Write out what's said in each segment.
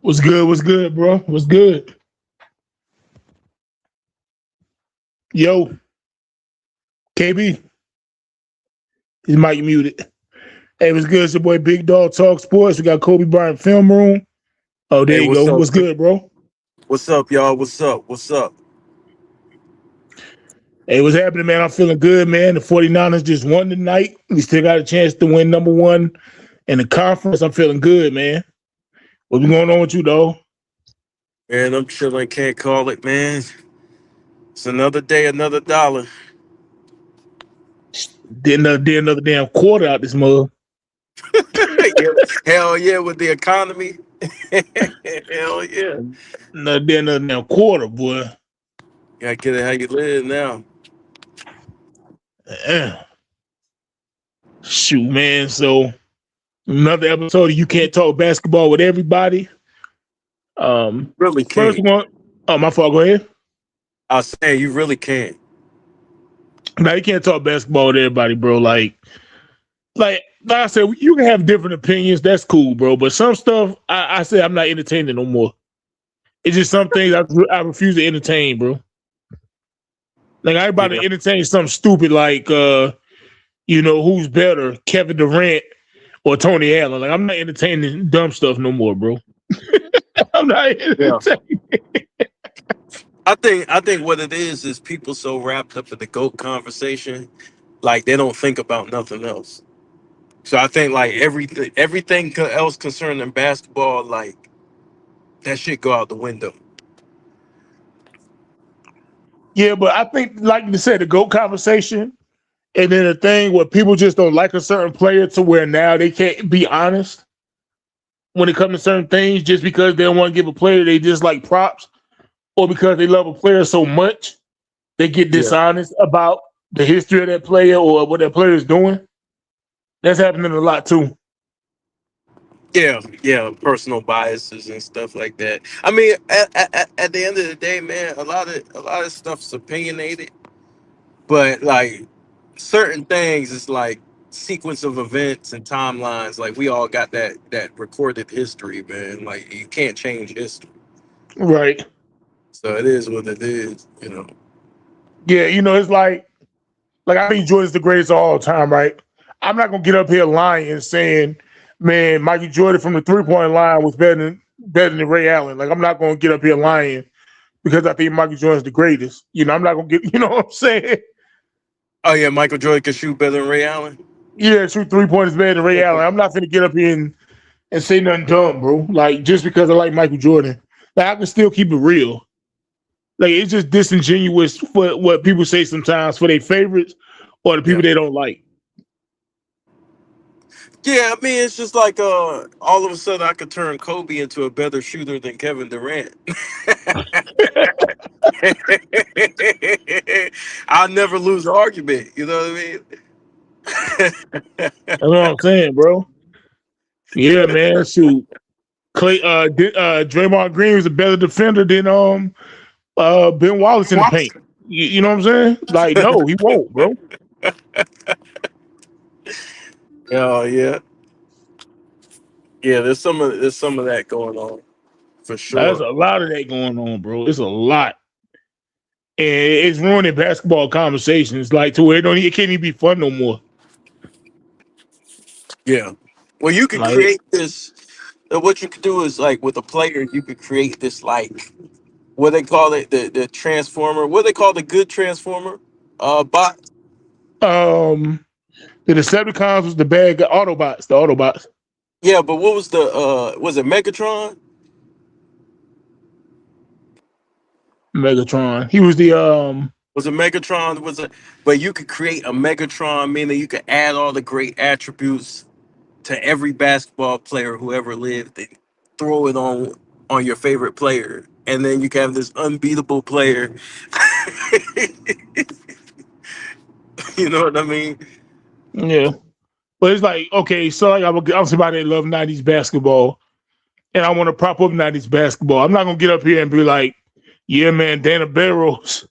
What's good? What's good, bro? What's good? Yo, KB, his mic muted. Hey, what's good? It's your boy Big Dog Talk Sports. We got Kobe Bryant Film Room. Oh, there Hey, you go. what's up? What's good, bro? What's up, y'all? What's up? What's up? Hey, what's happening, man? I'm feeling good, man. The 49ers just won tonight. We still got a chance to win number one in the conference. I'm feeling good, man. What's going on with you, though? Man, I'm chilling. Can't call it, man. It's another day, another dollar. Did another damn quarter out this mug. Yeah, hell yeah, with the economy. Hell yeah. Did another damn quarter, boy. Gotta get it how you live now. Eh. Shoot, man. So another episode of You Can't Talk Basketball with Everybody. Really First can't. one. Oh, my fault. Go ahead. I was saying, you really can't. Now you can't talk basketball with everybody, bro. Like I said, you can have different opinions. That's cool, bro. But some stuff, I say I'm not entertaining no more. It's just some things I refuse to entertain, bro. Like I about Yeah. to entertain something stupid like who's better, Kevin Durant or Tony Allen. Like I'm not entertaining dumb stuff no more, bro. I'm not Yeah. entertaining. I think what it is people so wrapped up in the GOAT conversation, like they don't think about nothing else. So I think like everything else concerning basketball, like that shit go out the window. Yeah, but I think, like you said, the GOAT conversation, and then the thing where people just don't like a certain player to where now they can't be honest when it comes to certain things just because they don't want to give a player they just like props or because they love a player so much they get Yeah. dishonest about the history of that player or what that player is doing. That's happening a lot too. Yeah, personal biases and stuff like that. I mean, at the end of the day, man, a lot of stuff's opinionated, but like certain things, it's like sequence of events and timelines. Like we all got that recorded history, man. Like you can't change history, Right. so it is what it is. Yeah, it's like I think Jordan's the greatest of all time, right? I'm not gonna get up here lying and saying, man, Michael Jordan from the 3-point line was better than Ray Allen. Like I'm not gonna get up here lying because I think Michael Jordan's the greatest. I'm not gonna get, you know what I'm saying? Oh yeah, Michael Jordan can shoot better than Ray Allen. Yeah, shoot 3 pointers better than Ray Allen. I'm not gonna get up here and say nothing dumb, bro. Like just because I like Michael Jordan, like I can still keep it real. Like it's just disingenuous for what people say sometimes for their favorites or the people Yeah. they don't like. Yeah, I mean, it's just like all of a sudden I could turn Kobe into a better shooter than Kevin Durant. I'll never lose an argument. You know what I That's what I'm saying, bro. Yeah, man. Shoot, Draymond Green was a better defender than Ben Wallace in the paint. You know what I'm saying? Like, no, he won't, bro. mean? Oh yeah, yeah. There's some of that going on for There's sure. a lot of that going on, bro. It's a lot, and it's ruining basketball conversations. Like to where it can't even be fun no more. Yeah. Well, you could Like, create this. What you could do is like with a player, you could create this like what they call it the transformer. What they call the good transformer bot. um, the Decepticons was the bad guy, Autobots, the Autobots, Yeah, but what was the was it Megatron? Megatron. He was the Was it Megatron? Was it? But you could create a Megatron, meaning you could add all the great attributes to every basketball player who ever lived, and throw it on your favorite player, and then you can have this unbeatable player. You know what I mean? yeah. But it's like, okay, so like I'm somebody that love '90s basketball, and I want to prop up '90s basketball. I'm not gonna get up here and be like, yeah, man, Dana Barrow's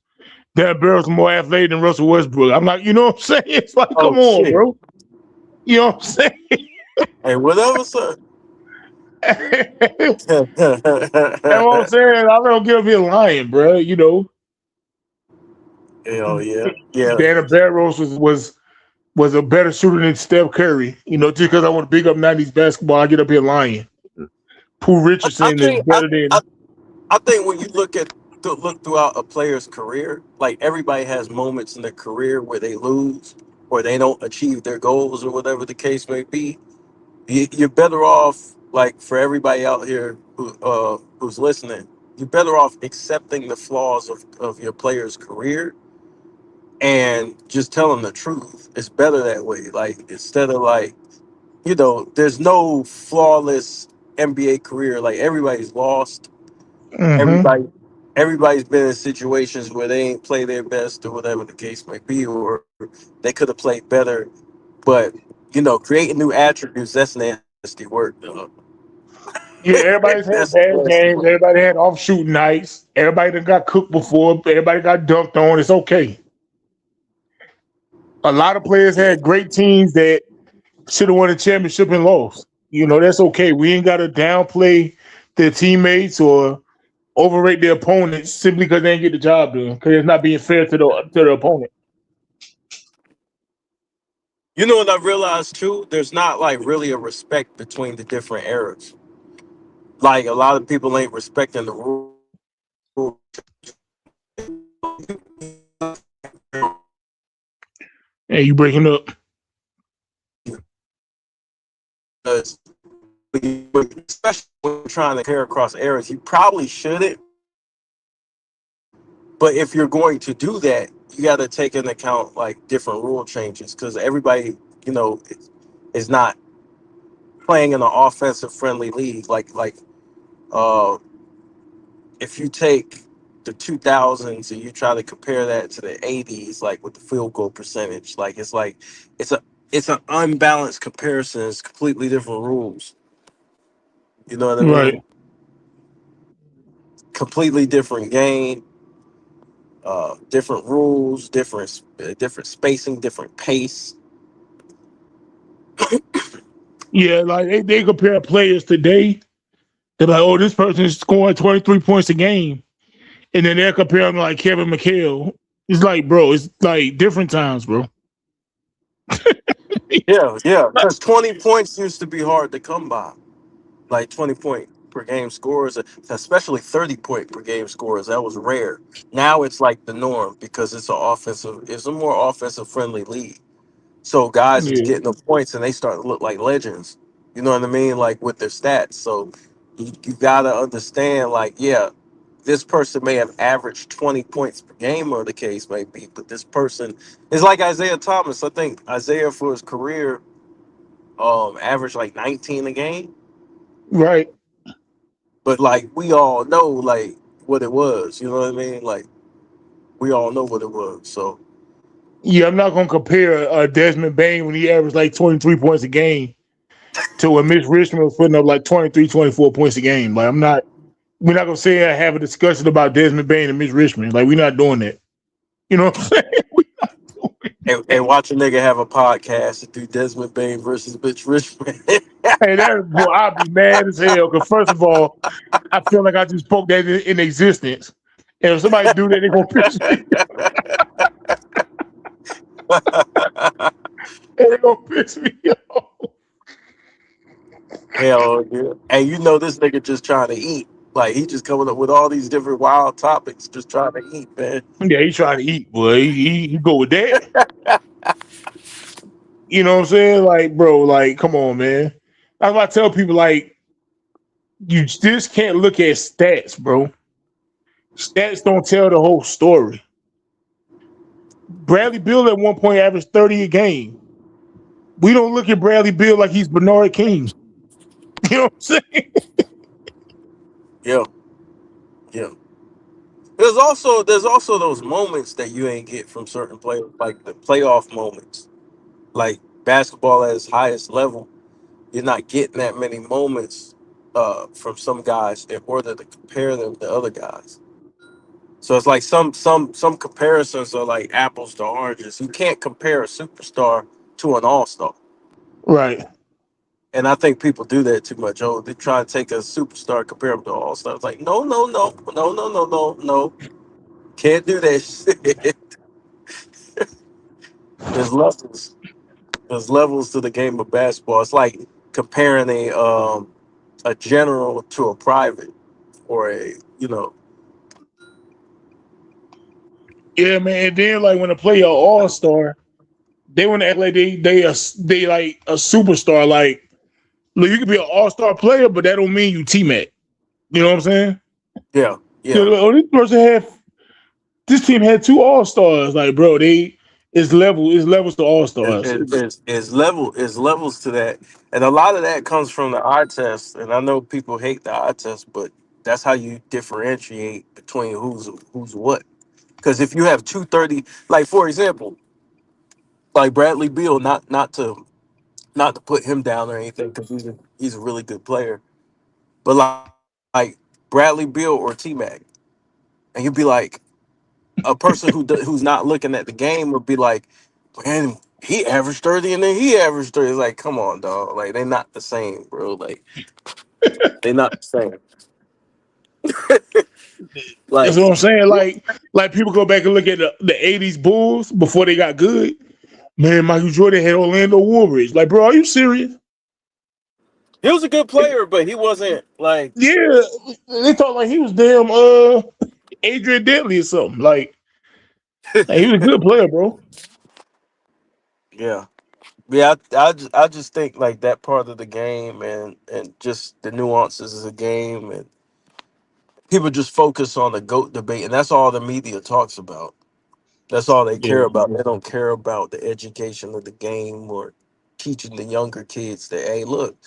more athletic than Russell Westbrook. I'm like, you know what I'm saying? It's like, Oh come on, shit! bro. You know what I'm saying? Hey, whatever, sir. That's what I'm Hell saying. I don't give a lying, bro. You know, yeah, yeah. Dana Barros was a better shooter than Steph Curry. You know, just because I want to big up '90s basketball, I get up here lying. Pooh I Richardson is think I, better I than. I think when you look throughout a player's career, like everybody has moments in their career where they lose or they don't achieve their goals or whatever the case may be. You're better off, like for everybody out here who's listening, you're better off accepting the flaws of your player's career and just tell them the truth. It's better that way. Like instead of like, there's no flawless NBA career. Like everybody's lost. Hmm. Everybody everybody's been in situations where they ain't play their best or whatever the case may be, or they could have played better. But creating new attributes, that's nasty work, dog. Yeah, everybody's That's had bad nasty games. work. Everybody had off shooting nights. Everybody that got cooked before. Everybody got dunked on. It's okay. A lot of players Yeah. had great teams that should have won a championship and lost. You know, that's okay. We ain't got to downplay their teammates or overrate their opponents simply because they didn't get the job done. Because it's not being fair to the opponent. You know what I realized too? There's not like really a respect between the different eras. Like a lot of people ain't respecting the rules Hey, you breaking up? because especially when you're trying to compare across eras, you probably shouldn't. But if you're going to do that, you got to take into account like different rule changes because everybody, is not playing in an offensive friendly league. Like uh, if you take the 2000s and you try to compare that to the 80s, like with the field goal percentage, like it's a it's an unbalanced comparison. It's completely different rules. You know what I Right. mean? Completely different game, different rules, different spacing, different pace. Yeah, like they compare players today. They're like, oh, this person is scoring 23 points a game. And then they're comparing like Kevin McHale. It's like, bro, it's like different times, bro. Yeah, yeah. Because 20 points used to be hard to come by. Like 20-point per game scores, especially 30-point per game scores. That was rare. Now it's like the norm because it's a more offensive friendly league. So guys is Yeah. getting the points and they start to look like legends. You know what I mean? Like with their stats. So you gotta understand, like, yeah, this person may have averaged 20 points per game or the case may be, but this person is like Isaiah Thomas. I think Isaiah for his career averaged like 19 a game. Right. But like we all know like what it was. You know what I mean? Like we all know what it was. So Yeah, I'm not gonna compare Desmond Bain when he averaged like 23 points a game to when Mitch Richmond was putting up like 23, 24 points a game. Like we're not gonna say I have a discussion about Desmond Bain and Mitch Richmond. Like we're not doing that. You know what I'm saying? We're not doing that. and watch a nigga have a podcast and do Desmond Bain versus Bitch Richmond. Hey, that boy, I'll be mad as hell. Cause first of all, I feel like I just spoke that in existence. And if somebody do that, they're gonna piss me. They're gonna piss me off. Hell yeah. And you know this nigga just trying to eat. Like he just coming up with all these different wild topics, just trying to eat, man. Yeah, he trying to eat, boy. He go with that. You know what I'm saying? Like, bro, like, come on, man. That's why I tell people, like, you just can't look at stats, bro. Stats don't tell the whole story. Bradley Beal at one point averaged 30 a game. We don't look at Bradley Beal like he's Bernard King. You know what I'm saying? Yeah, yeah. There's also those moments that you ain't get from certain players, like the playoff moments. Like basketball at its highest level, you're not getting that many moments from some guys in order to compare them to other guys. So it's like some comparisons are like apples to oranges. You can't compare a superstar to an all star. Right. And I think people do that too much. Oh, they try to take a superstar, compare him to all stars. Like, no, no, no, no, no, no, no, no. Can't do that shit. There's levels. There's levels to the game of basketball. It's like comparing a general to a private or a Yeah, man. And then like when a player all star, they want to act like they like a superstar. Like, look, you could be an all star player, but that don't mean you T Mac. You know what I'm saying? yeah, You yeah. know, oh, this team had two all stars. Like, bro, it's levels to all stars. Is levels to that, and a lot of that comes from the eye test. And I know people hate the eye test, but that's how you differentiate between who's what. Because if you have 230, like for example, like Bradley Beal, not to put him down or anything, because he's a really good player, but like Bradley Beal or T Mac, and you'd be like a person who's not looking at the game would be like, man, he averaged 30 and then he averaged 30. It's like, come on, dog. Like they're not the same, bro. Like they're not the same. That's Like what I'm saying. Like people go back and look at the '80s Bulls before they got good. Man, Michael Jordan had Orlando Woolridge. Like, bro, are you serious? he was a good player, but he wasn't like Yeah, they thought like he was damn Adrian Dantley or something. Like he was a good player, bro. yeah. Yeah, I just think like that part of the game and just the nuances of the game and people just focus on the GOAT debate and that's all the media talks about. That's all they Yeah. care about. They don't care about the education of the game or teaching the younger kids that, hey, look,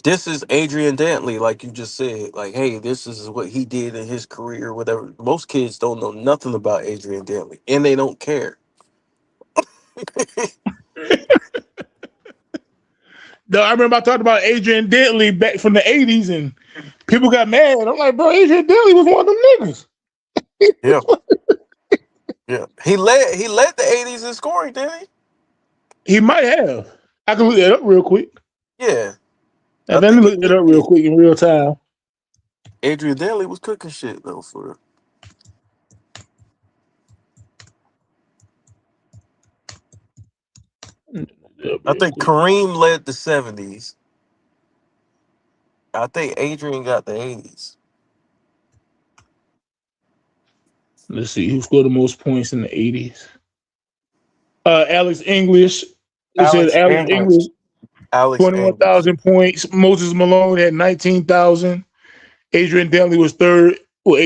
this is Adrian Dantley, like you just said. Like, hey, this is what he did in his career, whatever. Most kids don't know nothing about Adrian Dantley, and they don't care. No, I remember I talked about Adrian Dantley back from the '80s, and people got mad. I'm like, bro, Adrian Dantley was one of them niggas. Yeah, yeah. He led the '80s in scoring, didn't he? He might have. I can look that up real quick. Yeah, I Let me think look that up real quick in real time. Adrian Dantley was cooking shit though. I Real think quick. Kareem led the '70s. I think Adrian got the '80s. Let's see who scored the most points in the '80s. Alex English. It said Alex Alex English. English, Alex English. 21,000 points. Moses Malone had 19,000. Adrian Dantley was third with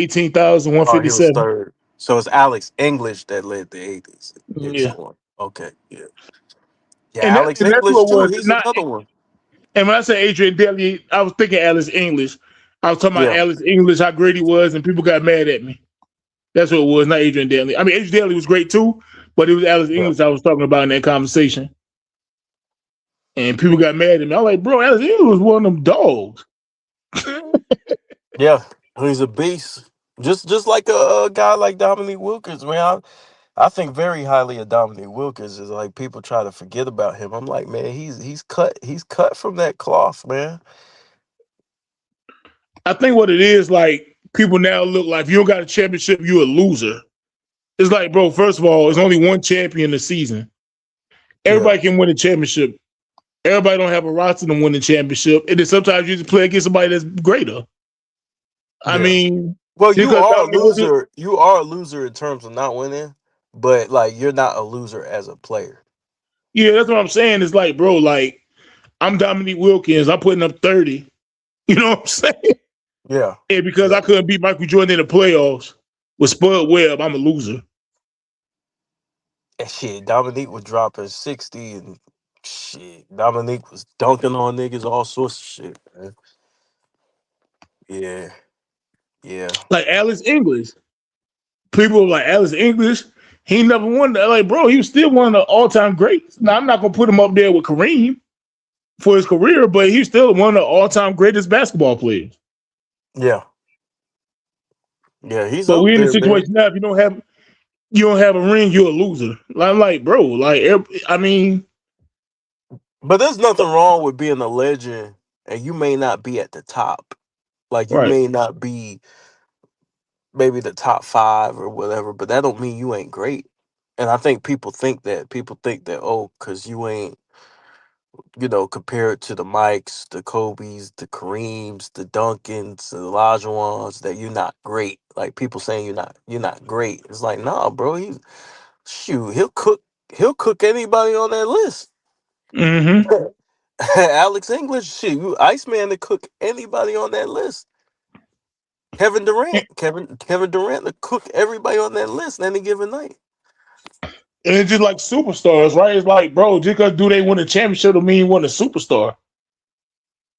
Oh, he was 18,157. third. So it's Alex English that led the '80s in Yeah. scoring. Okay, yeah, yeah. And, Alex and that's English what too. was He's not. another one. And when I say Adrian Dantley, I was thinking Alex English. I was talking about Yeah, Alex English, how great he was, and people got mad at me. That's what it was, not Adrian Dantley. I mean, Adrian Dantley was great too, but it was Alex yeah, English I was talking about in that conversation. And people got mad at me. I'm like, bro, Alex English was one of them dogs. yeah. He's a beast. Just like a guy like Dominique Wilkins, man. I think very highly of Dominique Wilkins. Is like people try to forget about him. I'm like, man, he's cut from that cloth, man. I think what it is, like, people now look like if you don't got a championship, you're a loser. It's like, bro, first of all, it's only one champion a season. Yeah, Everybody can win a championship. Everybody don't have a roster to win the championship. And then sometimes you just play against somebody that's greater. I yeah. mean, Well, just you because are a Dominic Wilkins, loser. You are a loser in terms of not winning, but like you're not a loser as a player. yeah, that's what I'm saying. It's like, bro, like, I'm Dominique Wilkins. I'm putting up 30. You know what I'm saying? Yeah, And because yeah. I couldn't beat Michael Jordan in the playoffs with Spud Webb, I'm a loser. And shit, Dominique was dropping 60 and shit. Dominique was dunking on niggas, all sorts of shit, man. Yeah, yeah, Like Alex English. People were like Alex English. He never won that. Like, bro, he was still one of the all-time greats. Now, I'm not gonna put him up there with Kareem for his career, but he's still one of the all-time greatest basketball players. yeah, yeah. He's But up we're in the there, man. situation now. If you don't have a ring, you're a loser. I'm like, bro, like, I mean, But there's nothing wrong with being a legend, and you may not be at the top. Like you Right. may not be maybe the top five or whatever, but that don't mean you ain't great. And I think people think that. People think that, oh, cause you ain't, compared to the Mikes, the Kobe's, the Kareems, the Duncans, the Olajuwons, that you're not great. Like people saying you're not great. It's like, nah, bro, shoot, he'll cook anybody on that list. Mm-hmm. Alex English, shoot, Iceman to cook anybody on that list. Kevin Durant to cook everybody on that list any given night. And it's just like superstars, right? It's like, bro, just because do they win a championship don't mean you win a superstar.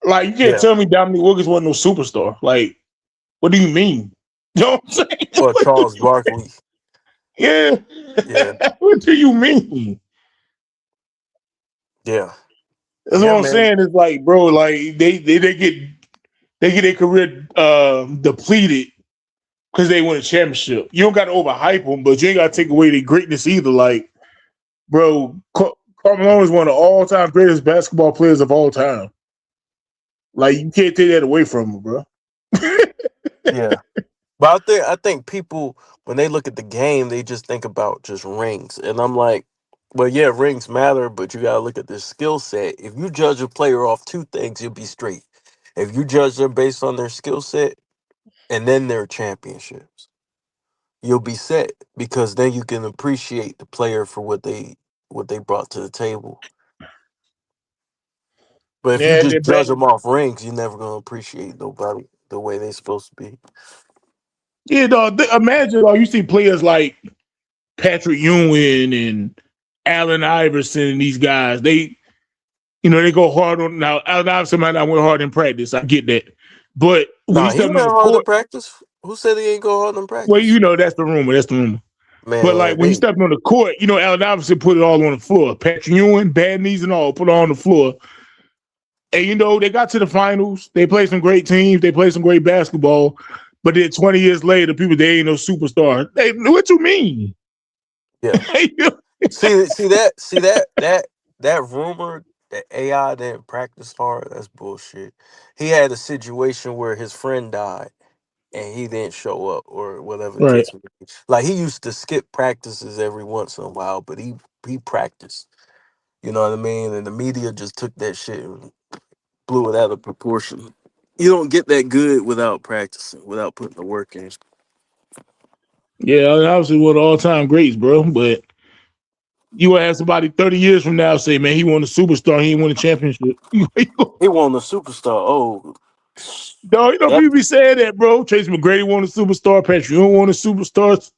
Like, you can't Yeah. tell me Dominique Wilkins wasn't no superstar. Like, what do you mean? You know what I'm saying? Or Charles Barkley. Yeah. Yeah. What do you mean? Yeah. That's what Yeah, I'm man. saying. It's like, bro, like they get their career depleted because they win a championship. You don't got to overhype them, but you ain't got to take away their greatness either. Like, bro, Carmelo is one of the all-time greatest basketball players of all time. Like, you can't take that away from him, bro. Yeah. But I think people when they look at the game, they just think about just rings. And I'm like, well, yeah, rings matter, but you gotta look at their skill set. If you judge a player off two things, you'll be straight. If you judge them based on their skill set and then their championships, you'll be set because then you can appreciate the player for what they brought to the table. But if you Yeah, just they're back. judge them off rings, you're never gonna appreciate nobody the way they're supposed to be. Yeah, dog. Imagine, you see players like Patrick Ewing and Allen Iverson and these guys. They go hard on now. Allen Iverson might not went hard in practice. I get that, but when Nah, he's he stepping on went the hard in court, practice. Who said he ain't go hard in well, practice? that's the rumor. That's the rumor. But like Man, when he's they stepping on the court, Allen Iverson put it all on the floor. Patrick Ewing, bad knees and all, put it all on the floor. And they got to the finals. They played some great teams. They played some great basketball. But then 20 years later, people they ain't no superstar. Hey, what you mean? yeah. See that rumor that AI didn't practice hard. That's bullshit. He had a situation where his friend died and he didn't show up or whatever the Right. case may be. Like he used to skip practices every once in a while, but he practiced. You know what I mean? And the media just took that shit and blew it out of proportion. You don't get that good without practicing, without putting the work in. Yeah, obviously one of the all-time greats, bro. But you would have somebody 30 years from now say, man, he won a superstar. He ain't won a championship. He won the superstar. Oh, No, that people be saying that, bro. Tracy McGrady won a superstar. Patrick Ewing won a superstar.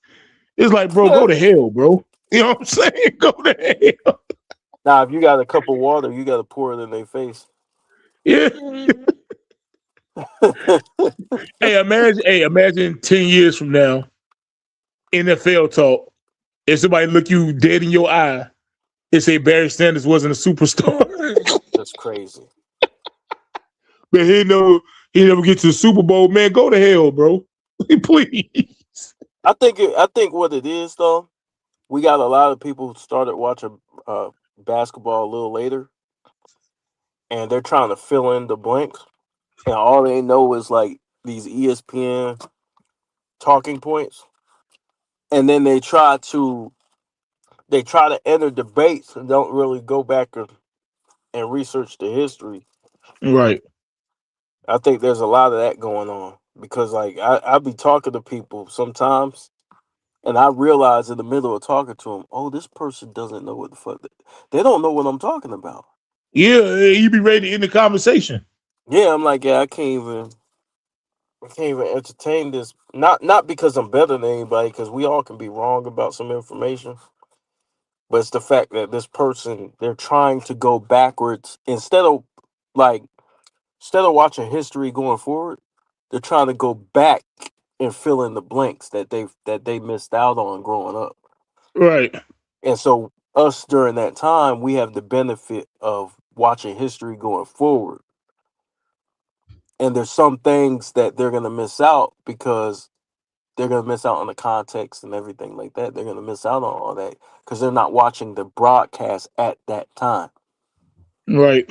It's like, bro, go to hell, bro. You know what I'm saying? Go to hell. now if you got a cup of water, you got to pour it in their face. Yeah. Hey, imagine 10 years from now, NFL talk. If somebody look you dead in your eye and say Barry Sanders wasn't a superstar, That's crazy. but he never get to the Super Bowl, man, go to hell, bro. Please. I think what it is though, we got a lot of people who started watching basketball a little later, and they're trying to fill in the blanks, and all they know is like these ESPN talking points, and then they try to enter debates and don't really go back and research the history. Right. I think there's a lot of that going on because like I be talking to people sometimes and I realize in the middle of talking to them, oh, this person doesn't know what the fuck they don't know what I'm talking about. Yeah, you be ready to end the conversation. Yeah, I'm like, yeah, I can't even entertain this. Not because I'm better than anybody, because we all can be wrong about some information, but it's the fact that this person they're trying to go backwards like instead of watching history going forward, they're trying to go back and fill in the blanks that they missed out on growing up. Right. And so us during that time, we have the benefit of watching history going forward. And there's some things that they're gonna miss out because they're gonna miss out on the context and everything like that. They're gonna miss out on all that because they're not watching the broadcast at that time. Right.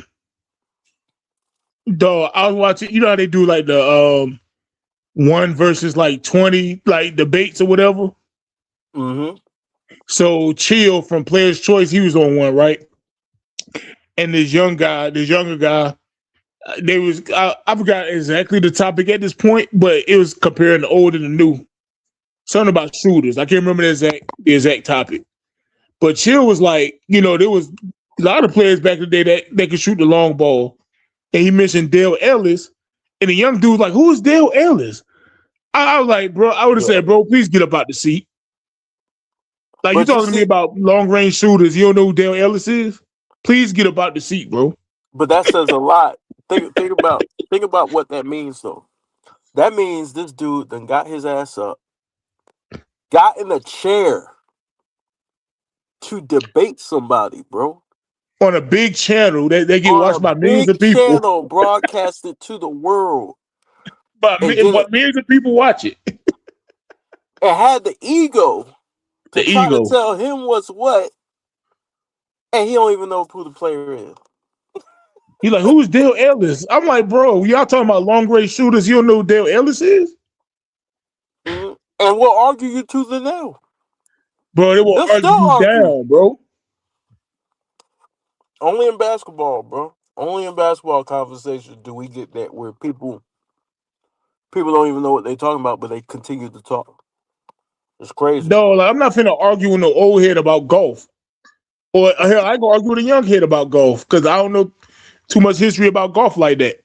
Dog, I was watching, you know how they do like the one versus like 20 like debates or whatever. Mm-hmm. So Chill from Player's Choice, he was on one, right? And this younger guy, they was I forgot exactly the topic at this point, but it was comparing the old and the new. Something about shooters. I can't remember the exact topic. But Chill was like, there was a lot of players back in the day that could shoot the long ball. And he mentioned Dale Ellis. And the young dude was like, who's Dale Ellis? I was like, bro, I would have Yeah. said, bro, please get up out the seat. Like, you But you talking to me see, about long range shooters. You don't know who Dale Ellis is? Please get up out the seat, bro. but that says a lot. Think about what that means though. That means this dude then got his ass up, got in a chair to debate somebody, bro. On a big channel that they get On a watched by millions big of people. channel, broadcasted to the world, and then But millions of people watch it. it had the ego The to try to ego. tell him what's what, and he don't even know who the player is. He's like, who's Dale Ellis? I'm like, bro, y'all talking about long range shooters. You don't know who Dale Ellis is? Mhm. And we'll argue you to the nail. Bro, they will They'll argue still you argue. down, bro. Only in basketball, bro. Only in basketball conversations do we get that where people don't even know what they're talking about, but they continue to talk. It's crazy. No, like, I'm not finna argue with no old head about golf. Or hell, I go argue with a young head about golf because I don't know too much history about golf like that.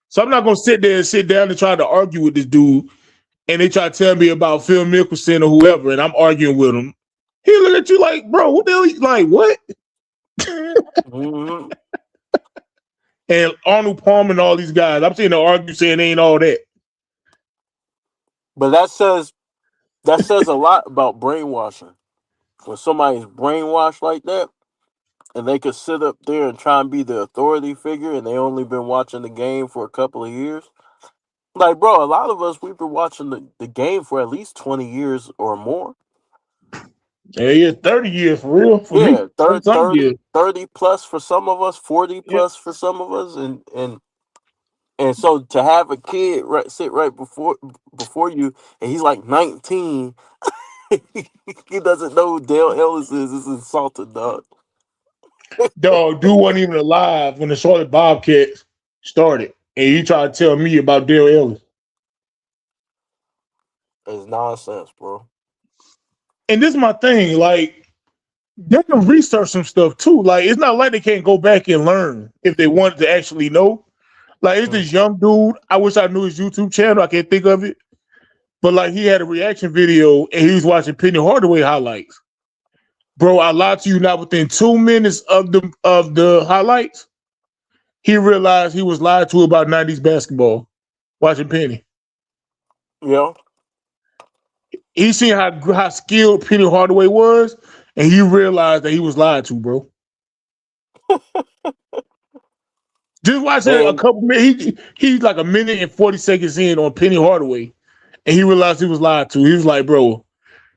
So I'm not gonna sit down and try to argue with this dude, and they try to tell me about Phil Mickelson or whoever, and I'm arguing with him. He look at you like, bro, what the hell? Like what? Hmm. And Arnold Palmer and all these guys, I'm seeing the argue saying they ain't all that. But that says a lot about brainwashing. When somebody's brainwashed like that, and they could sit up there and try and be the authority figure, and they only been watching the game for a couple of years. Like, bro, a lot of us we've been watching the game for at least 20 years or more. Yeah, 30 years for real for me. Yeah, 30, Some 30, years. 30 plus for some of us, 40 Yeah. plus for some of us, and so to have a kid sit right before you, and he's like 19, he doesn't know who Dale Ellis is. It's insulting, dog. Dog, dude wasn't even alive when the Charlotte Bobcats started. And you try to tell me about Dale Ellis. It's nonsense, bro. And this is my thing. Like, they can research some stuff too. Like, it's not like they can't go back and learn if they wanted to actually know. Like, it's this Mm. young dude. I wish I knew his YouTube channel. I can't think of it. But like, he had a reaction video and he was watching Penny Hardaway highlights. Bro, I lied to you not within 2 minutes of the highlights. He realized he was lied to about 90s basketball watching Penny. Yeah, He seen how skilled Penny Hardaway was, and he realized that he was lied to, bro. Just watching a man. couple minutes, he's like a minute and 40 seconds in on Penny Hardaway, and he realized he was lied to. He was like, bro,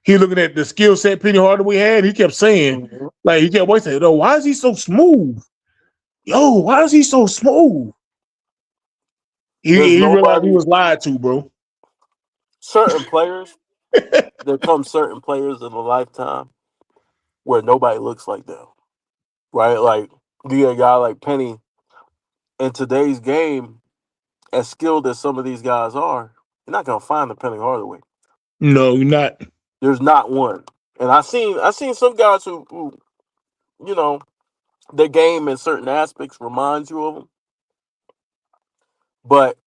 he looking at the skill set Penny Hardaway had. He kept saying, Mhm. like, he kept waiting, saying, "Oh, why is he so smooth? Yo, why is he so smooth?" There's He realized he nobody. was lied to, bro. Certain players. There come certain players in a lifetime where nobody looks like them, right? Like you get a guy like Penny in today's game, as skilled as some of these guys are, you're not gonna find a Penny Hardaway. No, you're not. There's not one. And I seen some guys who you know their game in certain aspects reminds you of him, but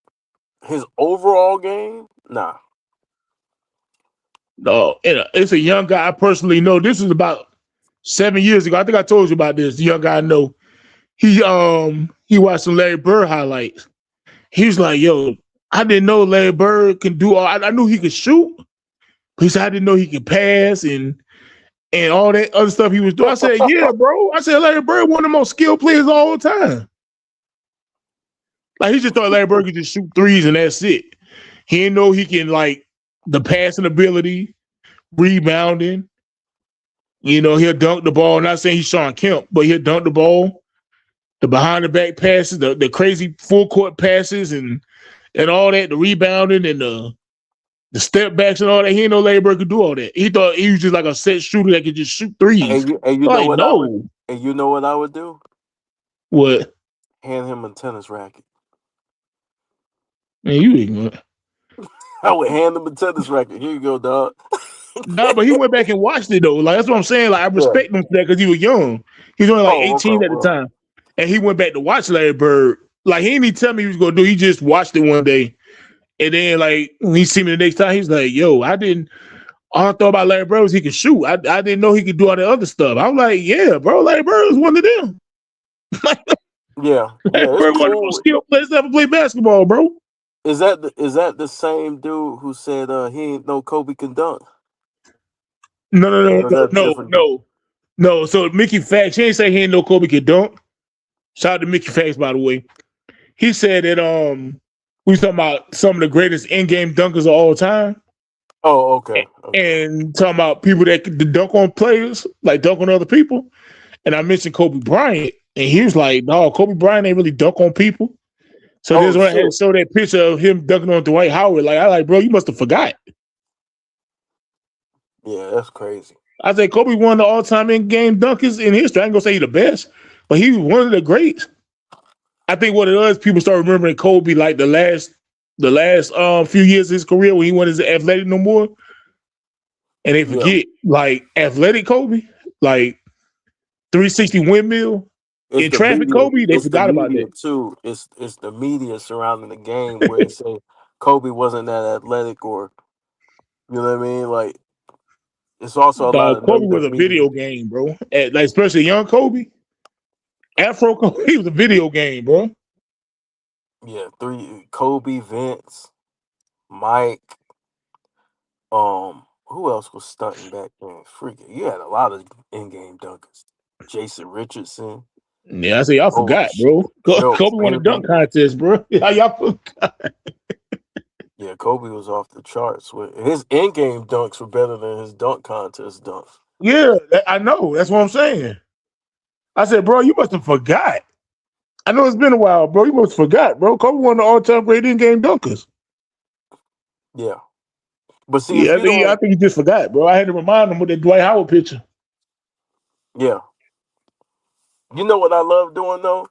his overall game, nah. No, it's a young guy I personally know. This was about 7 years ago. I think I told you about this. The young guy I know. He watched some Larry Bird highlights. He was like, "Yo, I didn't know Larry Bird can do all. I knew he could shoot, but he said I didn't know he could pass and all that other stuff he was doing." I said, "Yeah, bro." I said Larry Bird one of the most skilled players all the time. Like he just thought Larry Bird could just shoot threes and that's it. He didn't know he can like the passing ability, rebounding. He'll dunk the ball. Not saying he's Sean Kemp, but he'll dunk the ball. the behind the back passes, the crazy full court passes, and all that, the rebounding and the step backs and all that. He didn't know Larry Bird could do all that. He thought he was just like a set shooter that could just shoot threes. And you know Like, what I would no. and you know what I would do? What? Hand him a tennis racket. Man, you ignorant. I would hand him a tennis racket. Here you go, dog. Nah, but he went back and watched it though. Like that's what I'm saying. Like I Yeah. respect him for that because he was young. He was only like Oh, okay. 18 at the time, and he went back to watch Larry Bird. Like he didn't even tell me he was gonna do. He just watched it one day, and then like when he see me the next time, he's like, "Yo, I didn't. All I thought about Larry Bird was he could shoot. I didn't know he could do all the other stuff." I'm like, "Yeah, bro, Larry Bird was one of them. Yeah, Larry it's Bird one of the cool. most skilled players to ever play basketball, bro." Is that the same dude who said he ain't no Kobe can dunk? No, no, no, Or is no, that a no, different dude? no. So Mickey Fax, he ain't say he ain't no Kobe could dunk. Shout out to Mickey Fax, by the way. He said that we talking about some of the greatest in-game dunkers of all time, Oh, okay. and talking about people that could dunk on players, like dunk on other people. And I mentioned Kobe Bryant, and he was like, "No, Kobe Bryant ain't really dunk on people." So Oh, this one I had to shit. show that picture of him dunking on Dwight Howard. Like I like, bro, you must have forgot. Yeah, that's crazy. I said Kobe one of the all-time in-game dunkers in history. I ain't gonna say he's the best, but he was one of the greats. I think what it is, people start remembering Kobe like the last few years of his career when he wasn't as athletic no more, and they Yeah, forget like athletic Kobe, like 360 windmill it's in the traffic media. Kobe. They It's the forgot about media that. too. It's the media surrounding the game where they say Kobe wasn't that athletic, or you know what I mean. Like it's also a lot Dog, of Kobe was negative a media. video game, bro. Like especially young Kobe, Afro Kobe, he was a video game, bro. Yeah, Kobe, Vince, Mike. Who else was stunting back then? Freaking, you had a lot of in-game dunkers. Jason Richardson. Yeah, I say y'all Holy forgot, shit, bro. Wilt Kobe won a dunk Chamberlain. contest, bro. Y'all forgot. Yeah, Kobe was off the charts. His in-game dunks were better than his dunk contest dunks. Yeah, I know. That's what I'm saying. I said, bro, you must have forgot. I know it's been a while, bro. You must have forgot, bro. Kobe won the all-time great in-game dunkers. Yeah, but see, if Yeah, you don't, I think he just forgot, bro. I had to remind him with that Dwight Howard picture. yeah, you know what I love doing though,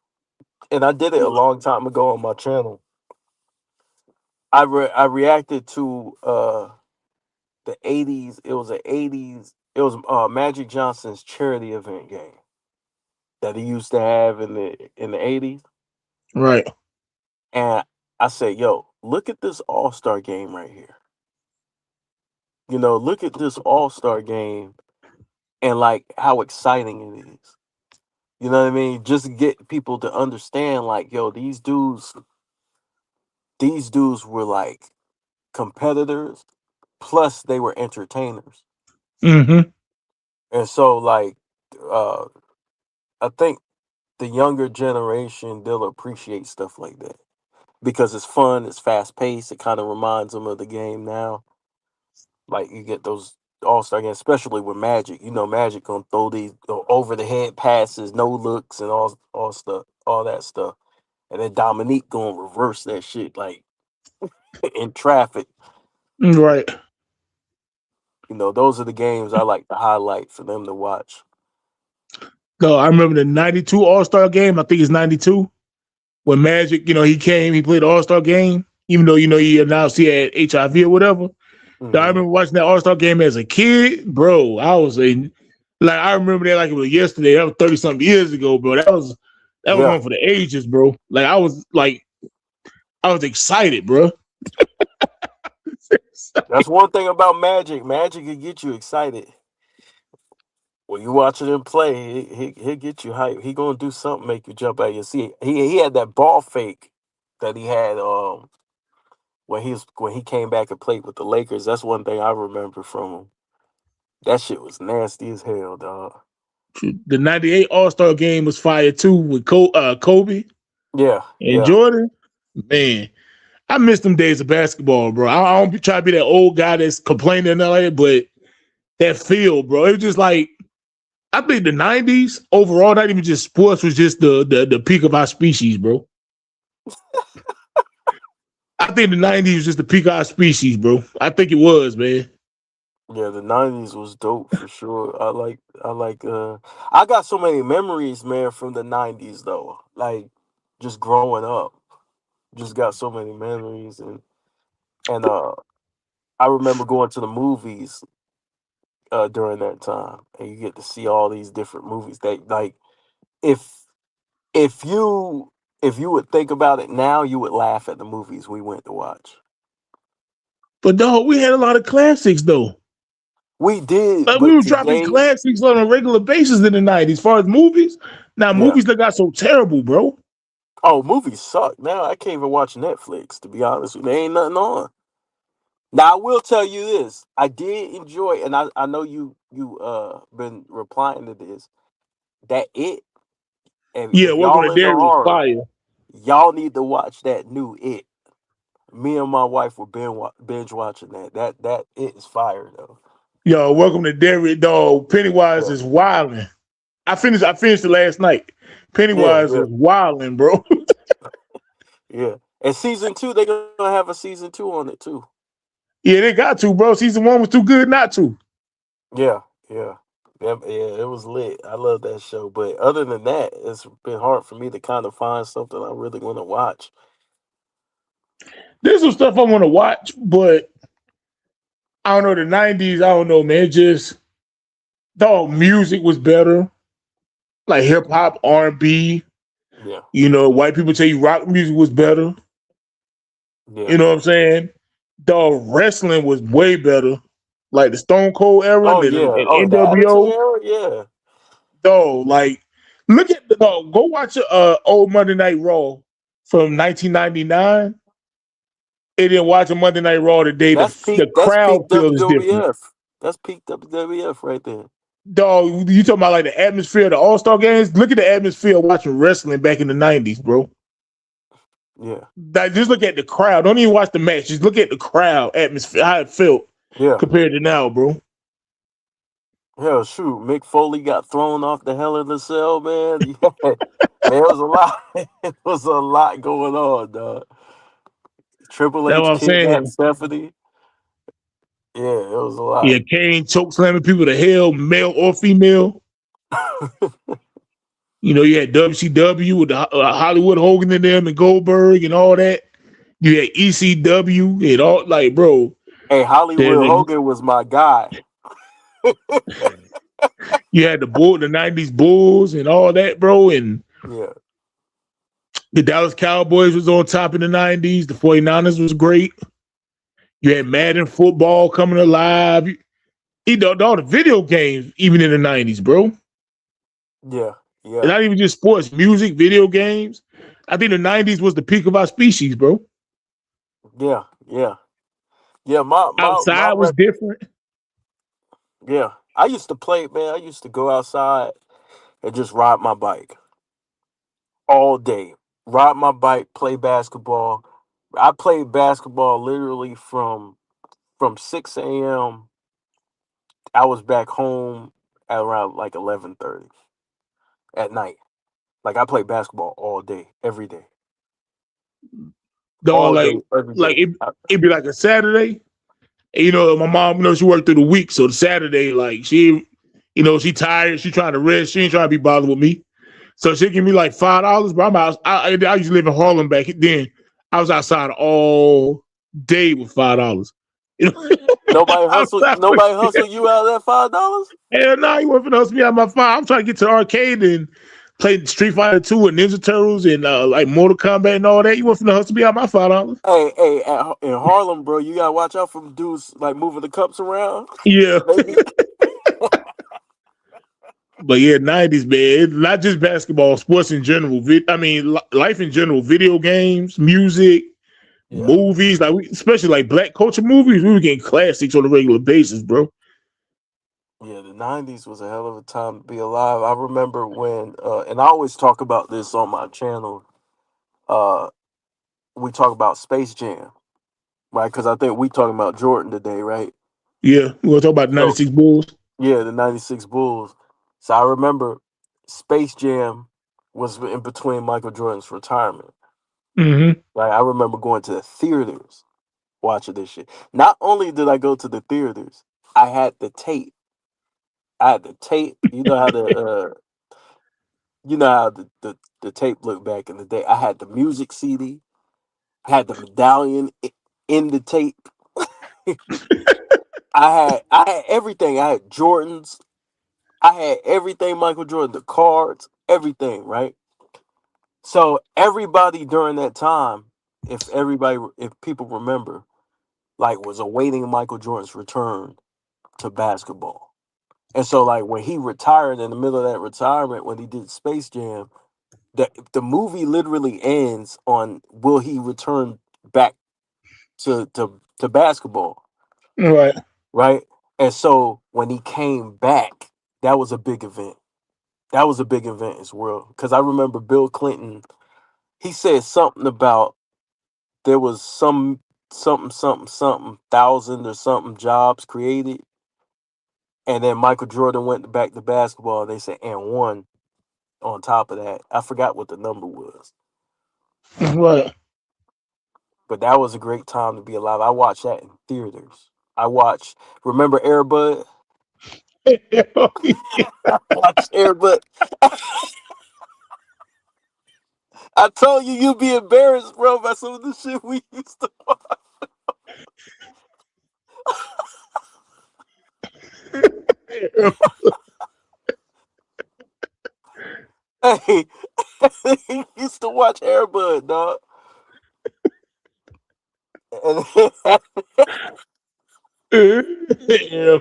and I did it a long time ago on my channel. I reacted to the '80s. It was a '80s. It was Magic Johnson's charity event game that he used to have in the '80s. Right. And I said, yo, look at this all-star game right here. You know, look at this all-star game and like how exciting it is. You know what I mean? Just to get people to understand, like, yo, these dudes were like competitors, plus they were entertainers. Mm-hmm. And so like uh I think the younger generation, they'll appreciate stuff like that. Because it's fun, it's fast paced, it kind of reminds them of the game now. Like you get those All Star games, especially with Magic. You know, Magic gonna throw these over the head passes, no looks, and all stuff, all that stuff. And then Dominique gonna reverse that shit like in traffic. Right. You know, those are the games I like to highlight for them to watch. No, I remember the 92 All-Star game. I think it's 92. When Magic, he came, he played the All-Star game, even though, he announced he had HIV or whatever. I Hmm. remember watching that All-Star game as a kid, bro. I remember that like it was yesterday. That was 30 something years ago, bro. That was Yeah, one for the ages, bro. I was excited, bro. that's one thing about Magic. Magic can get you excited. When you watching him play, he'll get you hype. He gonna do something make you jump out your seat. He had that ball fake that he had when he came back and played with the Lakers. That's one thing I remember from him. That shit was nasty as hell, dog. The 98 All-Star game was fire too with Kobe Yeah, and yeah, Jordan. Man, I miss them days of basketball, bro. I don't try to be that old guy that's complaining and all that, but that feel, bro. It was just like I think the '90s overall, not even just sports, was just the peak of our species, bro. I think the '90s was just the peak of our species, bro. I think it was, man. Yeah, the '90s was dope for sure. I got so many memories, man, from the '90s though. Like just growing up, just got so many memories, and I remember going to the movies during that time, and you get to see all these different movies. That like if if you if you would think about it now, you would laugh at the movies we went to watch. But dog, we had a lot of classics though. We did, Like we but were dropping today, classics on a regular basis in the '90s. As far as movies, now yeah. movies that got so terrible, bro. Oh, movies suck. Now I can't even watch Netflix, to be honest with you. There ain't nothing on. Now I will tell you this. I did enjoy, and I know you been replying to this. That it and Yeah, if Welcome to y'all into Derry was horror, fire. y'all need to watch that new It. Me and my wife were binge watching that. That it is fire though. Yo, Welcome to Derry, dog. Pennywise Yeah, is wilding. I finished it last night. yeah, Pennywise yeah, is wilding, bro. yeah. And season two, they're gonna have a season two on it too. Yeah, they got to, bro. Season one was too good not to. Yeah, yeah. Yeah, it was lit. I love that show. But other than that, it's been hard for me to kind of find something I really want to watch. There's some stuff I want to watch, but I don't know. The '90s, I don't know, man. Just dog, music was better, like hip hop, R&B. Yeah, You know, white people tell you rock music was better. yeah. You know what I'm saying? Dog, wrestling was way better. Like the Stone Cold era Oh and, yeah. and Oh, the Attitude NWO. Era. Yeah, Dog, like look at the dog. Go watch old Monday Night Raw from 1999, and then watch a Monday Night Raw today. that's peak. The That's crowd peak feel is different. WWF. That's peak WWF right there. Dog, you talking about like the atmosphere, the All Star games? Look at the atmosphere watching wrestling back in the '90s, bro. Yeah, Like, just look at the crowd. Don't even watch the match. Just look at the crowd atmosphere, how it felt yeah, compared to now, bro. yeah. Shoot, Mick Foley got thrown off the Hell in the Cell, man. Yeah, man, it was a lot. It was a lot going on, dog. Triple That's what H I'm kidnapped saying. Stephanie. Yeah, it was a lot. Yeah, Kane choke slamming people to hell, male or female. You know, you had WCW with the, Hollywood Hogan and them and Goldberg and all that. You had ECW and all, like, bro. Hey, Hollywood Then Hogan was my guy. you had the '90s Bulls and all that, bro. And Yeah, the Dallas Cowboys was on top in the '90s. The 49ers was great. You had Madden football coming alive. You know, all the video games, even in the '90s, bro. And yeah, yeah, not even just sports, music, video games. I think the '90s was the peak of our species, bro. yeah, yeah, yeah. My Outside was different. yeah. I used to play, man. I used to go outside and just ride my bike all day. Ride my bike, play basketball. I played basketball literally from 6 a.m. I was back home at around like 11:30 at night. Like I played basketball all day, every day, Dog, all day, like, every like day. it, it'd be like a Saturday. And, you know, my mom, you know, she worked through the week. So the Saturday, like, she tired. She trying to rest. She ain't trying to be bothered with me. So she give me like $5. But I'm out. I used to live in Harlem back then. I was outside all day with $5. You know, Nobody hustle. outside with Nobody hustle you out of that $5. hell no, you want to hustle me out of my five. I'm trying to get to the arcade and play Street Fighter 2 and Ninja Turtles and like Mortal Kombat and all that. You want to hustle me out of my $5? Hey, in Harlem, bro, you gotta watch out for dudes like moving the cups around. Yeah. Maybe. But yeah, '90s, man. Not just basketball, sports in general. Life in general. Video games, music, Yeah, movies. Like especially like black culture movies. We were getting classics on a regular basis, bro. yeah. The '90s was a hell of a time to be alive. I remember when, and I always talk about this on my channel. Uh, we talk about Space Jam, right? Because I think we talking about Jordan today, right? Yeah, we gonna talk about So '96 Bulls. yeah, the '96 Bulls. So I remember Space Jam was in between Michael Jordan's retirement. Mm-hmm. Like I remember going to the theaters watching this shit. Not only did I go to the theaters, I had the tape. I had the tape. You know how the tape looked back in the day. I had the music CD. I had the medallion in the tape. I had everything. I had Jordans. I had everything Michael Jordan, the cards, everything, right? So everybody during that time, if people remember, like was awaiting Michael Jordan's return to basketball. And so like when he retired in the middle of that retirement, when he did Space Jam, the movie literally ends on will he return back to basketball, Right. right? And so when he came back, that was a big event. That was a big event as well. Because I remember Bill Clinton, he said something about there was something thousand or something jobs created. And then Michael Jordan went back to basketball. They said, and one on top of that. I forgot what the number was. Right. But that was a great time to be alive. I watched that in theaters. I watched, remember Airbud? I watched Airbud. I told you you'd be embarrassed, bro, by some of the shit we used to watch. Hey, he used to watch Airbud, dog. And Yeah.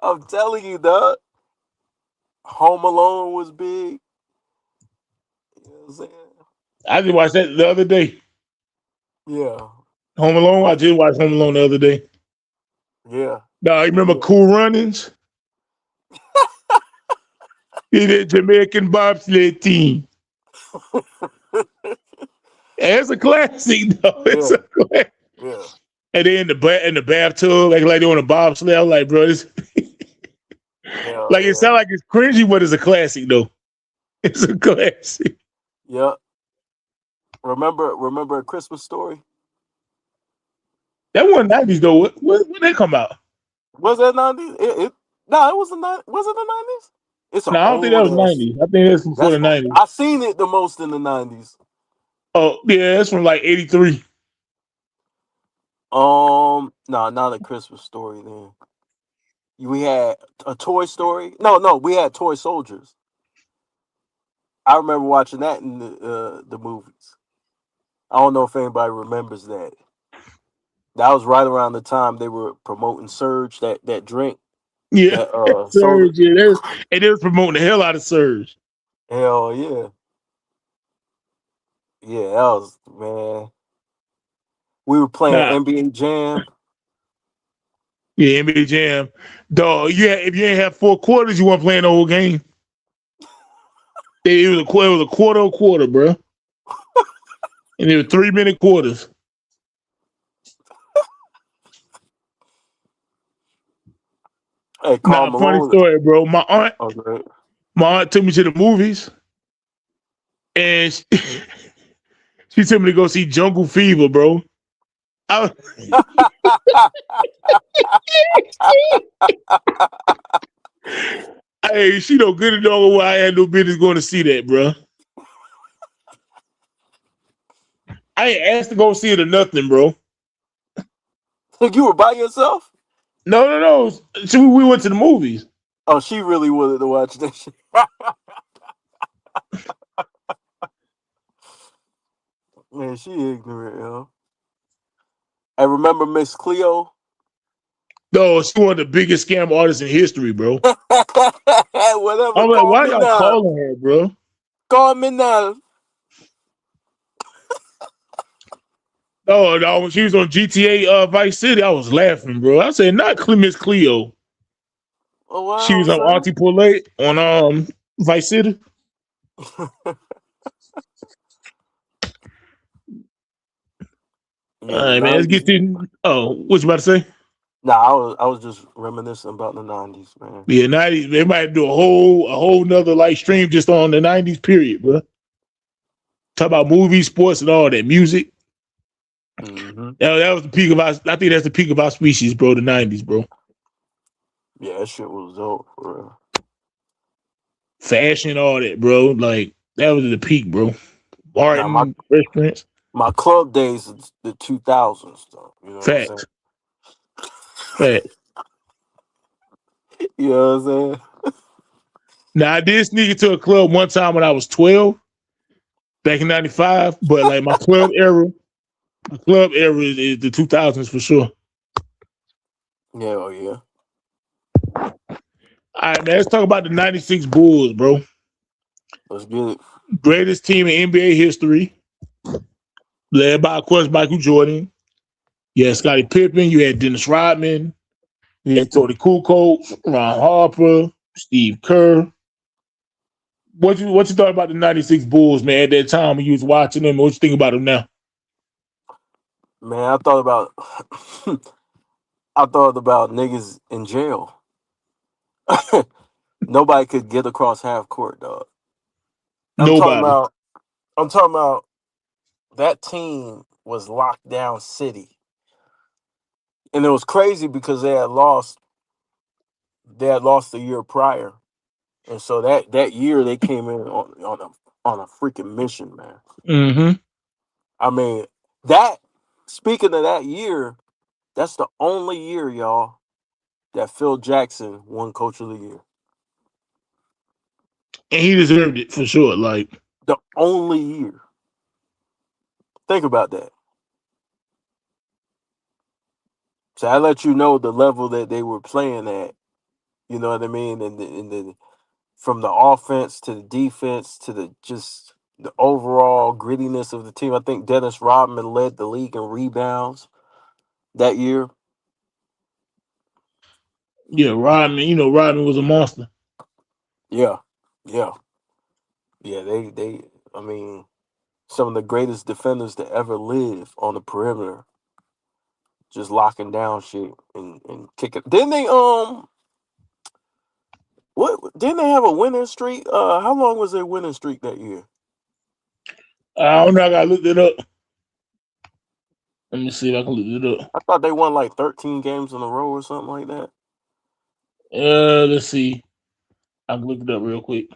I'm telling you, dog. Home Alone was big. You know what I'm saying? I just watched that the other day. Yeah. Home Alone. I Home, just watched Home Alone the other day. yeah. Now you remember Yeah. Cool Runnings? He did Jamaican bobsled team. It's a classic, though. It's Yeah. a classic. Yeah. And then in the bathtub, like they on a bobsled. I was like, bro, this Hell like it yeah. sounds like it's cringy, but it's a classic though. It's a classic. Yeah. Remember A Christmas Story? That wasn't 90s though. When that come out? Was that 90s? No, it was the 90s. Was it the 90s? It's an No, I don't think that old was ass. 90s. I think that's before That's the 90s. I seen it the most in the 90s. Oh, yeah, that's from like 83. No, not A Christmas Story then. We had a Toy Story. No, we had Toy Soldiers. I remember watching that in the movies. I don't know if anybody remembers that. That was right around the time they were promoting Surge, that drink, Yeah, that soda. Surge. Yeah, and they was promoting the hell out of Surge. Hell yeah. Yeah, that was man. We were playing Nah, NBA Jam. yeah, NBA Jam. Dog, yeah, if you ain't have 4 quarters, you weren't playing the whole game. It was a quarter, bro. And it was 3 minute quarters. Hey, Carl Nah, funny Malone. story, bro. Okay. My aunt took me to the movies, and she took me to go see Jungle Fever, bro. I was, hey, she know good and dog why I had no business going to see that, bro. I ain't asked to go see it or nothing, bro. You were by yourself? No, no, no. We went to the movies. Oh, she really wanted to watch that shit. Man, she ignorant, yo. I remember Miss Cleo. No, she one of the biggest scam artists in history, bro. Whatever, I'm like, call why me y'all now. calling her, bro? Call me now. Oh, no, when she was on GTA Vice City, I was laughing, bro. I said, not Miss Cleo. Oh, She wow, was on Auntie Paulette on Vice City. All yeah, the right, man. Let's 90s. get to. Oh, what you about to say? Nah, I was just reminiscing about the '90s, man. Yeah, 90s. They might do a whole nother like stream just on the 90s period, bro. Talk about movies, sports, and all that music. Hmm. That was the peak of our. I think that's the peak of our species, bro. The 90s, bro. Yeah, that shit was dope for real. Fashion, all that, bro. Like that was the peak, bro. Now my Martin, Fresh Prince, my club days is the 2000s though. You know what I'm saying? facts, facts. You know what I'm saying? Now I did sneak into a club one time when I was 12, back in '95. But like my club era is the 2000s for sure. Yeah, oh yeah. All right, man. Let's talk about the '96 Bulls, bro. Let's get it. Greatest team in NBA history, led by, of course, Michael Jordan. You had Scottie Pippen. You had Dennis Rodman. You had Tony Kukoc, Ron Harper, Steve Kerr. What you thought about the '96 Bulls, man? At that time when you was watching them, what you think about them now? Man, I thought about I thought about niggas in jail. Nobody could get across half court, dog. I'm talking Nobody. about I'm talking about that team was locked down city. And it was crazy because they had lost the year prior. And so that year they came in on a freaking mission, man. Mm-hmm. I mean, that speaking of that year, that's the only year, y'all, that Phil Jackson won Coach of the Year. And he deserved it for sure. Like, The only year. Think about that. So I let you know the level that they were playing at. You know what I mean? And from the offense to the defense to the overall grittiness of the team. I think Dennis Rodman led the league in rebounds that year. yeah, Rodman was a monster. Yeah, yeah, yeah. They. I mean, some of the greatest defenders to ever live on the perimeter, just locking down shit and kicking. Didn't they? What? Didn't they have a winning streak? How long was their winning streak that year? I don't know. I gotta look it up. Let me see if I can look it up. I thought they won like 13 games in a row or something like that. Let's see. I can look it up real quick.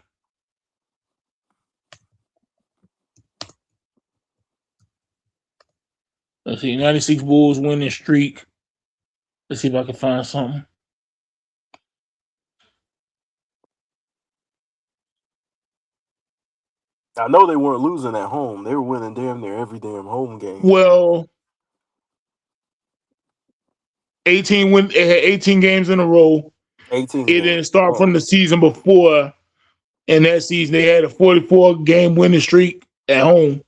Let's see. '96 Bulls winning streak. Let's see if I can find something. I know they weren't losing at home. They were winning damn near every damn home game. Well, 18 win. It had 18 games in a row. 18 It games. didn't start Oh. from the season before. In that season, they had a 44 game winning streak at home.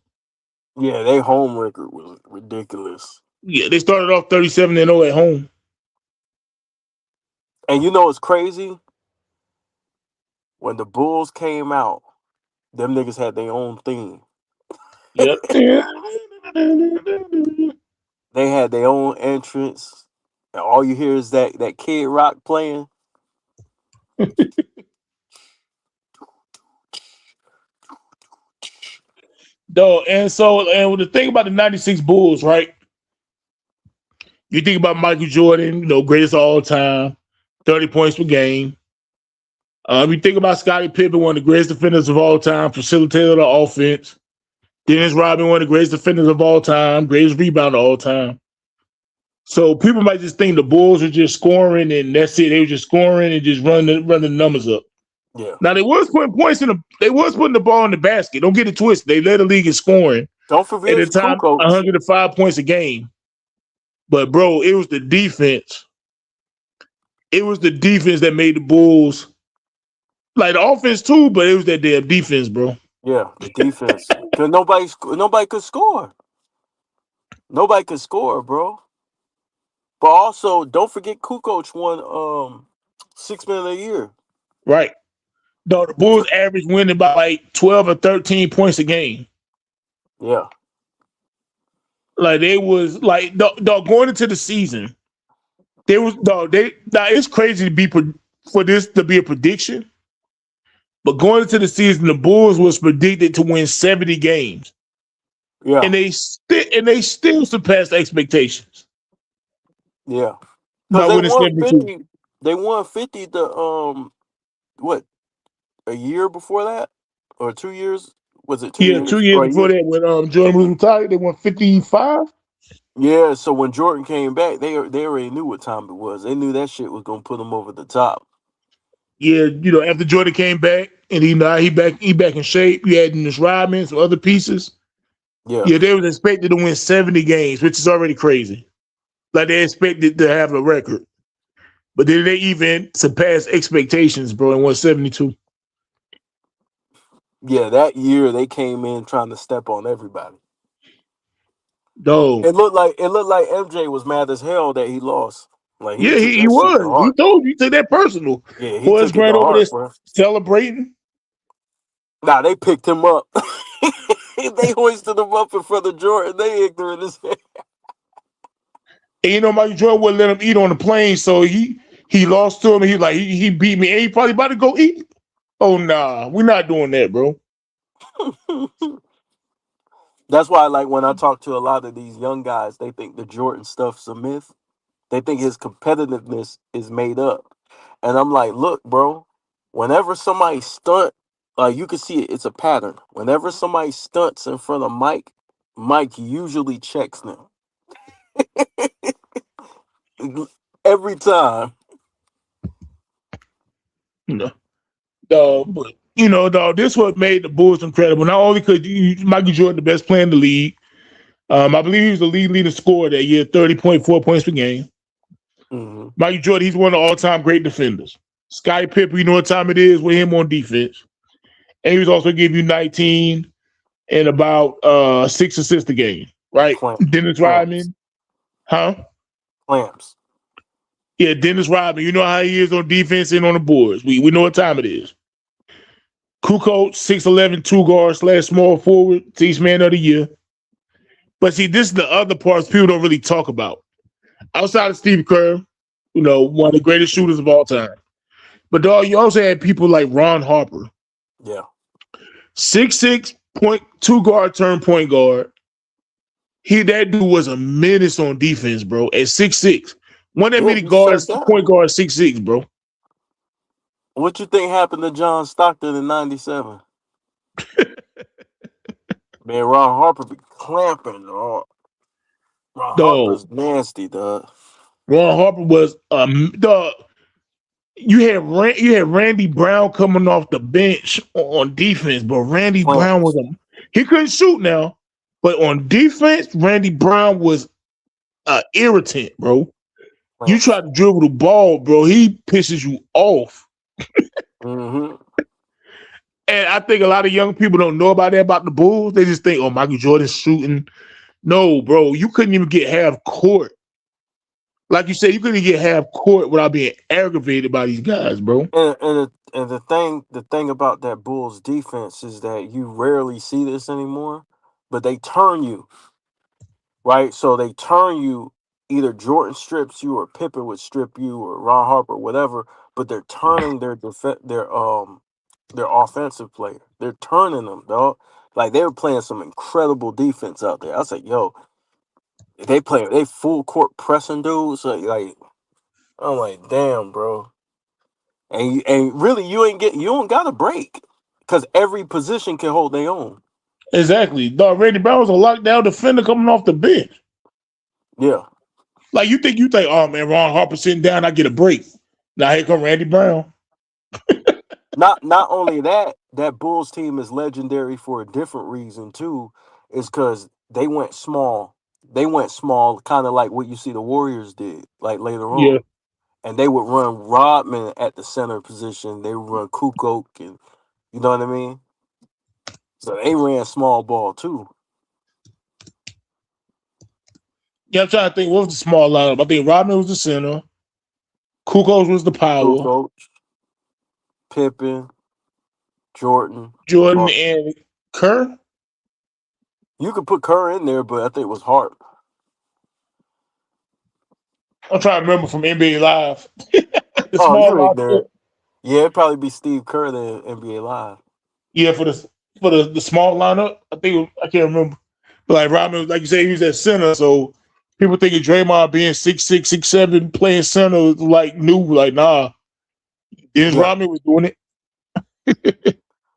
Yeah, their home record was ridiculous. Yeah, they started off 37-0 at home. And you know what's crazy? When the Bulls came out, them niggas had their own theme. Yep. They had their own entrance. And all you hear is that Kid Rock playing. Though, and the thing about the '96 Bulls, right? You think about Michael Jordan, greatest of all time, 30 points per game. You think about Scottie Pippen, one of the greatest defenders of all time, facilitator of the offense. Dennis Rodman, one of the greatest defenders of all time, greatest rebounder of all time. So people might just think the Bulls are just scoring and that's it. They were just scoring and just running the numbers up. Yeah. Now they was putting the ball in the basket. Don't get it twisted. They led the league in scoring Don't at forget the time, Kukoc. 105 points a game. But bro, it was the defense. It was the defense that made the Bulls, like the offense too, but it was that damn defense, bro. Yeah, the defense. Because nobody could score. Nobody could score, bro. But also, don't forget Kukoc won 6 Man of the Year. Right. No, the Bulls average winning by like 12 or 13 points a game. Yeah. Like they was like dog going into the season. They was no, they now it's crazy to be for this to be a prediction, but going into the season, the Bulls was predicted to win 70 games, Yeah, and they still surpassed expectations yeah. Because by they winning won 72. 50. They won 50 the what, a year before that? Or 2 years? Was it two Yeah, two years? years Or a before year? that, when Jordan was retired, they won 55. Yeah, so when Jordan came back, they already knew what time it was. They knew that shit was gonna put them over the top. Yeah, after Jordan came back and he back in shape, you had Dennis Rodman, some other pieces. Yeah. Yeah, they was expected to win 70 games, which is already crazy. Like they expected to have a record. But then they even surpassed expectations, bro, and won 72. Yeah, that year they came in trying to step on everybody. Dog. It looked like MJ was mad as hell that he lost. Like he Yeah, took he that shit to was. He heart. told you, he took that personal. Yeah, he Horace took it to Grant over there heart, bro. celebrating. Nah, they picked him up. They hoisted him up in front of Jordan. They ignorant as hell. And Michael Jordan wouldn't let him eat on the plane, so he lost to him. And he like he beat me, and he probably about to go eat. Oh nah, we're not doing that, bro. That's why, like, when I talk to a lot of these young guys, they think the Jordan stuff's a myth. They think his competitiveness is made up. And I'm like, look, bro, whenever somebody stunt, you can see it, it's a pattern. Whenever somebody stunts in front of Mike, Mike usually checks them. Every time. No, but dog, this what made the Bulls incredible. Not only could Michael Jordan the best player in the league, I believe he was the league leading scorer that year, 30.4 points per game. Hmm. Michael Jordan, he's one of the all-time great defenders. Scottie Pippen, you know what time it is with him on defense. And he was also giving you 19 and about 6 assists a game, right? Dennis Clamps. Rodman, huh? Clamps. Yeah, Dennis Rodman. You know how he is on defense and on the boards. We know what time it is. Kukoc, 6'11", two guard slash small forward, six man of the year. But see, this is the other parts people don't really talk about. Outside of Steve Kerr, one of the greatest shooters of all time. But dog, you also had people like Ron Harper, Yeah. 6'6", point two guard, turn point guard. That dude was a menace on defense, bro. At 6'6". One that Yeah, many he shut guards, down. point guard 6'6", bro. What you think happened to John Stockton in '97? Man, Ron Harper be clamping. Oh, Ron Dog. Harper's nasty, dog. Ron Harper was dog. You had Randy Brown coming off the bench on defense, but Randy Brown was Clamps. he couldn't shoot now, but on defense, Randy Brown was irritant, bro. You try Clamps. to dribble the ball, bro, he pisses you off. Hmm. And I think a lot of young people don't know about that about the Bulls. They just think, oh, Michael Jordan's shooting. No, bro, you couldn't even get half court. Like you said, you couldn't get half court without being aggravated by these guys, bro. And the thing about that Bulls defense is that you rarely see this anymore, but they turn you, right. So they turn you. Either Jordan strips you, or Pippen would strip you, or Ron Harper, whatever. But they're turning their offensive player. They're turning them, dog. Like, they were playing some incredible defense out there. I was like, yo, they full court pressing dudes. Like I'm like, damn, bro. And really, you don't got a break, because every position can hold their own. Exactly. Dog, Randy Brown was a lockdown defender coming off the bench. Yeah. Like you think, oh man, Ron Harper sitting down, I get a break. Now here come Randy Brown. Not only that, that Bulls team is legendary for a different reason too, is because they went small. They went small, kind of like what you see the Warriors did, like later Yeah. on. And they would run Rodman at the center position. They would run Kukoc, and you know what I mean. So they ran small ball too. Yeah, I'm trying to think what was the small lineup. I think Rodman was the center. Kukoc was the power. Kukoc, Pippen, Jordan, Jordan Hart. and Kerr. You could put Kerr in there, but I think it was Hart. I'm trying to remember from NBA Live. The Oh, small you ignorant. lineup. Yeah, it'd probably be Steve Kerr in NBA Live. Yeah, for the small lineup. I can't remember. But like Rodman, like you said, he was at center, so people thinking Draymond being 6'6", 6'7", playing center was like new. Like, nah. Dennis Yeah. Rodman was doing it.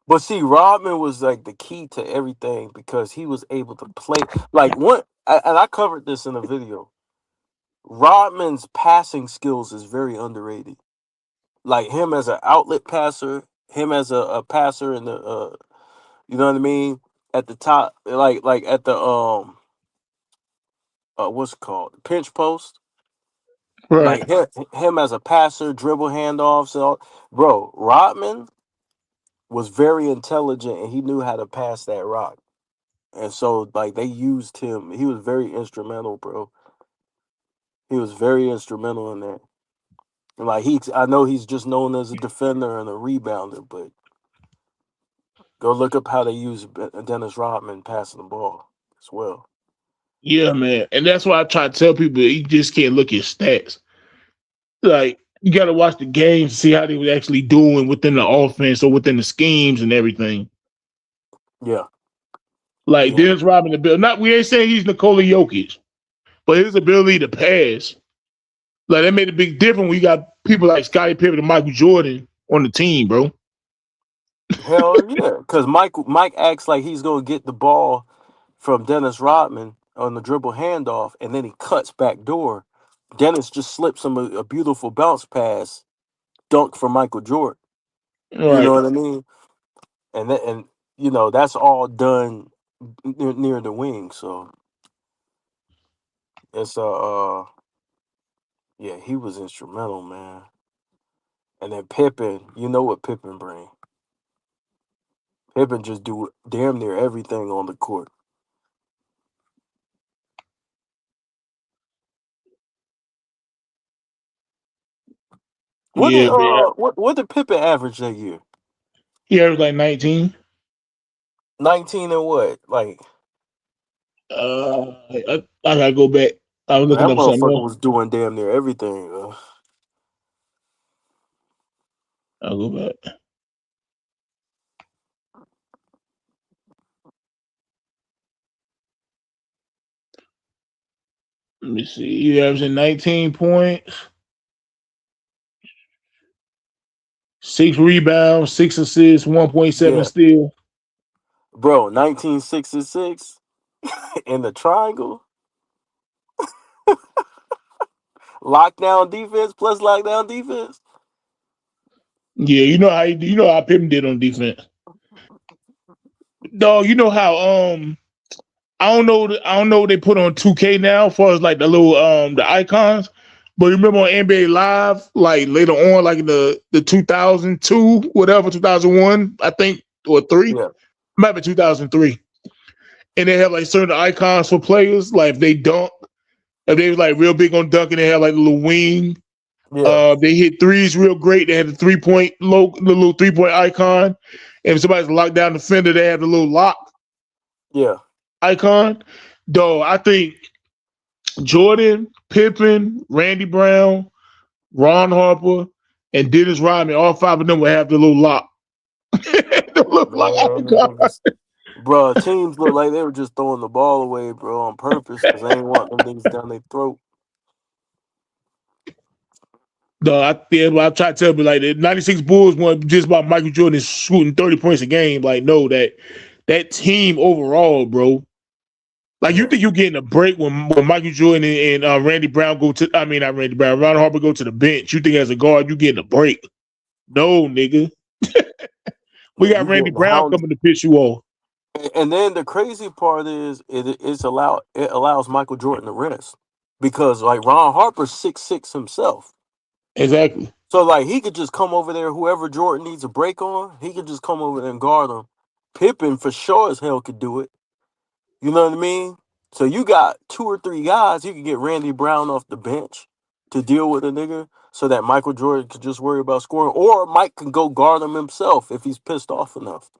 But see, Rodman was like the key to everything because he was able to play like and I covered this in a video. Rodman's passing skills is very underrated. Like him as an outlet passer, him as a passer in the you know what I mean, at the top, like at the what's it called, pinch post. Right. Like him as a passer, dribble handoffs, and all. Bro, Rodman was very intelligent and he knew how to pass that rock. And so like they used him. He was very instrumental, bro. He was very instrumental in that. And like I know he's just known as a defender and a rebounder, but go look up how they use Dennis Rodman passing the ball as well. Yeah, man. And that's why I try to tell people you just can't look at stats. Like, you got to watch the games to see how they were actually doing within the offense or within the schemes and everything. Yeah, Like yeah. Dennis Rodman, the bill. Not we ain't saying he's Nikola Jokic, but his ability to pass, like that made a big difference when you got people like Scottie Pippen and Michael Jordan on the team, bro. Hell yeah. Because Mike acts like he's gonna get the ball from Dennis Rodman on the dribble handoff, and then he cuts back door. Dennis just slips him a beautiful bounce pass, dunk for Michael Jordan. You know Right. what I mean? And you know that's all done near the wing. So it's yeah, he was instrumental, man. And then Pippen, you know what Pippen bring? Pippen just do damn near everything on the court. Yeah, man. What did Pippen average that year? He averaged like 19. 19 and what? Like I gotta go back. I was looking that up something motherfucker else. was doing damn near everything. I'll go back. Let me see. He averaging 19 points, 6 rebounds, 6 assists, 1.7 Yeah, steals. bro, 1966 in the triangle, lockdown defense plus lockdown defense. Yeah, you know how Pippen did on defense. Dog, you know how I don't know what they put on 2K now as far as like the little the icons. But you remember on NBA Live, like later on, like in the 2002, whatever, 2001, I think, or three, Yeah, might be 2003. And they have like certain icons for players, like if they dunk, if they was like real big on dunking, they have like a little wing. yeah, They hit threes real great. They had the 3 point the little 3 point icon. And if somebody's a lockdown defender, they have the little lock yeah. icon. Though I think Jordan, Pippen, Randy Brown, Ron Harper, and Dennis Rodman, all five of them will have the little lock. The little lock icon. Man, bro, teams look like they were just throwing the ball away, bro, on purpose because they ain't want them things down their throat. No, I try to tell you like the '96 Bulls won just about Michael Jordan shooting 30 points a game. Like, no, that team overall, bro. Like, you Yeah, think you're getting a break when Michael Jordan and Randy Brown go to? I mean, not Randy Brown, Ron Harper go to the bench. You think as a guard you getting a break? No, nigga. We yeah, got you Randy getting Brown hounded. coming to piss you off. And then the crazy part is it allows Michael Jordan to rest because like Ron Harper's 6'6" himself. Exactly. So like he could just come over there, whoever Jordan needs a break on, he could just come over there and guard him. Pippen for sure as hell could do it. You know what I mean? So you got two or three guys, you could get Randy Brown off the bench to deal with a nigga so that Michael Jordan could just worry about scoring. Or Mike can go guard him himself if he's pissed off enough.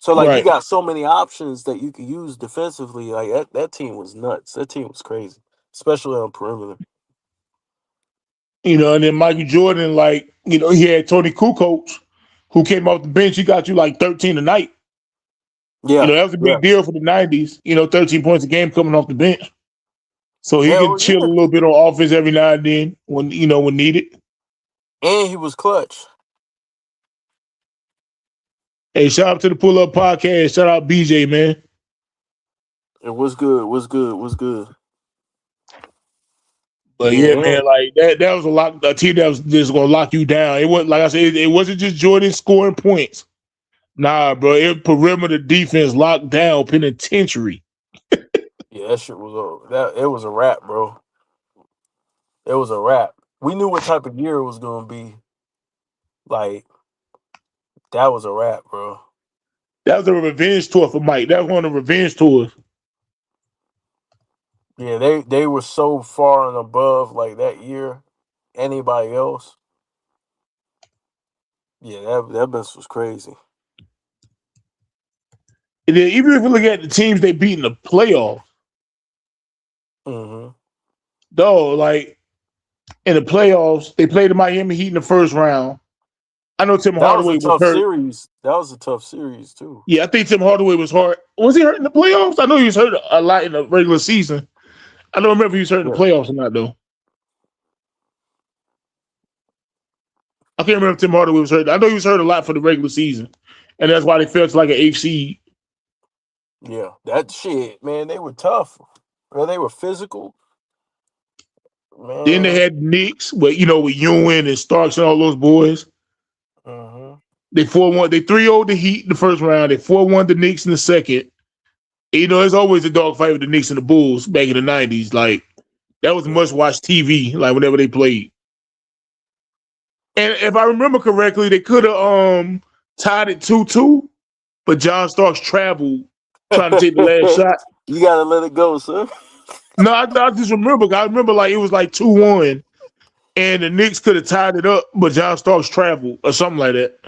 So like you Right. got so many options that you could use defensively. Like that team was nuts. That team was crazy. Especially on perimeter. And then Michael Jordan, like, he had Tony Kukoc, who came off the bench. He got you like 13 a night. Yeah, That was a yeah. big deal for the 90s, 13 points a game coming off the bench. So he can Hell chill a yeah. little bit on offense every now and then when needed. And he was clutch. Hey, shout out to the Pull Up Podcast. Shout out BJ, man. It was good. Was good. Was good. But Yeah, yeah, and man, like that was a team that was just gonna lock you down. It wasn't, like I said, it wasn't just Jordan scoring points. Nah, bro, it perimeter defense locked down penitentiary. yeah, that shit was it was a wrap, bro. It was a wrap. We knew what type of year it was gonna be. Like that was a wrap, bro. That was a revenge tour for Mike. That was one of the revenge tours. Yeah, they were so far and above like that year. Anybody else? Yeah, that mess was crazy. And then even if you look at the teams they beat in the playoffs, Mm-hmm. though, like in the playoffs, they played the Miami Heat in the first round. I know Tim That was a Hardaway was tough hurt. series. That was a tough series too. Yeah, I think Tim Hardaway was hurt. Was he hurt in the playoffs? I know he was hurt a lot in the regular season. I don't remember if he was hurt in the Yeah. playoffs or not, though. I can't remember if Tim Hardaway was hurt. I know he was hurt a lot for the regular season, and that's why they felt like an eighth seed. Yeah. That shit, man, they were tough. Well, they were physical. Then they Man. had Knicks, with Ewing and Starks and all those boys. Mm-hmm. They 4-1. They 3-0 the Heat in the first round. They 4-1 the Knicks in the second. And, it's always a dogfight with the Knicks and the Bulls back in the 90s. Like, that was must watch TV, like, whenever they played. And if I remember correctly, they could have tied it 2-2, but John Starks traveled trying to take the last shot. You gotta let it go, sir. No, I just remember. I remember like it was like 2-1, and the Knicks could have tied it up, but John Starks traveled or something like that.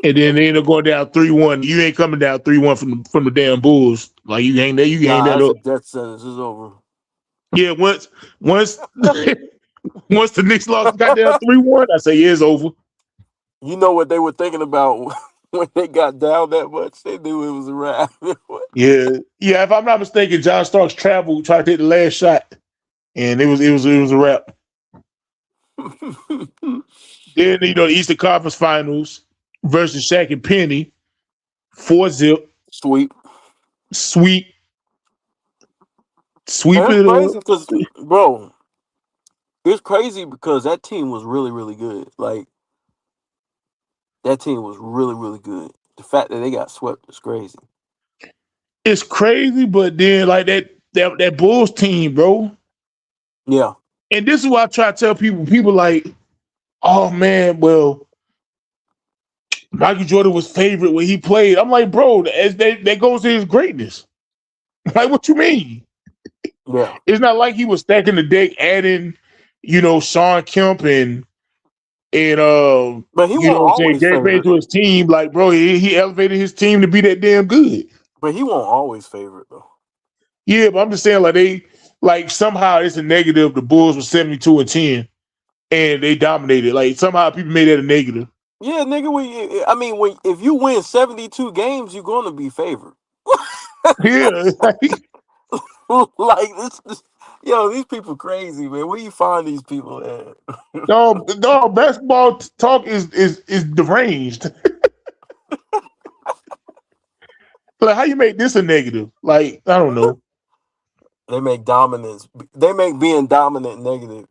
And then they ended up going down 3-1. You ain't coming down 3-1 from the damn Bulls. Like you hang that, Nah, that that's a up. death sentence. It's over. Yeah, once once the Knicks lost, got down 3-1. I say yeah, it's over. You know what they were thinking about when they got down that much? They knew it was a wrap. Yeah. If I'm not mistaken, John Starks traveled, tried to hit the last shot, and it was a wrap. Then the Eastern Conference Finals versus Shaq and Penny, 4-0, Sweet. sweep And it's it crazy up. because, bro, it's crazy because that team was really, really good. Like, that team was really, really good. The fact that they got swept is crazy. It's crazy, but then like that Bulls team, bro. Yeah. And this is what I try to tell people. People like, oh man, well, Michael Jordan was favorite when he played. I'm like, bro, that goes to his greatness. Like, what you mean? Yeah. It's not like he was stacking the deck, adding, Sean Kemp and But he you know won't what I'm saying, always Gary Payton favorite. to his team. Like, bro, he elevated his team to be that damn good. But he won't always favorite, though. Yeah, but I'm just saying, like somehow it's a negative. The Bulls were 72-10, and they dominated. Like somehow people made that a negative. Yeah, nigga. If you win 72 games, you're gonna be favored. Yeah, Like this, yo, these people crazy, man. Where you find these people at? no, basketball talk is deranged. Like, how you make this a negative? Like, I don't know. They make dominance. They make being dominant negative.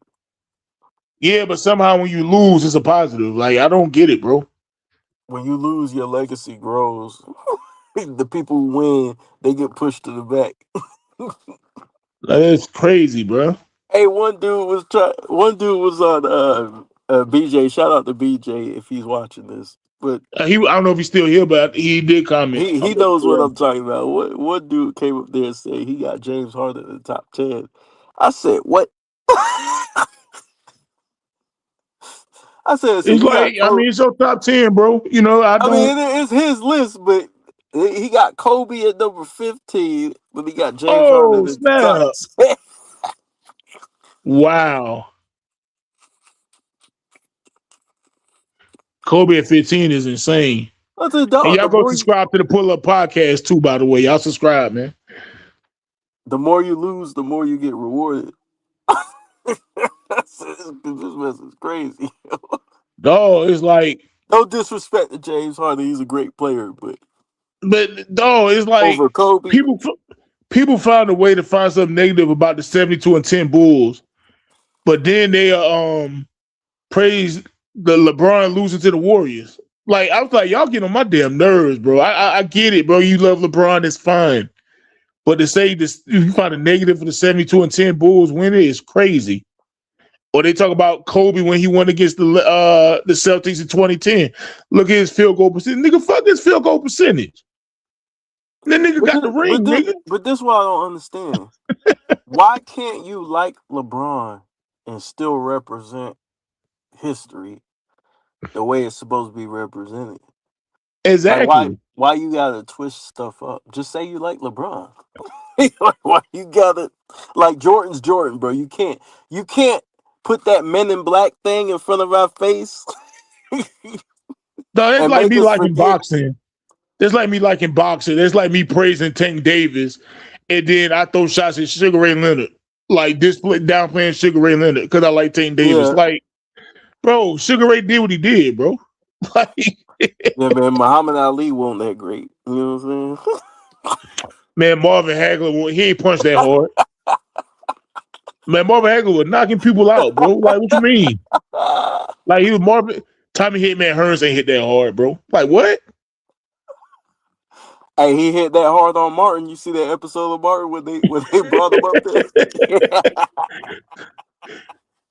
Yeah, but somehow when you lose, it's a positive. Like, I don't get it, bro. When you lose, your legacy grows. The people who win, they get pushed to the back. Like, it's crazy, bro. Hey, one dude was on BJ. Shout out to BJ if he's watching this. But I don't know if he's still here, but he did comment. he knows what I'm talking about. What dude came up there and said he got James Harden in the top 10. I said, what? I said, so It's you got like, I mean, it's your top 10, bro. I mean, it's his list, but he got Kobe at number 15, but he got James Harden Oh, at the top snap. 10. Wow. Kobe at 15 is insane. I said, And dog, y'all go subscribe to the Pull Up Podcast too, by the way. Y'all subscribe, man. the more you lose, the more you get rewarded. This mess is crazy. Dog, it's like, No disrespect to James Harden, he's a great player, but dog, it's like over Kobe, people found a way to find something negative about the 72-10 Bulls, but then they praise the LeBron losing to the Warriors. Like, I was like, y'all get on my damn nerves, bro. I get it, bro. You love LeBron, it's fine. But to say this, you find a negative for the 72-10 Bulls winning is crazy. Or they talk about Kobe when he won against the Celtics in 2010. Look at his field goal percentage. Nigga, fuck his field goal percentage. That nigga got the ring, nigga. But this is what I don't understand. Why can't you like LeBron and still represent history the way it's supposed to be represented? Exactly. Like why you gotta twist stuff up? Just say you like LeBron. Why you gotta, like, Jordan's Jordan, bro? You can't put that Men in Black thing in front of our face. No, it's like me liking boxing. It's like me liking boxing. It's like me praising Tank Davis, and then I throw shots at Sugar Ray Leonard, like downplaying Sugar Ray Leonard because I like Tank Davis. Yeah. Like, bro, Sugar Ray did what he did, bro. Like, yeah, man, Muhammad Ali wasn't that great. You know what I'm saying? Man, Marvin Hagler, he ain't punched that hard. Man, Marvin Hagler was knocking people out, bro. Like, what you mean? Like, he was Marvin. Tommy Hitman Hearns ain't hit that hard, bro. Like, what? Hey, he hit that hard on Martin. You see that episode of Martin when they brought him up there?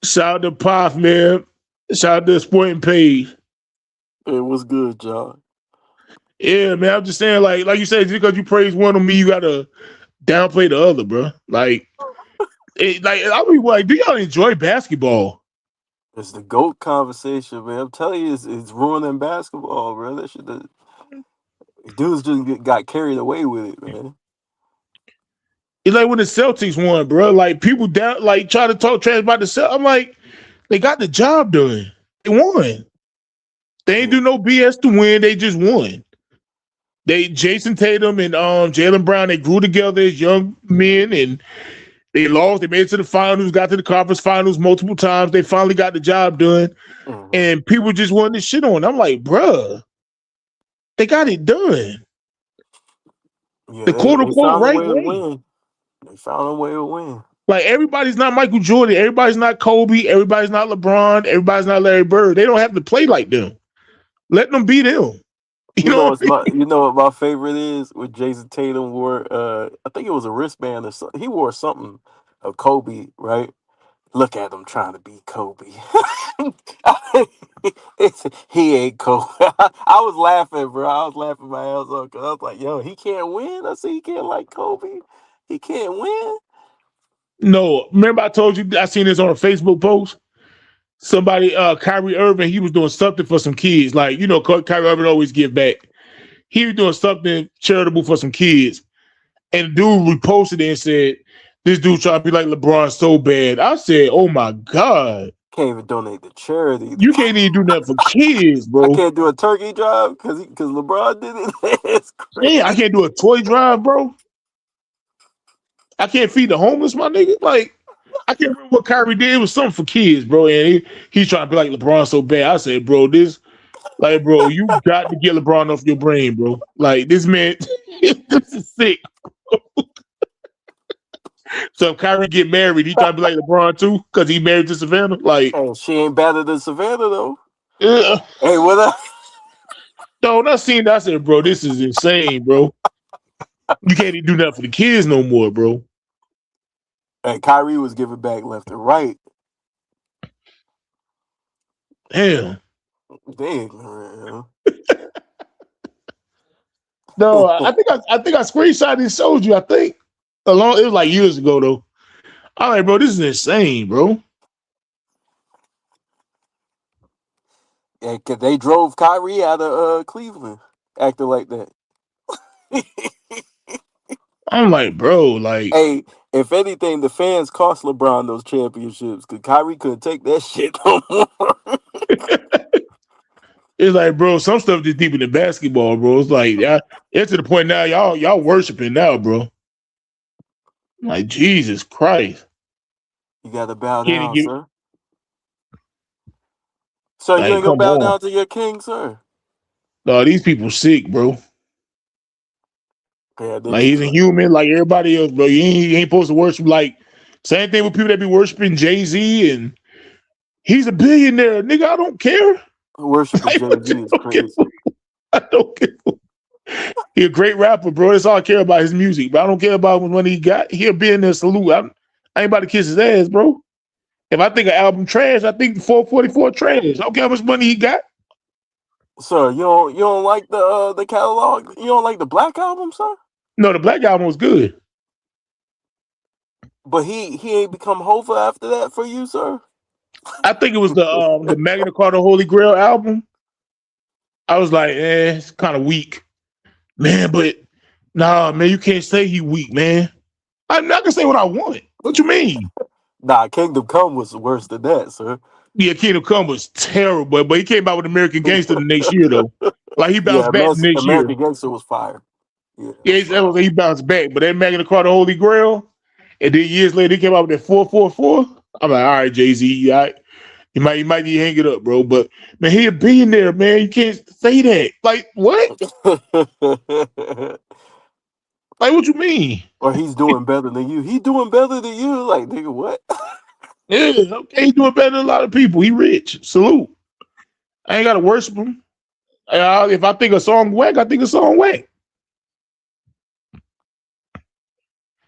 Shout out to Puff, man. Shout out to Sporting Page. It was good, John. Yeah, man. I'm just saying, like you said, just because you praise one of me, you gotta downplay the other, bro. Like, I mean, like, do y'all enjoy basketball? It's the GOAT conversation, man. I'm telling you, it's ruining basketball, bro. That shit, dudes just got carried away with it, man. It's like when the Celtics won, bro. Like, people try to talk trash about the Celtics. I'm like, they got the job done. They won. They ain't do no BS to win. They just won. Jason Tatum and Jaylen Brown, they grew together as young men, and they lost. They made it to the finals, got to the conference finals multiple times. They finally got the job done, and people just wanted to shit on. I'm like, bruh, they got it done. Yeah, the quote-unquote right way. They found a way to win. Like, everybody's not Michael Jordan. Everybody's not Kobe. Everybody's not LeBron. Everybody's not Larry Bird. They don't have to play like them. Let them be them. You know what my favorite is? With Jason Tatum wore, I think it was a wristband or something. He wore something of Kobe, right? Look at him trying to be Kobe. He ain't Kobe. I was laughing, bro. I was laughing my ass off because I was like, yo, he can't win. I said he can't like Kobe. He can't win. No, remember I told you, I seen this on a Facebook post. Somebody, Kyrie Irving, he was doing something for some kids. Like, you know, Kyrie Irving always give back. He was doing something charitable for some kids. And the dude reposted it and said, this dude trying to be like LeBron so bad. I said, oh my God. Can't even donate to charity. You can't even do nothing for kids, bro. I can't do a turkey drive because LeBron did it. It's crazy. Yeah, I can't do a toy drive, bro. I can't feed the homeless, my nigga. Like, I can't remember what Kyrie did. It was something for kids, bro. And he's trying to be like LeBron so bad. I said, bro, bro, you got to get LeBron off your brain, bro. Like, this man, this is sick. So if Kyrie get married, he trying to be like LeBron too, because he married to Savannah. Like, hey, she ain't better than Savannah though. Yeah. Hey, what up? No, not seeing that. I said, bro, this is insane, bro. You can't even do nothing for the kids no more, bro. And Kyrie was giving back left and right. Damn. Man. No, I think I screenshot and showed you. I think it was like years ago though. All right, bro, this is insane, bro. Yeah, cause they drove Kyrie out of Cleveland acting like that. I'm like, bro, like, hey, if anything, the fans cost LeBron those championships because Kyrie couldn't take that shit no more. It's like, bro, some stuff just deeper than basketball, bro. It's like, it's to the point now, y'all worshiping now, bro. Like Jesus Christ, You got to bow can't down, get sir. So you like, ain't gonna come bow on, down to your king, sir? no, these people sick, bro. Yeah, they Like need he's a to human, like everybody else, bro. You ain't supposed to worship like same thing with people that be worshiping Jay Z and he's a billionaire, nigga. I don't care. worshiping Like, Jay Z I is don't care. crazy. I don't care. He a great rapper, bro. That's all I care about his music. But I don't care about when he got. He'll be in there salute. I ain't about to kiss his ass, bro. If I think an album trash, I think 444 trash. I don't care how much money he got. Sir, you don't like the catalog? You don't like the Black album, sir? No, the Black album was good. But he ain't become Hova after that for you, sir? I think it was the Magna Carta Holy Grail album. I was like, it's kind of weak, man. But nah, man, you can't say he weak, man. I'm not gonna say what I want. What you mean? Nah, Kingdom Come was worse than that, sir. Yeah, Kingdom Come was terrible, but he came out with American Gangster the next year though. Like he Yeah, bounced back the next year. American Gangster was fire. Yeah, it Yeah, was fire. he bounced back, but that Magna Carta Holy Grail, and then years later he came out with that 444. I'm like, all right, Jay Z, you might need to hang it up, bro. But man, he a billionaire, man. You can't say that. Like what? Like what you mean? Or he's doing better than you. He doing better than you. Like, nigga, what? Yeah, okay, he doing better than a lot of people. He rich. Salute. I ain't gotta worship him. If I think a song whack, I think a song whack.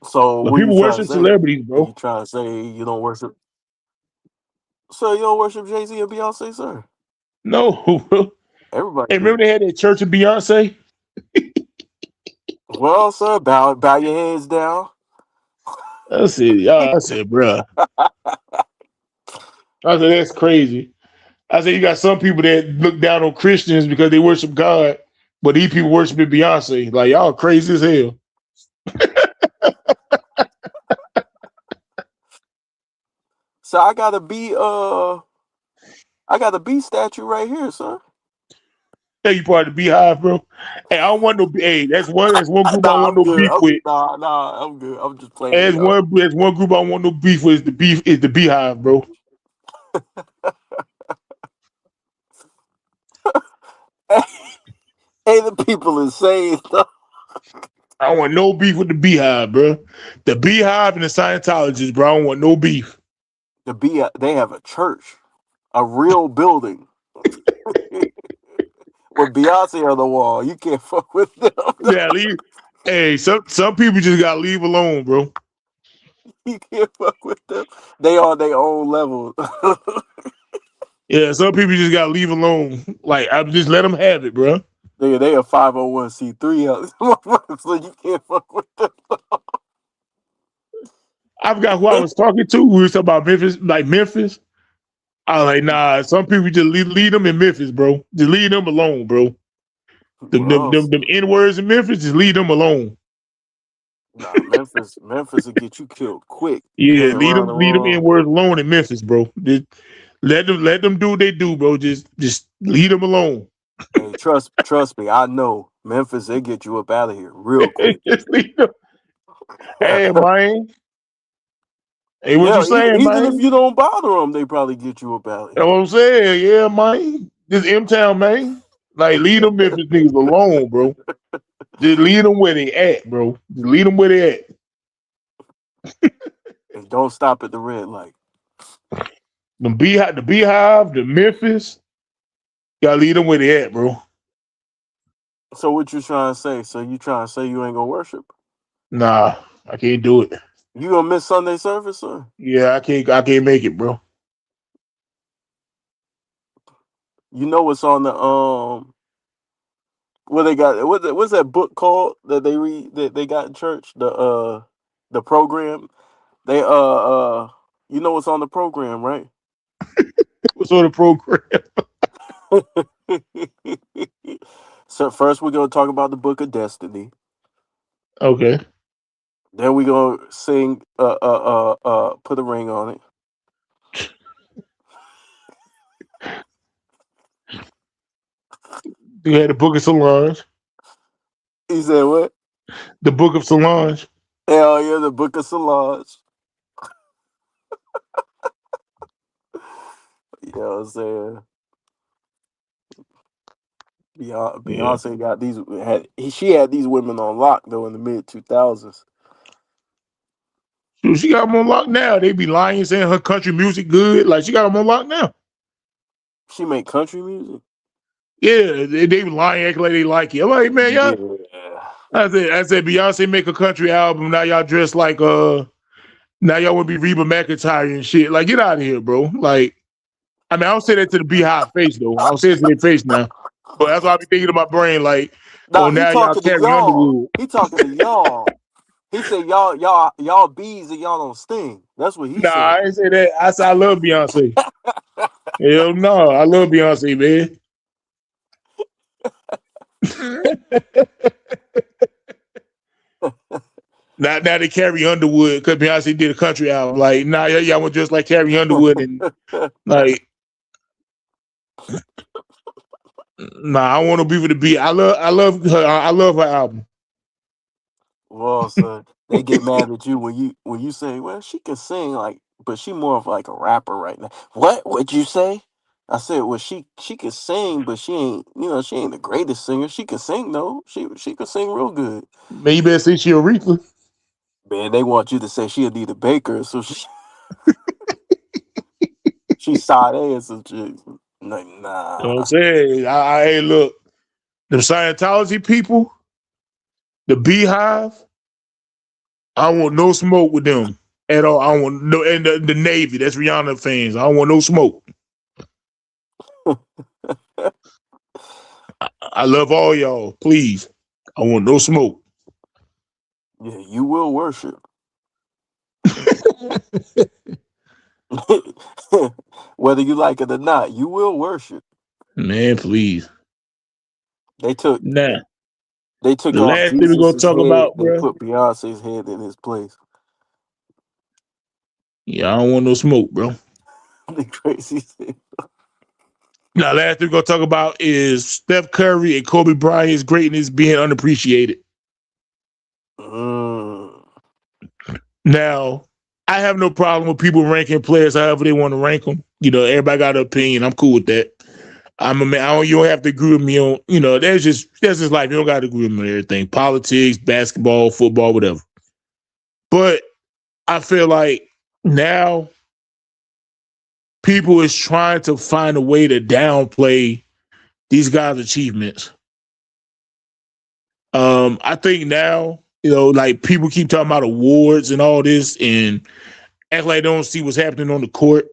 So But what you people trying to worship say? celebrities, bro. You trying to say you don't worship? So you don't worship Jay-Z and Beyonce, sir? No. Everybody Hey, remember do. they had that church of Beyonce? Well, sir, bow your heads down. I said, bruh. I said, that's crazy. I said, you got some people that look down on Christians because they worship God, but these people worshiping Beyonce. Like, y'all crazy as hell. So I got a B statue right here, sir. Hey, you part of the Beehive, bro. Hey, I don't want no. Hey, that's one group I don't Nah, want I'm no good. beef with. I'm good. I'm just Hey, playing, yo. There's one group I don't want no beef with. Is the Beehive, bro. Hey, the people insane. I don't want no beef with the Beehive, bro. The Beehive and the Scientologists, bro. I don't want no beef. They have a church, a real building with Beyonce on the wall. You can't fuck with them. Yeah, hey, some people just gotta leave alone, bro. You can't fuck with them. They on their own level. Yeah, some people just gotta leave alone. Like I just let them have it, bro. They a 501c3, so you can't fuck with them. I forgot who I was talking to. We were talking about Memphis, like Memphis. I was like, nah, some people just leave them in Memphis, bro. Just leave them alone, bro. Well, Them N words in Memphis, just leave them alone. nah, Memphis will get you killed quick. Yeah, Hanging around the leave them N wrong. words alone in Memphis, bro. Just let them do what they do, bro. Just leave them alone. Hey, trust me, I know Memphis. They get you up out of here real quick. Just leave them. Hey, man. Hey, what you Yeah, saying, even if man? you don't bother them, they probably get you up out of That's here. what I'm saying. Yeah, man. This M Town, man. Like, leave them Memphis niggas alone, bro. Just leave them where they at, bro. Just leave them where they at. And don't stop at the red light. The Beehive, the Memphis. Gotta leave them where they at, bro. So what you trying to say? So you trying to say you ain't gonna worship? Nah, I can't do it. You gonna miss Sunday service, sir? Yeah, I can't make it, bro. You know what's on the what they got? What's that book called that they read that they got in church? The program. They you know what's on the program, right? What sort of program? So first we're gonna talk about the Book of Destiny. Okay. Then we're gonna sing put a ring on it. You had the Book of Solange. He said what? The Book of Solange. Hell yeah, the Book of Solange. You know what I'm saying? Yeah. Beyonce got she had these women on lock though in the mid 2000s. Shoot, she got them on lock now. They be lying saying her country music good. Like she got them on lock now. She make country music. Yeah, they be lying, acting like they like it. I'm like, man, y'all. Yeah. I said, Beyonce make a country album. Now y'all dress like now y'all want to be Reba McEntire and shit. Like, get out of here, bro. Like, I mean, I don't say that to the Beehive face though. I don't say it to their face now. But that's what I be thinking in my brain. Like, oh, Nah, he now y'all talking to Carrie y'all. Underwood. He talking to y'all. He said y'all bees and y'all don't sting. That's what he Nah, I said. ain't say that. I said I love Beyonce. Hell no, I love Beyonce, man. Now they Carrie Underwood because Beyonce did a country album. Like, nah, y'all want just like Carrie Underwood and like, nah, I want to be with the beat. I love her. I love her album. Well, son, they get mad at you when you say, "Well, she can sing like, but she more of like a rapper right now." What would you say? I said, "Well, she can sing, but she ain't the greatest singer. She can sing though. She can sing real good." Man, you better say she Aretha. Man, they want you to say she Anita Baker, so she Sade and some chicks. Like, You know what I'm nah. saying? Hey, look, the Scientology people, the Beehive. I don't want no smoke with them at all. I don't want no, and the Navy. That's Rihanna fans. I don't want no smoke. I love all y'all. Please, I want no smoke. Yeah, you will worship. Whether you like it or not, you will worship. Man, please. They took Now, they took the off last thing we're gonna Jesus's talk head. about, They bro. put Beyonce's head in his place. Yeah, I don't want no smoke, bro. The crazy thing. Now, last thing we're gonna talk about is Steph Curry and Kobe Bryant's greatness being unappreciated. Mm. Now, I have no problem with people ranking players however they want to rank them. You know, everybody got an opinion. I'm cool with that. I'm a man. You don't have to agree with me on. You know, that's just life. You don't got to agree with me on everything. Politics, basketball, football, whatever. But I feel like now people is trying to find a way to downplay these guys' achievements. I think now, like people keep talking about awards and all this and act like they don't see what's happening on the court.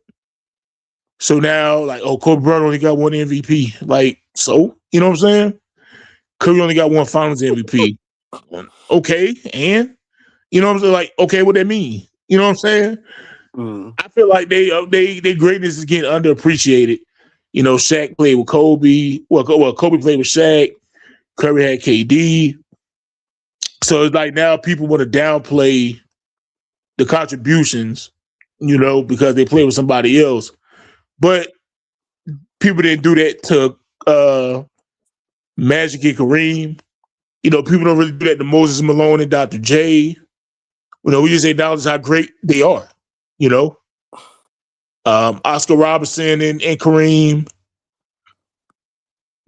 So now, like, oh, Kobe Bryant only got one MVP. Like, so, you know what I'm saying? Curry only got one Finals MVP. Okay, and you know what I'm saying? Like, okay, what that mean? You know what I'm saying? Mm. I feel like they greatness is getting underappreciated. You know, Shaq played with Kobe. Well, Kobe played with Shaq. Curry had KD. So it's like now people want to downplay the contributions, because they play with somebody else. But people didn't do that to Magic and Kareem. People don't really do that to Moses Malone and Dr. J. We just acknowledge how great they are. You know, Oscar Robertson and Kareem.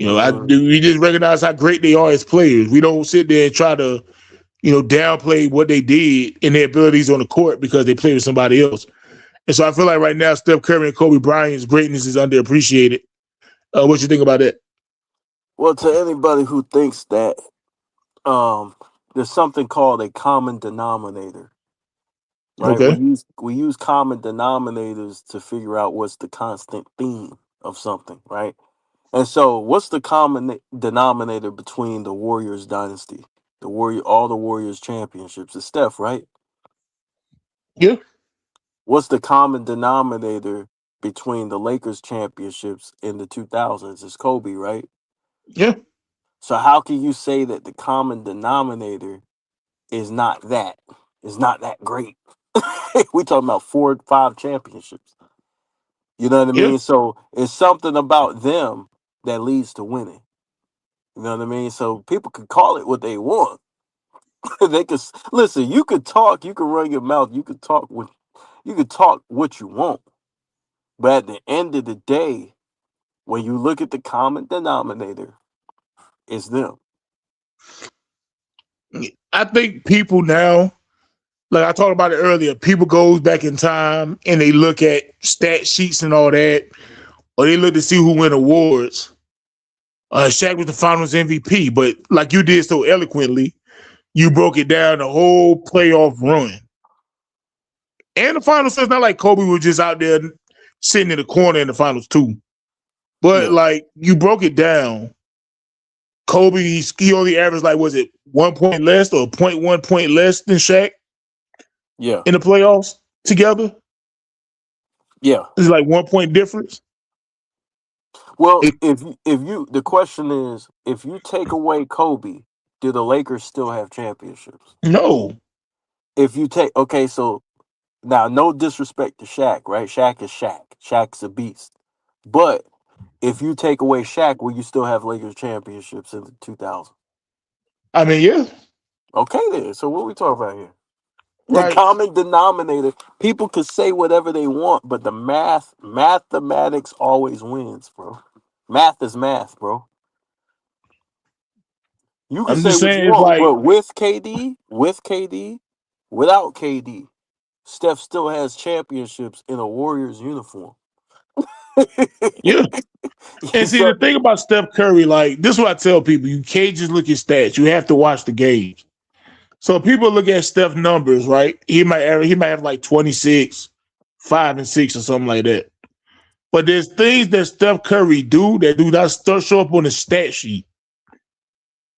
Mm. We just recognize how great they are as players. We don't sit there and try to, downplay what they did and their abilities on the court because they play with somebody else. And so I feel like right now, Steph Curry and Kobe Bryant's greatness is underappreciated. What you think about that? Well, to anybody who thinks that um, there's something called a common denominator, right? Okay. We use common denominators to figure out what's the constant theme of something, right? And so, what's the common denominator between the Warriors dynasty, all the Warriors championships? It's Steph, right? Yeah. What's the common denominator between the Lakers championships in the 2000s? It's Kobe, right? Yeah. So how can you say that the common denominator is not that? Is not that great? We talking about 4 5 championships. You know what I Yeah. mean? So it's something about them that leads to winning. You know what I mean? So people can call it what they want. They could listen. You could talk. You could run your mouth. You could talk what you want. But at the end of the day, when you look at the common denominator, it's them. I think people now, like I talked about it earlier, people goes back in time and they look at stat sheets and all that, or they look to see who win awards. Shaq was the Finals MVP, but like you did so eloquently, you broke it down the whole playoff run. And the finals, so it's not like Kobe was just out there sitting in the corner in the finals too. But Yeah, like you broke it down, Kobe he only averaged like was it 1 point less or 0.1 point less than Shaq yeah, in the playoffs together? yeah. It's like 1 point difference. Well, It, if you the question is, if you take away Kobe, do the Lakers still have championships? no, If you take okay, so now no disrespect to Shaq, right? Shaq is Shaq. Shaq's a beast. But if you take away Shaq, will you still have Lakers championships in the 2000s? I mean yeah, Okay, then. So what we talking about here? The right. common denominator. People could say whatever they want, but the mathematics always wins, bro. Math is math, bro. You can I'm say just what you saying it's want, like but with KD, without KD, Steph still has championships in a Warriors uniform. yeah. And see the So, thing about Steph Curry, like this is what I tell people: you can't just look at stats. You have to watch the games. So people look at Steph numbers, right? He might have like 26, 5 and 6 or something like that. But there's things that Steph Curry do that do not show up on the stat sheet.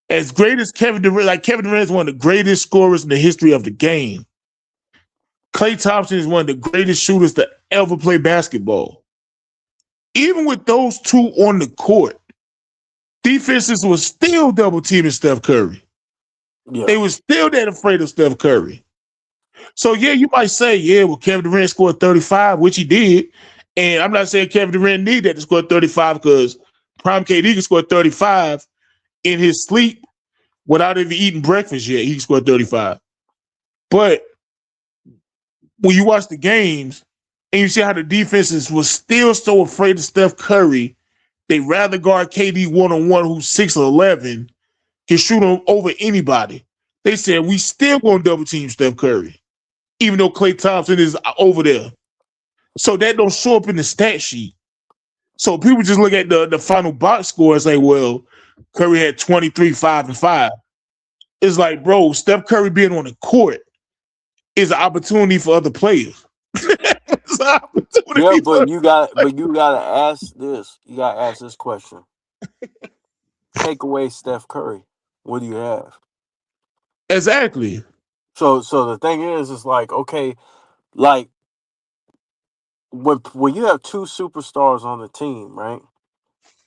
As great as Kevin Durant, like Kevin Durant is one of the greatest scorers in the history of the game. Klay Thompson is one of the greatest shooters to ever play basketball. Even with those two on the court, defenses were still double teaming Steph Curry. yeah, They were still that afraid of Steph Curry. So yeah, you might say, yeah, well, Kevin Durant scored 35, which he did. And I'm not saying Kevin Durant need that to score 35 because Prime KD can score 35 in his sleep without even eating breakfast yet. He can score 35. But when you watch the games and you see how the defenses was still so afraid of Steph Curry, they rather guard KD one-on-one who's 6'11, can shoot him over anybody. They said, we still going to double team Steph Curry, even though Klay Thompson is over there. So that don't show up in the stat sheet. So people just look at the final box score and say, well, Curry had 23, 5, and 5. It's like, bro, Steph Curry being on the court is an opportunity for other players. It's an yeah. opportunity for But you gotta ask this. You gotta ask this question. Take away Steph Curry. What do you have? exactly. So the thing is, it's like okay, like when you have two superstars on the team, right?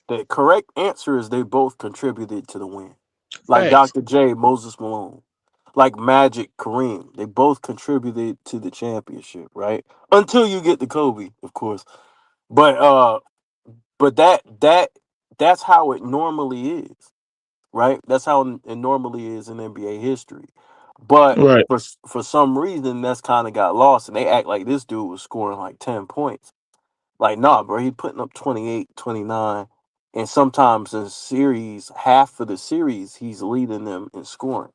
The correct answer is they both contributed to the win. Like Facts. Dr. J, Moses Malone, like Magic, Kareem. They both contributed to the championship, right? Until you get to Kobe, of course. But that's how it normally is, right? That's how it normally is in NBA history. But Right. for some reason, that's kind of got lost, and they act like this dude was scoring like 10 points. Like, nah, bro, he putting up 28, 29, and sometimes in series, half of the series, he's leading them in scoring.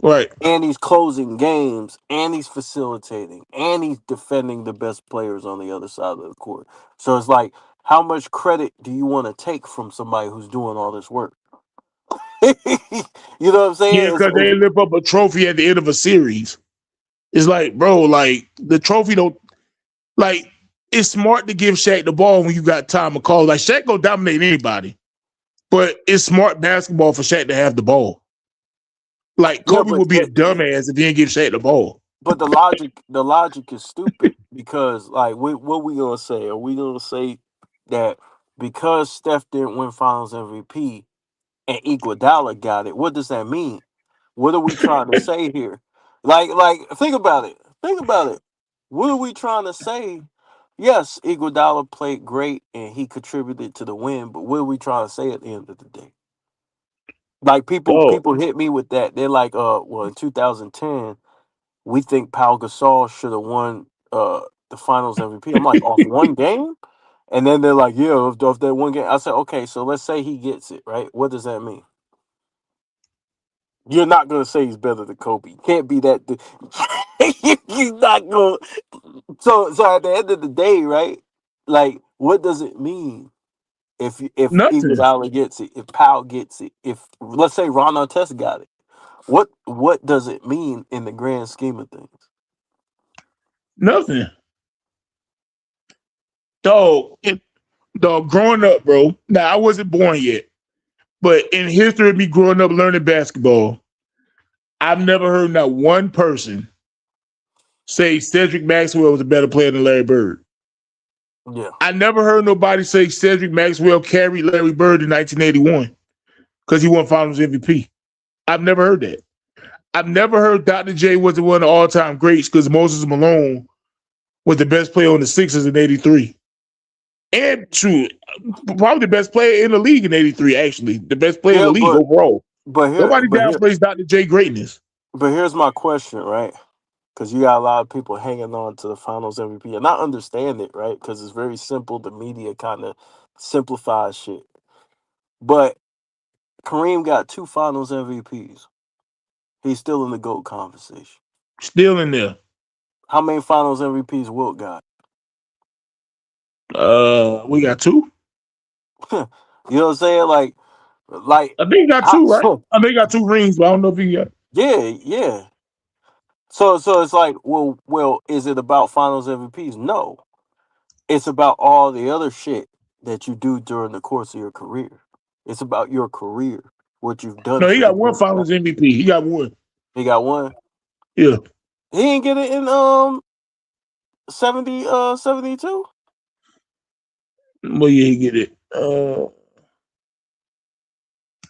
Right. And he's closing games, and he's facilitating, and he's defending the best players on the other side of the court. So it's like, how much credit do you want to take from somebody who's doing all this work? You know what I'm Yeah, saying? because they lift up a trophy at the end of a series. It's like, bro, like the trophy don't like it's smart to give Shaq the ball when you got Tom McCall. Like Shaq go dominate anybody, but it's smart basketball for Shaq to have the ball. Like Yeah, Kobe would be a dumbass if he didn't give Shaq the ball. but the logic is stupid because like what we gonna say? Are we gonna say that because Steph didn't win Finals MVP and Iguodala got it? What does that mean? What are we trying to say here? Like think about it. Think about it. What are we trying to say? Yes, Iguodala played great and he contributed to the win, but what are we trying to say at the end of the day? Like Oh, people hit me with that. They're like, well, in 2010, we think Pau Gasol should have won the Finals MVP. I'm like, off one game, and then they're like, yeah, off that one game. I said, okay, so let's say he gets it right. What does that mean? You're not gonna say he's better than Kobe. You can't be that. He's not going. So at the end of the day, right? Like, what does it mean if nothing, Iguodala gets it, if Powell gets it, if let's say Ron Artest got it? What does it mean in the grand scheme of things? nothing. Dog, dog. Growing up, bro. Now I wasn't born yet, but in history of me growing up learning basketball, I've never heard not one person say Cedric Maxwell was a better player than Larry Bird. Yeah, I never heard nobody say Cedric Maxwell carried Larry Bird in 1981 because he won Finals MVP. I've never heard that. I've never heard Dr. J was one of the all-time greats because Moses Malone was the best player on the Sixers in '83. And true, probably the best player in the league in '83. Actually, the best player in the yeah, league overall. but here, Nobody but here, downplays Dr. J greatness. but here's my question, right? Because you got a lot of people hanging on to the Finals MVP, and I understand it, right? Because it's very simple. The media kind of simplifies shit, but Kareem got two Finals MVPs. He's still in the GOAT conversation. Still in there. How many Finals MVPs Wilt got? We got two. You know what I'm saying? Like I think he got I, two, right? I think he got two rings, but I don't know if he got. yeah. So it's like, well, is it about Finals MVPs? No, it's about all the other shit that you do during the course of your career. It's about your career, what you've done No, he for the got one game. Finals MVP. He got one. He got one. Yeah. He didn't get it in 72. Well, yeah, he get it.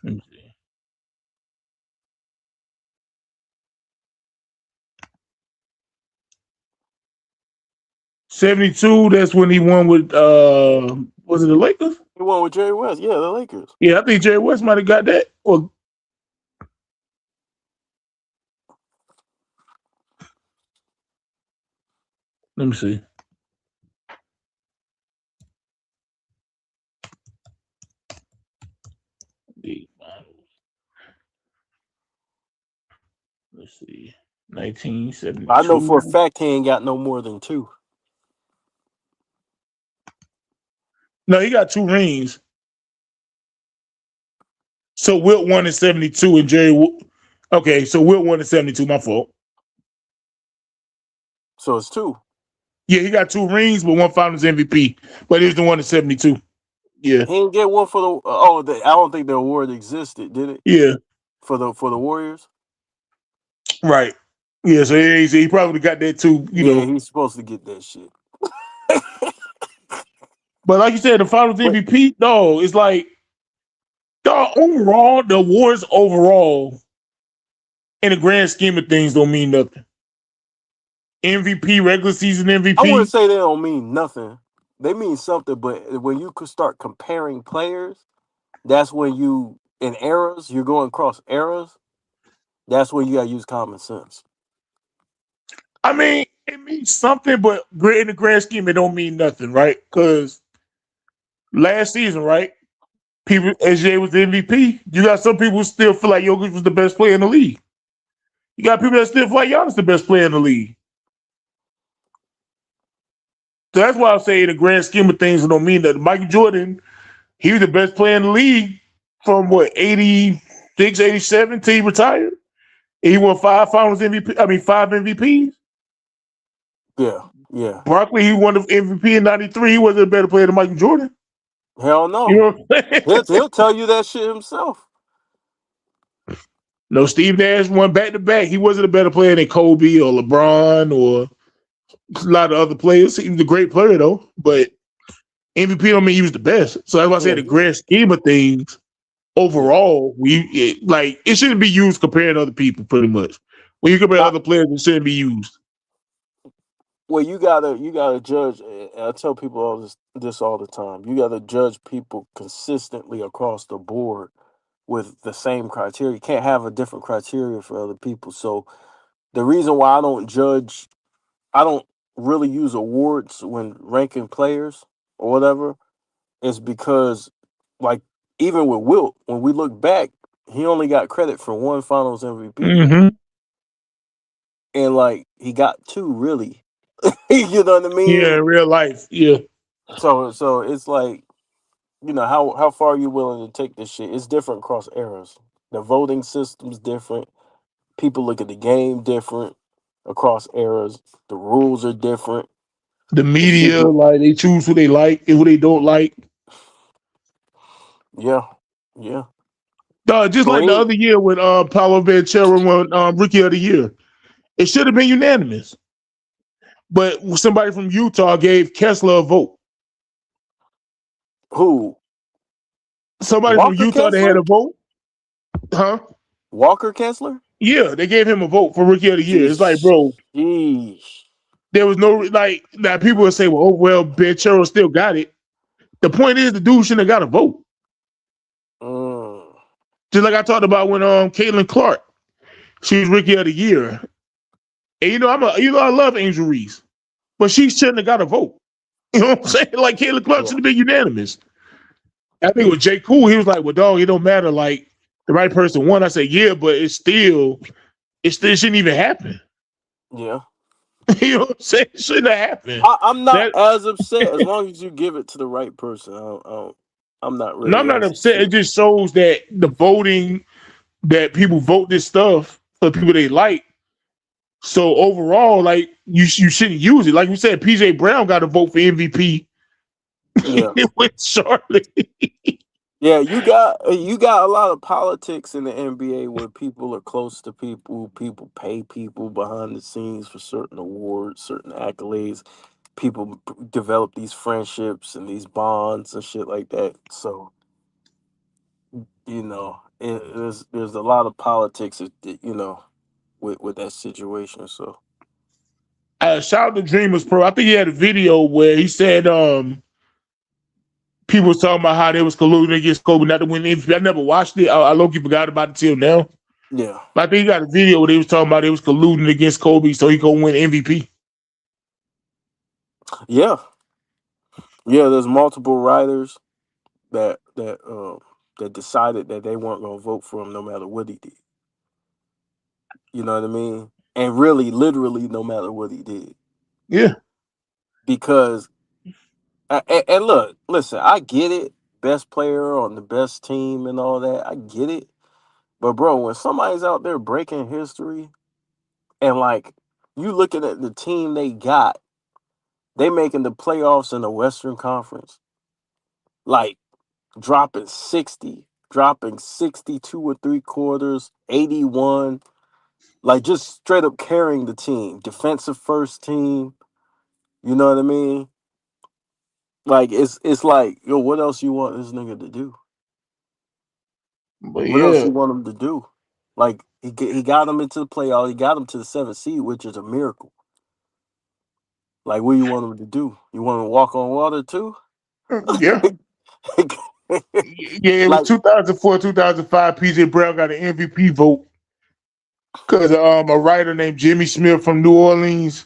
Let me see. 72. That's when he won with was it the Lakers? He won with Jerry West. Yeah, the Lakers. Yeah, I think Jerry West might have got that. Or let me see. The finals. Let's see. I know for a 1972. fact he ain't got no more than two. No, he got two rings. So Wilt won in 72 and Okay, so Wilt won in 72, my fault. So it's two. Yeah, he got two rings, but one finals MVP. But he was the one in 72. Yeah. He didn't get one for the. I don't think the award existed, did it? Yeah. For the Warriors. Right. Yeah, so he probably got that too, Yeah, he's supposed to get that shit. But like you said, the finals But MVP, no, it's like overall, the awards overall in the grand scheme of things don't mean nothing. MVP, regular season I wouldn't MVP. say they don't mean nothing. They mean something, but when you could start comparing players, that's when in eras, you're going across eras. That's when you gotta use common sense. I mean, it means something, but in the grand scheme, it don't mean nothing, right? Because last season, right? People SJ was the MVP. You got some people who still feel like Jokic was the best player in the league. You got people that still feel like Giannis the best player in the league. So that's why I say in the grand scheme of things, it don't mean that. Michael Jordan, he was the best player in the league from what, 86, 87 till he retired. And he won five finals MVP, I mean five MVPs. Yeah. Barkley, he won the MVP in '93. He wasn't a better player than Michael Jordan. Hell You no. know what I'm saying? He'll tell you that shit himself. No, Steve Nash won back to back. He wasn't a better player than Kobe or LeBron or a lot of other players. He was a great player though, but MVP don't mean he was the best. So that's why I Yeah, said the grand scheme of things yeah. overall, it shouldn't be used comparing to other people. Pretty much, when you compare Now, other players, it shouldn't be used. well, you gotta judge. I tell people all this all the time. You gotta judge people consistently across the board with the same criteria. You can't have a different criteria for other people. So the reason why I don't really use awards when ranking players or whatever is because, like, even with Wilt, when we look back, he only got credit for one Finals MVP, Mm-hmm. and like he got two really. You know what I Yeah, mean? in real life. Yeah. So it's like, how far are you willing to take this shit? It's different across eras. The voting system's different. People look at the game different across eras. The rules are different. The The shit, media, like they choose who they like and who they don't like. yeah, yeah. Just like the Kareem, other year when Paulo Banchero won Rookie of the Year. It should have been unanimous. But somebody from Utah gave Kessler a vote. who? Somebody from Walker Utah that had Kessler? a vote, huh? Walker Kessler? Yeah, they gave him a vote for Rookie of the Year. It's like, bro, Sheesh. there was no like that. People would say, "Well, oh well, Banchero still got it." The point is, the dude shouldn't have got a vote. Mm, Just like I talked about when Caitlin Clark, she was Rookie of the Year, and I love Angel Reese, but she shouldn't have got a vote. You know what I'm saying? Like Caitlin Clark yeah, should have been unanimous. I think it was Jay Cool. He was like, "Well, dog, it don't matter. Like the right person won." I said, "Yeah, but it still shouldn't even happen." yeah. You know what I'm saying? It shouldn't have happened. I'm not That as upset as long as you give it to the right person. I'm not No, I'm really not as upset. It upset. just shows that the voting that people vote this stuff for people they like. So overall, like you shouldn't use it. Like you said, PJ Brown got a vote for MVP Yeah. with Charlotte. Yeah, you got a lot of politics in the NBA where people are close to people, people pay people behind the scenes for certain awards, certain accolades. People develop these friendships and these bonds and shit like that. So, there's a lot of politics, with that situation. So, Shout out to Dreamers Pro. I think he had a video where he said people was talking about how they was colluding against Kobe not to win the MVP. I never watched it. I low-key forgot about it till now. yeah, But I think he got a video where they was talking about they was colluding against Kobe so he could win MVP. yeah, yeah. There's multiple writers that decided that they weren't gonna vote for him no matter what he did. You know what I mean? And really, literally, no matter what he did, Yeah. because and look, listen, I get it. Best player on the best team and all that, I get it. But bro, when somebody's out there breaking history and like you looking at the team they got, they making the playoffs in the Western Conference, like dropping 60, dropping 62 or three quarters, 81, like just straight up carrying the team, defensive first team. You know what I mean? Like it's like, yo, what else you want this nigga to do? But What else yeah. you want him to do? Like he got him into the playoff. He got him to the seventh seed, which is a miracle. Like, what you want him to do? You want him to walk on water too? Yeah. Yeah, it was Like, 2004, 2005. PJ Brown got an MVP vote because a writer named Jimmy Smith from New Orleans,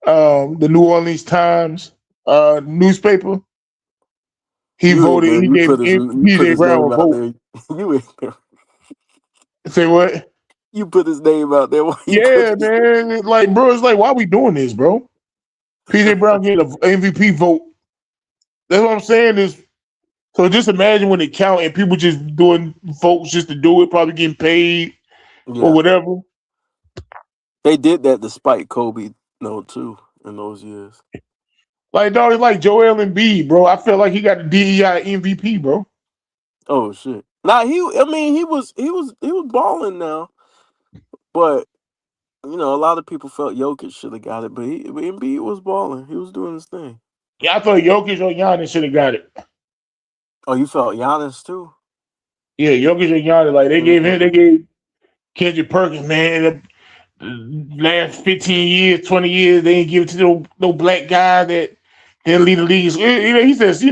the New Orleans Times newspaper, he you voted. ignorant. He You gave put PJ his Brown a name out vote. there. You ignorant. Say what? You put his name out there. Why you put Yeah, his man. Like, bro, it's like, why we doing this, bro? PJ Brown getting an MVP vote. That's what I'm saying. Is so just imagine when it count and people just doing votes just to do it, probably getting paid or Yeah, whatever. they did that despite Kobe, no, too, in those years. Like, dog, it's like Joel Embiid, bro. I feel like he got the DEI MVP, bro. Oh shit. Nah, I mean, he was balling now, but a lot of people felt Jokic should have got it, but Embiid was balling. He was doing his thing. Yeah, I thought Jokic or Giannis should have got it. Oh, you felt Giannis too? Yeah, Jokic or Giannis, like Mm-mm. they gave Kendrick Perkins, man. The last 15 years, 20 years, they ain't give it to no black guy that didn't lead the league. He says, he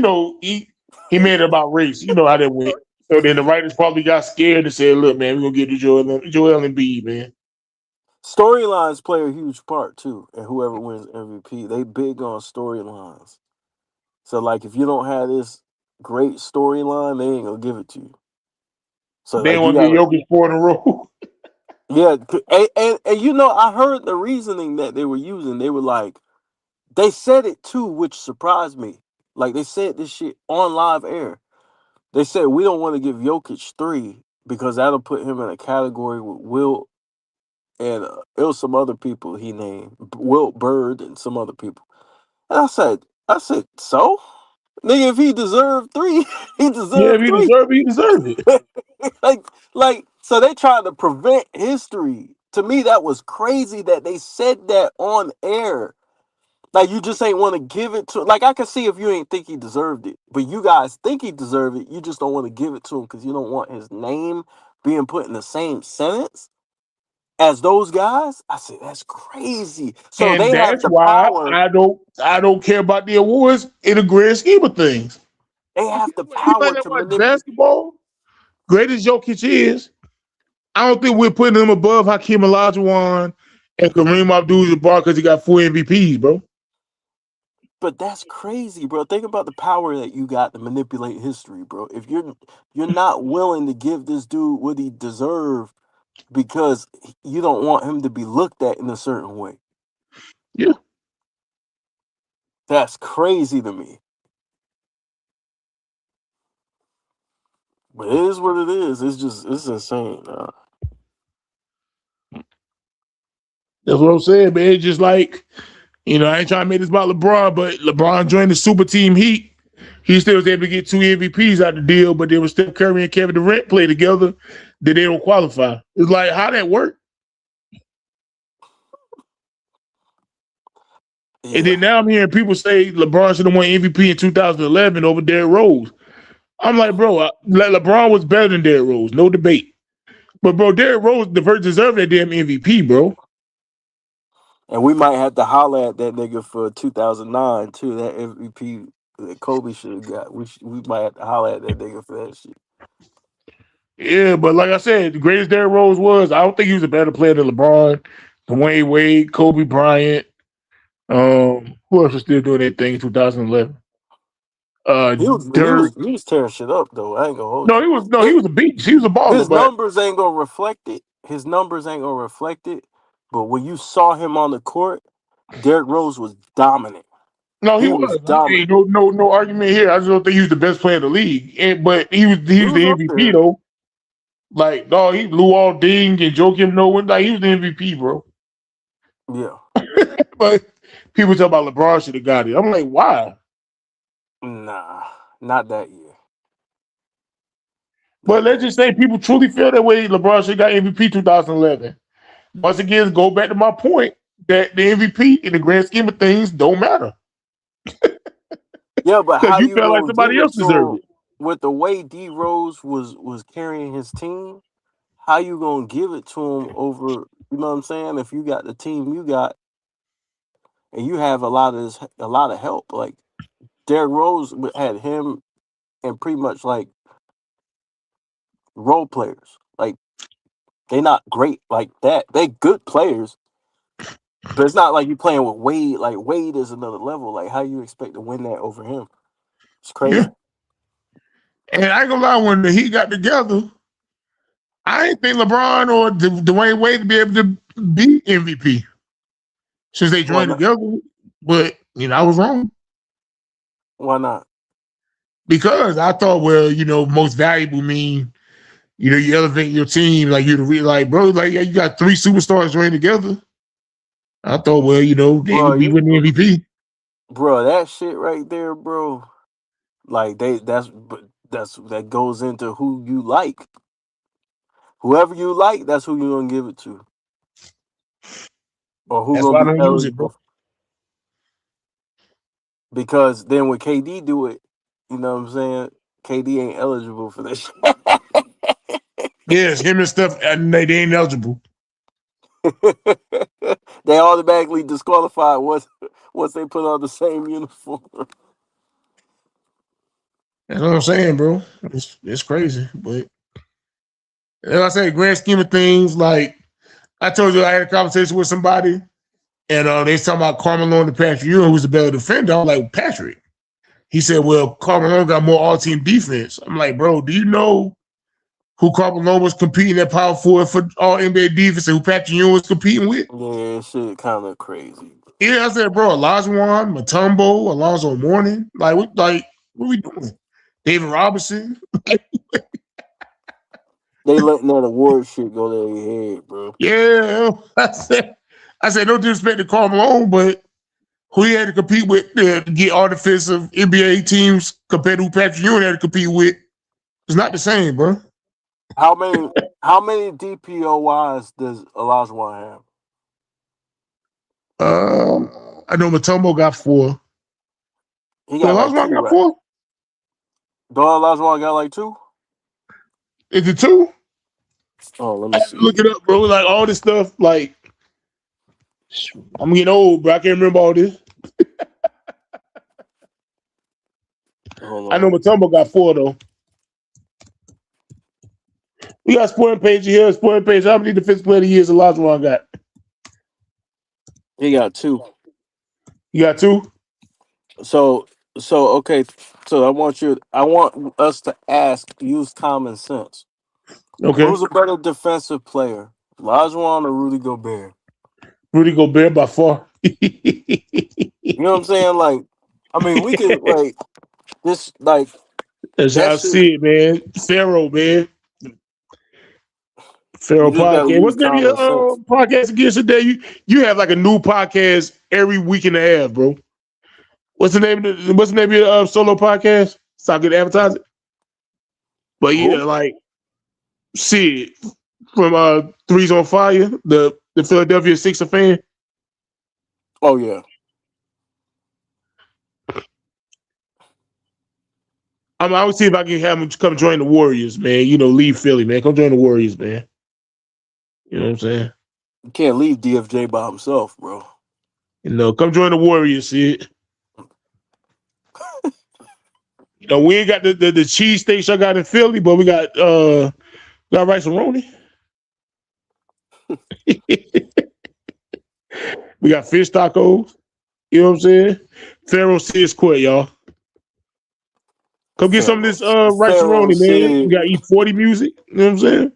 made it about race. You know how that went. So then the writers probably got scared and said, "Look, man, we're gonna get to Joel Embiid, man." Storylines play a huge part too, and whoever wins MVP, they big on storylines. So like, if you don't have this great storyline, they ain't gonna give it to you. So They like, you want to get gotta, Jokic 4 in a row. yeah, and you know, I heard the reasoning that they were using. They were like, they said it too, which surprised me. Like they said this shit on live air. They said we don't want to give Jokic 3 because that'll put him in a category with Wilt and it was some other people he named, Wilt Bird and some other people. And I said, so nigga, if he deserved 3, he Yeah, if deserved he 3. deserved it, he deserved it. like, so they tried to prevent history. To me, that was crazy that they said that on air. Like, you just ain't want to give it to. Like, I can see if you ain't think he deserved it, but you guys think he deserved it. You just don't want to give it to him because you don't want his name being put in the same sentence as those guys. I said that's crazy. So And they have that's the why power. I don't care about the awards in the grand scheme of things. They I don't have care the what anybody power that to watch manipulate. basketball, great as Jokic is, I don't think we're putting him above Hakeem Olajuwon and Kareem Abdul-Jabbar because he got 4 MVPs, bro. But that's crazy, bro. Think about the power that you got to manipulate history, bro. If you're not willing to give this dude what he deserved because you don't want him to be looked at in a certain way. Yeah. That's crazy to me. But it is what it is. It's insane. That's what I'm saying, man. It's just like, I ain't trying to make this about LeBron, but LeBron joined the super team Heat. He still was able to get 2 MVPs out the deal, but they were Steph Curry and Kevin Durant play together, that they don't qualify. It's like, how that work? And Yeah. then now I'm hearing people say LeBron should have won MVP in 2011 over Derrick Rose. I'm like, bro, LeBron was better than Derrick Rose, no debate. But bro, Derrick Rose deserved that damn MVP, bro. And we might have to holler at that nigga for 2009 too. That MVP that Kobe should have got. We might have to holler at that nigga for that shit. Yeah, but like I said, the greatest Derrick Rose was, I don't think he was a better player than LeBron, Dwayne Wade, Kobe Bryant. Who else was still doing that thing in 2011? Dirk. He was tearing shit up though. I ain't gonna hold No, you. he was a beast. He was a baller, His but numbers ain't gonna reflect it. His numbers ain't gonna reflect it. But when you saw him on the court, Derrick Rose was dominant. no, he He was was. Ain't dominant. no argument here. I just don't think he was the best player in the league. But he He was was the up MVP there. though. Like, no, he blew all Ding and Joakim Noah. Like, he was the MVP, bro. Yeah. But people talk about LeBron should have got it. I'm like, why? Nah, not that year. But Not let's that. just say people truly feel that way. LeBron should have got MVP 2011. Once again, go back to my point that the MVP in the grand scheme of things don't matter Yeah, but because how you you felt like gonna give somebody it else to deserved him it. with the way D Rose was carrying his team? How you gonna give it to him over? You know what I'm saying? If you got the team you got and you have a lot of help, like Derrick Rose had him and pretty much like role players. Like they not great like that. They good players, but it's not like you playing with Wade. Like Wade is another level. Like how you expect to win that over him? It's Yeah. crazy. And I ain't gonna lie, when the Heat got together, I ain't think LeBron or Dwayne Wade to be able to be MVP since they Why joined not? together. But, I was wrong Why not? because I thought, well, most valuable mean, you elevate your team. Like, like, bro, like, yeah, you got 3 superstars joined together. I thought, well, they Bro, would be winning MVP. bro, that shit right there, bro. Like that goes into who you like. Whoever you like, that's who you're gonna give it to, or who That's gonna why I be don't use it, bro. eligible. Because then when KD do it, you know what I'm saying? KD ain't eligible for this. Yes, him and stuff, and they ain't eligible. They automatically disqualified once they put on the same uniform. That's what I'm saying, bro. It's crazy, but as I say, grand scheme of things, like I told you, I had a conversation with somebody, and they was talking about Carmelo and Patrick Ewing, who's the better defender. I'm like, Patrick. He said, well, Carmelo got more all-team defense. I'm like, bro, do you know who Carmelo was competing at power forward for all NBA defense and who Patrick Ewing was competing with? Yeah, shit kind of crazy. Yeah, I said, bro, Olajuwon, Mutombo, Alonzo Mourning. What we doing? David Robinson. They letting that award shit go to their head, bro. Yeah. I said, no disrespect to Carmelo, but who he had to compete with to get all defensive NBA teams compared to who Patrick Ewing had to compete with, it's not the same, bro. How many DPOYs does Olajuwon have? I know Mutombo got 4. He But got like 2, Olajuwon got right? 4? Don't Olajuwon got like 2? Is it 2? Oh, let I me have to see. look it up, bro. Like all this stuff, like I'm getting old, bro. I can't remember all this. Hold I know on. Mutombo got 4 though. We got sporting page here. Sporting page. How many defensive player of the years Olajuwon got? He got 2. You got 2? So okay. So I want us to use common sense. Okay. Who's a better defensive player, Olajuwon or Rudy Gobert? Rudy Gobert by far. You know what I'm saying? Like, I mean, we could like this, like That's how that I shit. see it, man. Pharaoh, man. Pharaoh You just gotta podcast. use What's the name of your common sense. podcast again today? You have like a new podcast every week and a half, bro. What's the name of your solo podcast? So I could advertise it. But yeah, Who? like Sid from Threes on Fire, the Philadelphia Sixer fan. Oh yeah. I would see if I can have him come join the Warriors, man. You know, leave Philly, man. Come join the Warriors, man. You know what I'm saying? You can't leave DFJ by himself, bro. You know, come join the Warriors, Sid. You know, we ain't got the cheese steaks I got in Philly, but we got rice and roni. We got fish tacos. You know what I'm saying? Pharaoh Sid's quit, y'all. Come get some of this rice and Pharaoh roni, man. We said, got E40 music. You know what I'm saying?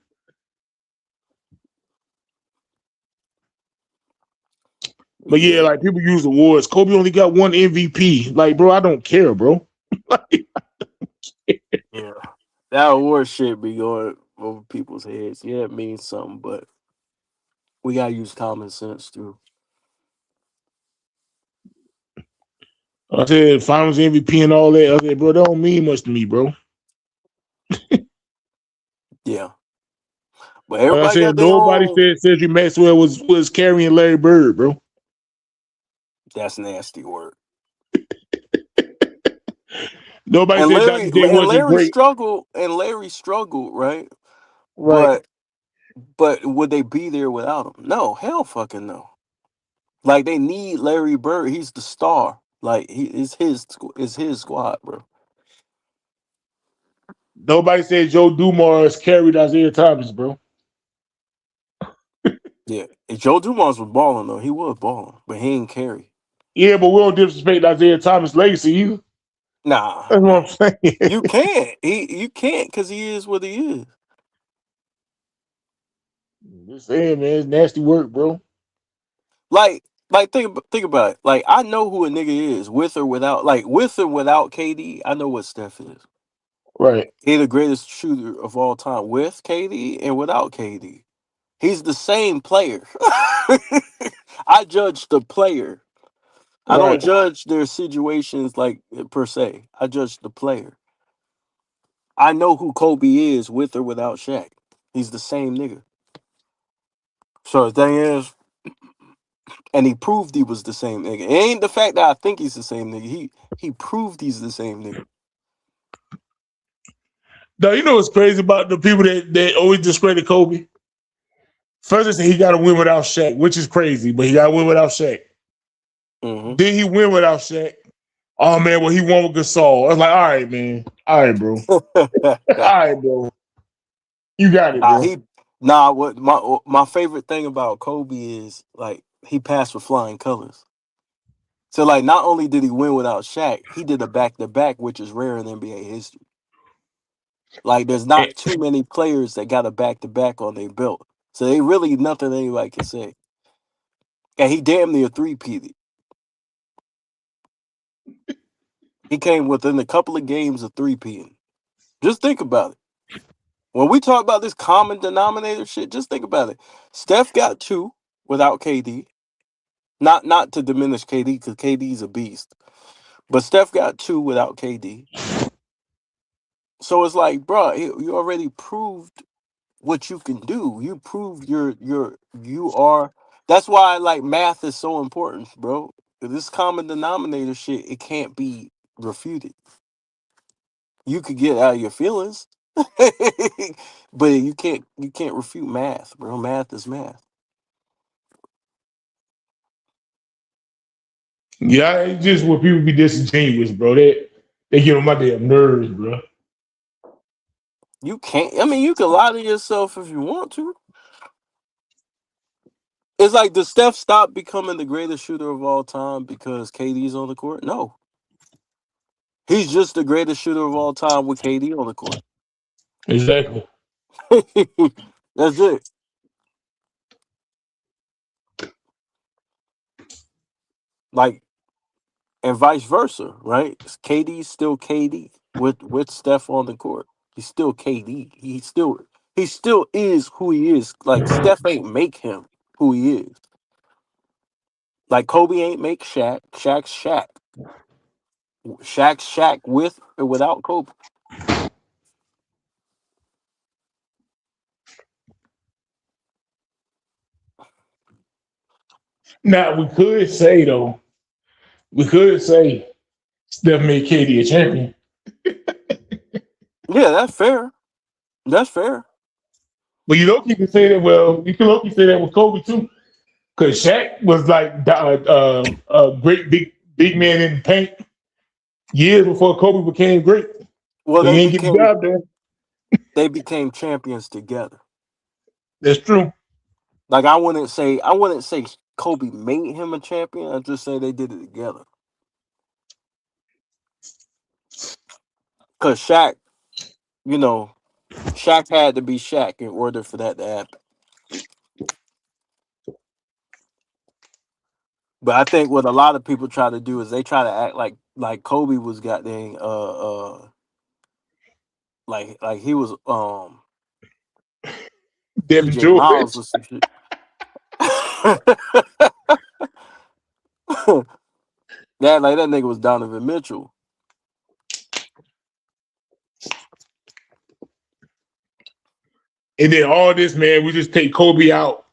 But yeah, yeah, like people use awards. Kobe only got 1 MVP. Like, bro, I don't care, bro. yeah. That award shit be going over people's heads. Yeah, it means something, but we gotta use common sense too. I said finals MVP and all that. I said, bro, that don't mean much to me, bro. Yeah, but Like I everybody said, got their nobody own. said Cedric Maxwell was carrying Larry Bird, bro. That's nasty word. Nobody And said Dr. J wasn't great. Larry struggled, right? Right. But would they be there without him? No, hell fucking no. Like they need Larry Bird. He's the star. Like he is his squad, bro. Nobody said Joe Dumars carried Isaiah Thomas, bro. Yeah. If Joe Dumars was balling though, he was balling, but he ain't carry. Yeah, but we don't disrespect Isaiah Thomas' legacy either. Nah, That's what I'm saying. you can't. You can't because he is what he is. Just saying, man, it's nasty work, bro. Like think about it. Like I know who a nigga is with or without. Like with or without KD, I know what Steph is. Right. He's the greatest shooter of all time with KD and without KD. He's the same player. I judge the player. I don't Right. judge their situations like per se. I judge the player. I know who Kobe is with or without Shaq. He's the same nigga. So the thing is, and he proved he was the same nigga. It ain't the fact that I think he's the same nigga. He proved he's the same nigga. Now, you know what's crazy about the people that always discredit Kobe? First, they say he got to win without Shaq, which is crazy, but he got to win without Shaq. Mm-hmm. Then he win without Shaq. Oh man, well he won with Gasol. I was like, all right, man. All right, bro. All right, bro. You got it, nah, bro. he nah. What my favorite thing about Kobe is like he passed with flying colors. So like, not only did he win without Shaq, he did a back to back, which is rare in NBA history. Like, there's And, not too many players that got a back to back on their belt. So they really nothing anybody can say. And he damn near three-peated. He came within a couple of games of three-peating. Just think about it. When we talk about this common denominator shit, just think about it. Steph got two without KD. Not to diminish KD because KD's a beast. But Steph got two without KD. So it's like, bro, you already proved what you can do. You prove you are. That's why like math is so important, bro. This common denominator shit, it can't be refuted. You could get out of your feelings, but you can't refute math, bro. Math is math. yeah, it's just where people be disingenuous, bro. They get on my damn nerves, bro. You can't. I mean, you can lie to yourself if you want to. It's like, does Steph stop becoming the greatest shooter of all time because KD's on the court? No, he's just the greatest shooter of all time with KD on the court. Exactly. That's it. Like, and vice versa, right? KD's still KD with Steph on the court. He's still KD. He still is who he is. Like, Steph ain't make him who he is. Like, Kobe ain't make Shaq. Shaq's Shaq. Shaq's Shaq with or without Kobe. Now we could say Steph made KD a champion. Yeah, that's fair. That's fair. But you can say that. Well, you can say that with Kobe too, because Shaq was like a great big man in the paint years before Kobe became great. Well, But he ain't get the job done. they became champions together. That's true. Like, I wouldn't say Kobe made him a champion. I just say they did it together. Cause you know, Shaq had to be Shaq in order for that to happen. But I think what a lot of people try to do is they try to act like Kobe was goddamn like he was Devin PJ Miles George. or some shit. That nigga was Donovan Mitchell. And then all this, man, we just take Kobe out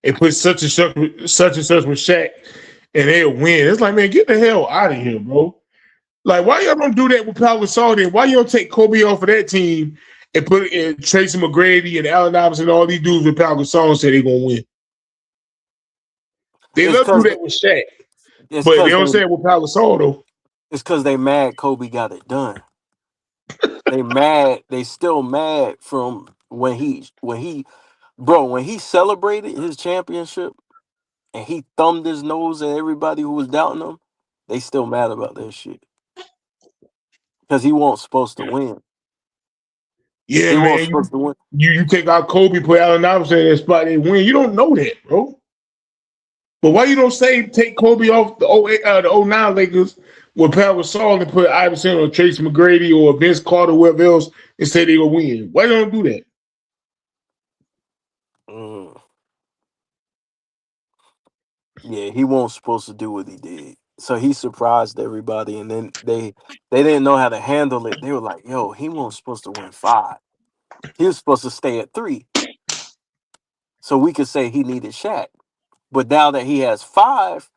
and put such and such with Shaq, and they'll win. It's like, man, get the hell out of here, bro. Like, why y'all don't do that with Pau Gasol? Then why you don't take Kobe off of that team and put in Tracy McGrady and Allen Iverson and all these dudes with Pau Gasol and say they're gonna win? They It's love to do cause that with Shaq, it's but they cause don't they say it with Pau Gasol though. it's cause they mad Kobe got it done. They mad. They still mad from when he celebrated his championship and he thumbed his nose at everybody who was doubting him. They still mad about that shit because he wasn't supposed to win. Yeah, He wasn't man, supposed to win. you take out Kobe, put Allen Iverson in that spot, they win. You don't know that, bro. But why you don't say take Kobe off the the '09 Lakers with Pau Gasol and put Iverson or Tracy McGrady or Vince Carter, whoever else, and say they gonna win? Why you don't do that? Mm, yeah, he wasn't supposed to do what he did. So he surprised everybody, and then they didn't know how to handle it. They were like, "Yo, he wasn't supposed to win five. He was supposed to stay at three, so we could say he needed Shaq. But now that he has five,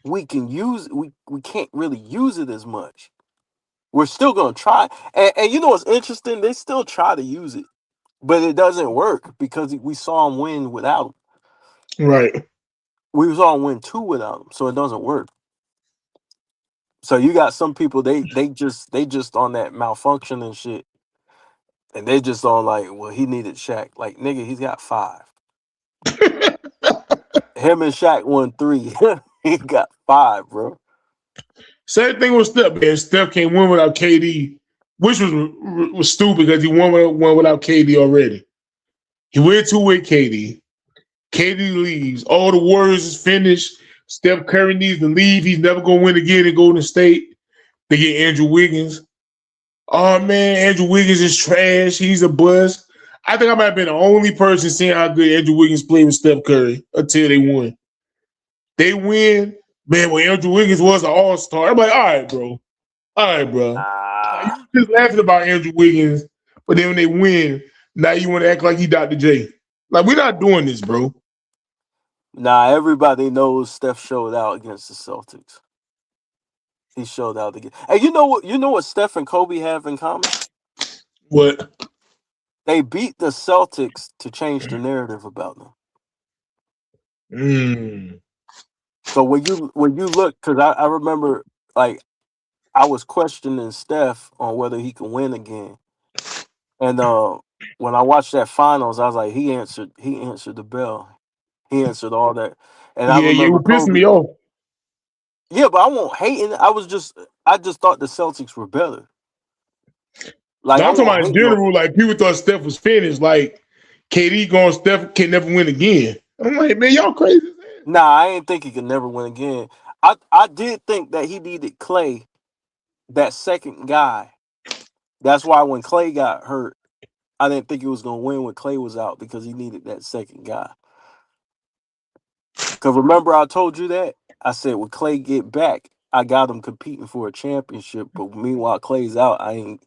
we can't really use it as much. We're still gonna try, and you know what's interesting? They still try to use it, but it doesn't work because we saw him win without him. Right. We saw him win two without him, so it doesn't work. So you got some people they just on that malfunction and shit, and they just on like, well, he needed Shaq. Like nigga, he's got five. Him and Shaq won three. He got five, bro. Same thing with Steph, man. Steph can't win without KD, which was stupid because he won without KD already. He went two with KD. KD leaves. All the Warriors is finished. Steph Curry needs to leave. He's never gonna win again in Golden State. They get Andrew Wiggins. Oh man, Andrew Wiggins is trash. He's a bust. I think I might have been the only person seeing how good Andrew Wiggins played with Steph Curry until they won. They win, man. When Andrew Wiggins was an all-star, I'm like, all right, bro. All right, bro. Like, Ah, you were just laughing about Andrew Wiggins, but then when they win, now you want to act like he Dr. J. Like, we're not doing this, bro. nah, everybody knows Steph showed out against the Celtics. He showed out again. And you know what? You know what Steph and Kobe have in common? What? They beat the Celtics to change the narrative about them. Mm. So when you look, because I remember like I was questioning Steph on whether he can win again, and when I watched that finals, I was like, he answered the bell, he answered all that, and I Yeah, you remember were pissing Kobe. me off. Yeah, but I won't hating. I just thought the Celtics were better. Like No, I I'm talking won't about in hate no. general. Like, people thought Steph was finished. Like, KD going, Steph can never win again. I'm like, man, y'all crazy. Nah, I ain't think he could never win again. I did think that he needed Clay, that second guy. That's why when Clay got hurt, I didn't think he was gonna win when Clay was out because he needed that second guy. Cause remember I told you that? I said when Clay get back, I got him competing for a championship. But meanwhile Clay's out, I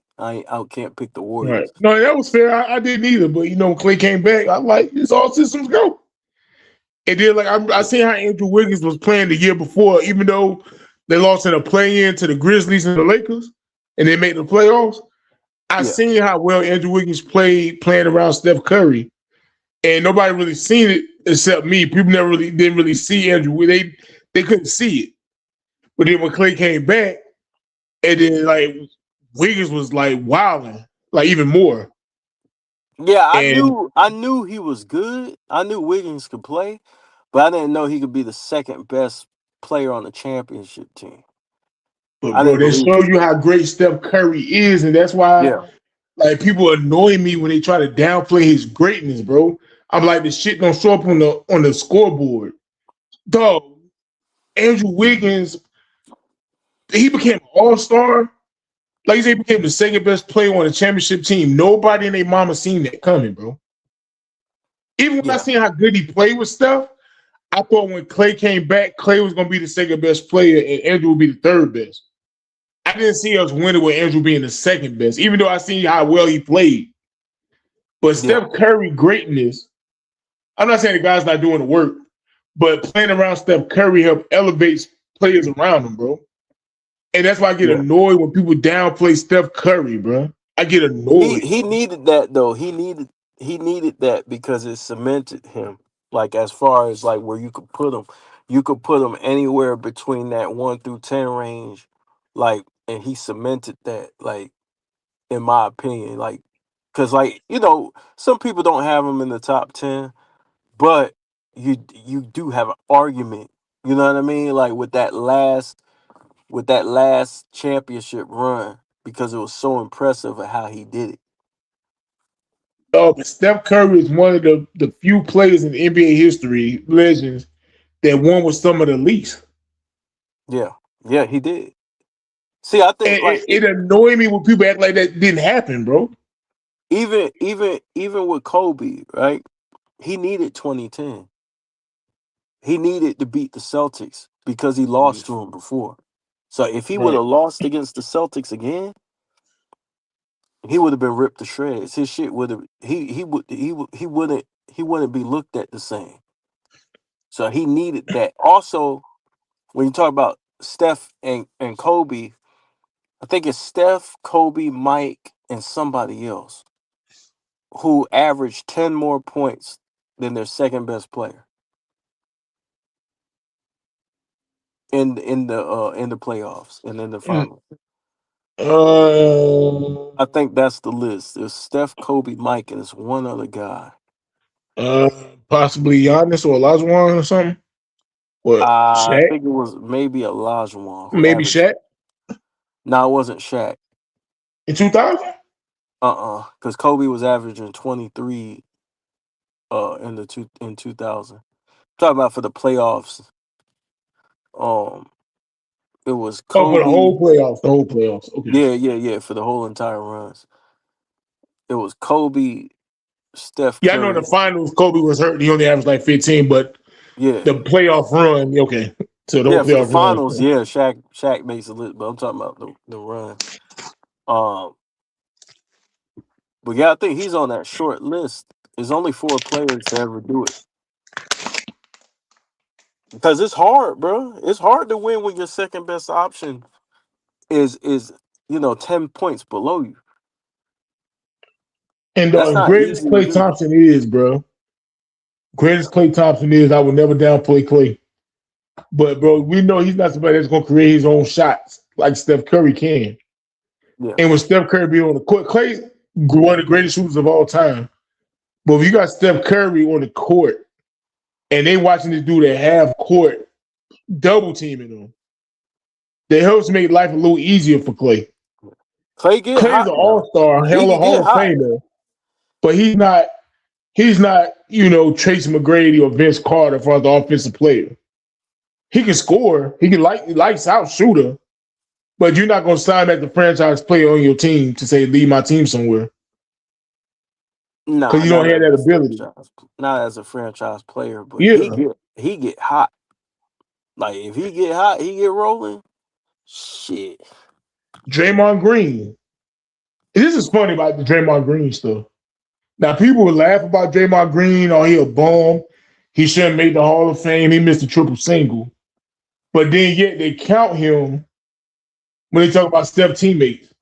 can't pick the Right. Warriors. No, that was fair. I didn't either. But, when Clay came back, I like, it's all systems go. And then, like, I seen how Andrew Wiggins was playing the year before, even though they lost in a play-in to the Grizzlies and the Lakers, and they made the playoffs. I Yeah. seen how well Andrew Wiggins played playing around Steph Curry, and nobody really seen it except me. People never really didn't really see Andrew. They couldn't see it. But then when Clay came back, and then like Wiggins was like wilding, like even more. Yeah, I And knew I knew he was good. I knew Wiggins could play, but I didn't know he could be the second best player on the championship team. but I bro, didn't they believe show it. you how great Steph Curry is, and that's why Yeah. like people annoy me when they try to downplay his greatness, bro. I'm like, the shit don't show up on the scoreboard. Dog, Andrew Wiggins, he became an all-star. Like you said, he became the second best player on the championship team. Nobody in their mama seen that coming, bro. Even when I Yeah. seen how good he played with stuff, I thought when Clay came back, Clay was gonna be the second best player and Andrew would be the third best. I didn't see us winning with Andrew being the second best, even though I seen how well he played. But Yeah. Steph Curry greatness, I'm not saying the guy's not doing the work, but playing around Steph Curry help elevates players around him, bro. And that's why I get Yeah. annoyed when people downplay Steph Curry, bro. I get He annoyed, he bro. needed that though. He needed that because it cemented him. Like as far as like where you could put him anywhere between that 1 through 10 range, like, and he cemented that. Like in my opinion, like because like some people don't have him in the top 10, but you do have an argument. You know what I mean? Like with that last championship run because it was so impressive at how he did it. Oh, but Steph Curry is one of the few players in NBA history, legends, that won with some of the least. Yeah, yeah, he did. See, I think And like it annoyed me when people act like that didn't happen, bro. even with Kobe, right? He needed 2010. He needed to beat the Celtics because he lost to him before. So if he would Right. have lost against the Celtics again, he would have been ripped to shreds. His shit would have he wouldn't be looked at the same. So he needed that. Also, when you talk about Steph and Kobe, I think it's Steph, Kobe, Mike, and somebody else who averaged 10 more points than their second best player. in the playoffs and in the Mm, finals. I Uh, think that's the list. There's Steph, Kobe, Mike, and it's one other guy. uh, possibly Giannis or Olajuwon or something. What? I Shaq? think it was maybe Olajuwon who Maybe averaged. Shaq No, it wasn't Shaq. in 2000. Because Kobe was averaging 23 in 2000. Talking about for the playoffs. Um, it was Oh, for the Kobe. whole playoffs. The whole playoffs. Okay. Yeah, for the whole entire runs. It was Kobe, Steph Yeah, I know in Curry. the finals Kobe was hurt. He only averaged like 15, but Yeah, the playoff run, okay. So the whole yeah, for the playoff run. finals. Yeah, Shaq makes a list, but I'm talking about the run. Um, but yeah, I think he's on that short list. There's only four players to ever do it because it's hard, bro. It's hard to win when your second best option is 10 points below you. And That's as not great as easy to Klay do. Thompson is, bro, great as Klay Thompson is, I would never downplay Klay. But bro, we know he's not somebody that's gonna create his own shots like Steph Curry can. Yeah, And when Steph Curry be on the court, Klay one of the greatest shooters of all time. But if you got Steph Curry on the court and they watching this dude at half court double teaming him, that helps make life a little easier for Klay. Clay get Clay's an hot now. all-star, He hell of can get Hall of hot. Famer, but he's not, Tracy McGrady or Vince Carter for the offensive player. He can score, he can lights out shooter, but you're not gonna sign as the franchise player on your team to say lead my team somewhere. Because Nah, you don't not have as that a ability. franchise, not as a franchise player, but he Yeah. get he get hot. Like if he get hot, he get rolling. Shit. Draymond Green. This is funny about the Draymond Green stuff. Now people would laugh about Draymond Green, oh, he a bum. He shouldn't make the Hall of Fame. He missed a triple single. But then yet they count him when they talk about Steph teammates.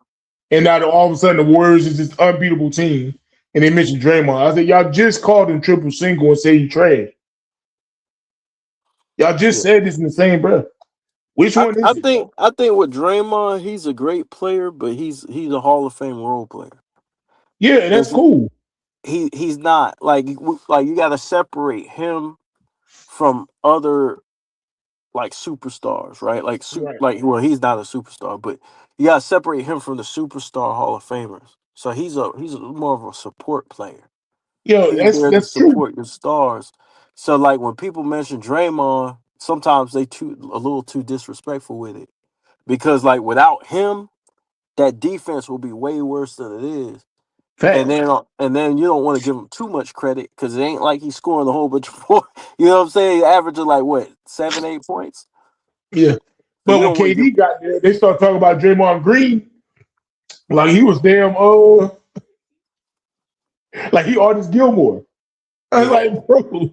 And now all of a sudden the Warriors is this unbeatable team. And they mentioned Draymond. I said, y'all just called him triple single and say he trash. Y'all just Yeah. said this in the same breath. Which I, one I is it, think bro? I think with Draymond, he's a great player, but he's a Hall of Fame role player. Yeah, that's There's cool. he's not like you got to separate him from other like superstars, right? Right. Well, he's not a superstar, but you got to separate him from the superstar Hall of Famers. So he's more of a support player. Yo, He's there to that's true. support your stars. So like when people mention Draymond, sometimes they a little too disrespectful with it because like without him, that defense will be way worse than it is. Facts. And then you don't want to give him too much credit because it ain't like he's scoring a whole bunch of points. You know what I'm saying? Averaging like what 7, 8 points. Yeah. So But you when don't want to give. KD got there, they started talking about Draymond Green like he was damn like he Artist Gilmore. I was Yeah, like, bro,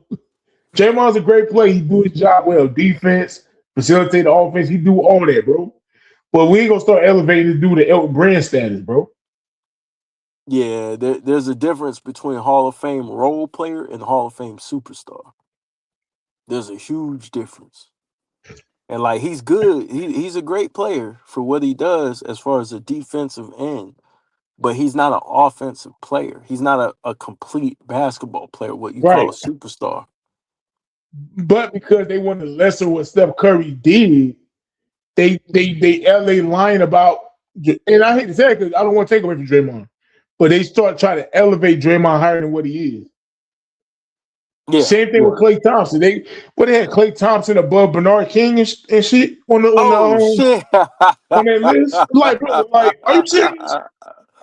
Draymond's a great player. He do his job well. Defense, facilitate the offense. He do all that, bro. But we ain't gonna start elevating this dude to Elton Brand status, bro. yeah. There's a difference between Hall of Fame role player and Hall of Fame superstar. There's a huge difference. And like he's good. He's a great player for what he does as far as the defensive end. But he's not an offensive player. He's not a complete basketball player, what you call Right. a superstar. But because they wanted to lesser what Steph Curry did, they LA lying about, and I hate to say it because I don't want to take away from Draymond, but they start trying to elevate Draymond higher than what he is. Yeah, Same thing yeah. with Klay Thompson. They had Klay Thompson above Bernard King and shit Oh shit. on that list. Like, bro, like, are you serious?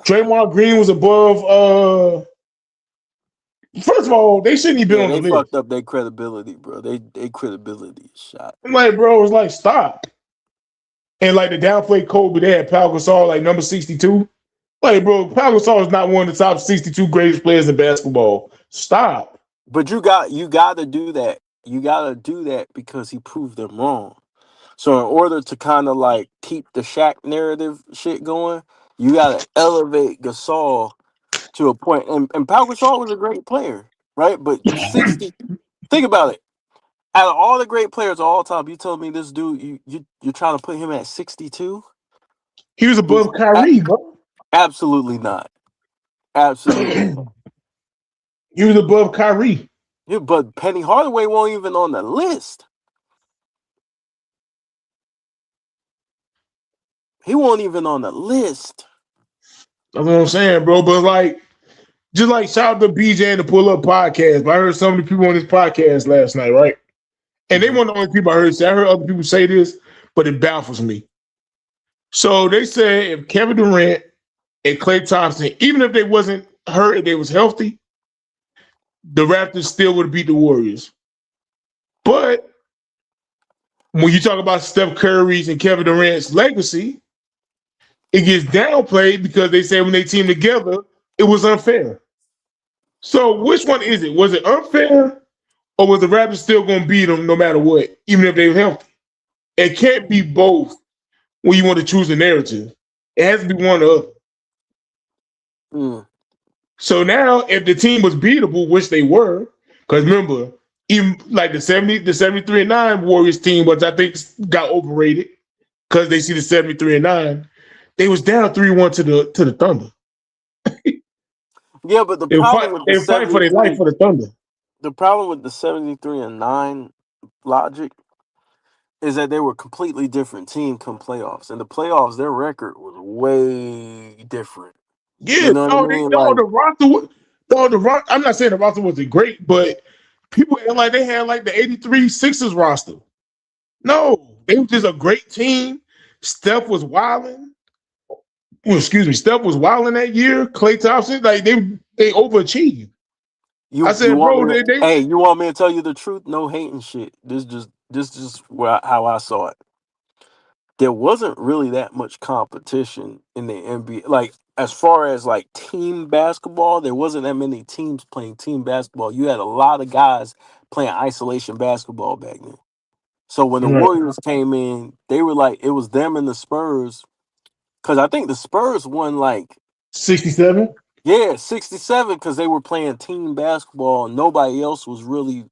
Draymond Green was above. First of all, they shouldn't even been Yeah, on the they list. fucked up their credibility, bro. They credibility is shot. I'm like, bro, it's like stop. And like the downplay Kobe, they had Pau Gasol like number 62. Like, bro, Pau Gasol is not one of the top 62 greatest players in basketball. Stop. But you gotta do that. You gotta do that because he proved them wrong. So in order to kind of like keep the Shaq narrative shit going, you gotta elevate Gasol to a point. And Pau Gasol was a great player, right? But 60, think about it. Out of all the great players of all time, you told me this dude, you're trying to put him at 62? He was above Kyrie, bro. Absolutely not. Absolutely not. He was above Kyrie. Yeah, but Penny Hardaway won't even on the list. He won't even on the list. That's what I'm saying, bro. But like, just like shout out to BJ and the Pull Up Podcast. But I heard some of the people on this podcast last night, right? And they weren't the only people I heard say. I heard other people say this, but it baffles me. So they said if Kevin Durant and Klay Thompson, even if they wasn't hurt, if they was healthy, the Raptors still would have beat the Warriors. But when you talk about Steph Curry's and Kevin Durant's legacy, it gets downplayed because they say when they team together, it was unfair. So which one is it? Was it unfair, or was the Raptors still going to beat them no matter what, even if they were healthy? It can't be both when you want to choose a narrative. It has to be one or the other. So now, if the team was beatable, which they were, because remember, even like the 73 and 9 Warriors team, which I think got overrated because they see the 73 and 9, they was down 3-1 to the Thunder. Yeah, but the They problem with the fight for their life 73, for the Thunder. the problem with the 73 and 9 logic is that they were completely different team come playoffs. In the playoffs, their record was way different. Yeah, You know what I mean? Like, the roster. I'm not saying the roster wasn't great, but people act like they had like the '83 Sixers roster. No, they were just a great team. Steph was wilding. Well, excuse me, Steph was wilding that year. Klay Thompson, like they overachieved. I you said, want bro, me to, they hey, you want me to tell you the truth? No hating shit. This just how I saw it. There wasn't really that much competition in the NBA. Like, as far as like team basketball, there wasn't that many teams playing team basketball. You had a lot of guys playing isolation basketball back then. So when the right. Warriors came in, they were like, it was them and the Spurs. Because I think the Spurs won like, 67. yeah, 67, because they were playing team basketball and nobody else was really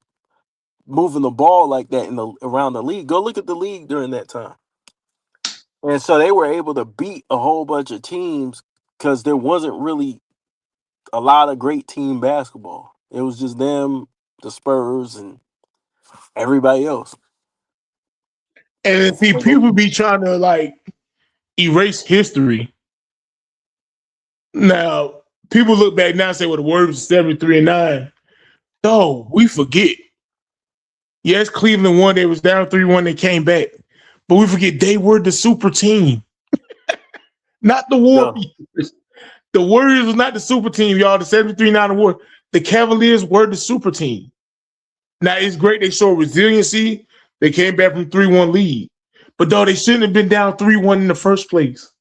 moving the ball like that in the around the league. Go look at the league during that time. And so they were able to beat a whole bunch of teams because there wasn't really a lot of great team basketball. It was just them, the Spurs, and everybody else. And see, So people be trying to like erase history. Now, people look back now and say, well, the Warriors was 73 and 9. No, we forget. Yes, Cleveland won. They was down 3-1. They came back. But we forget they were the super team, not the yeah, Warriors. The Warriors was not the super team, y'all. The 73-9 award. The Cavaliers were the super team. Now, it's great they showed resiliency. They came back from 3-1 lead. But though they shouldn't have been down 3-1 in the first place.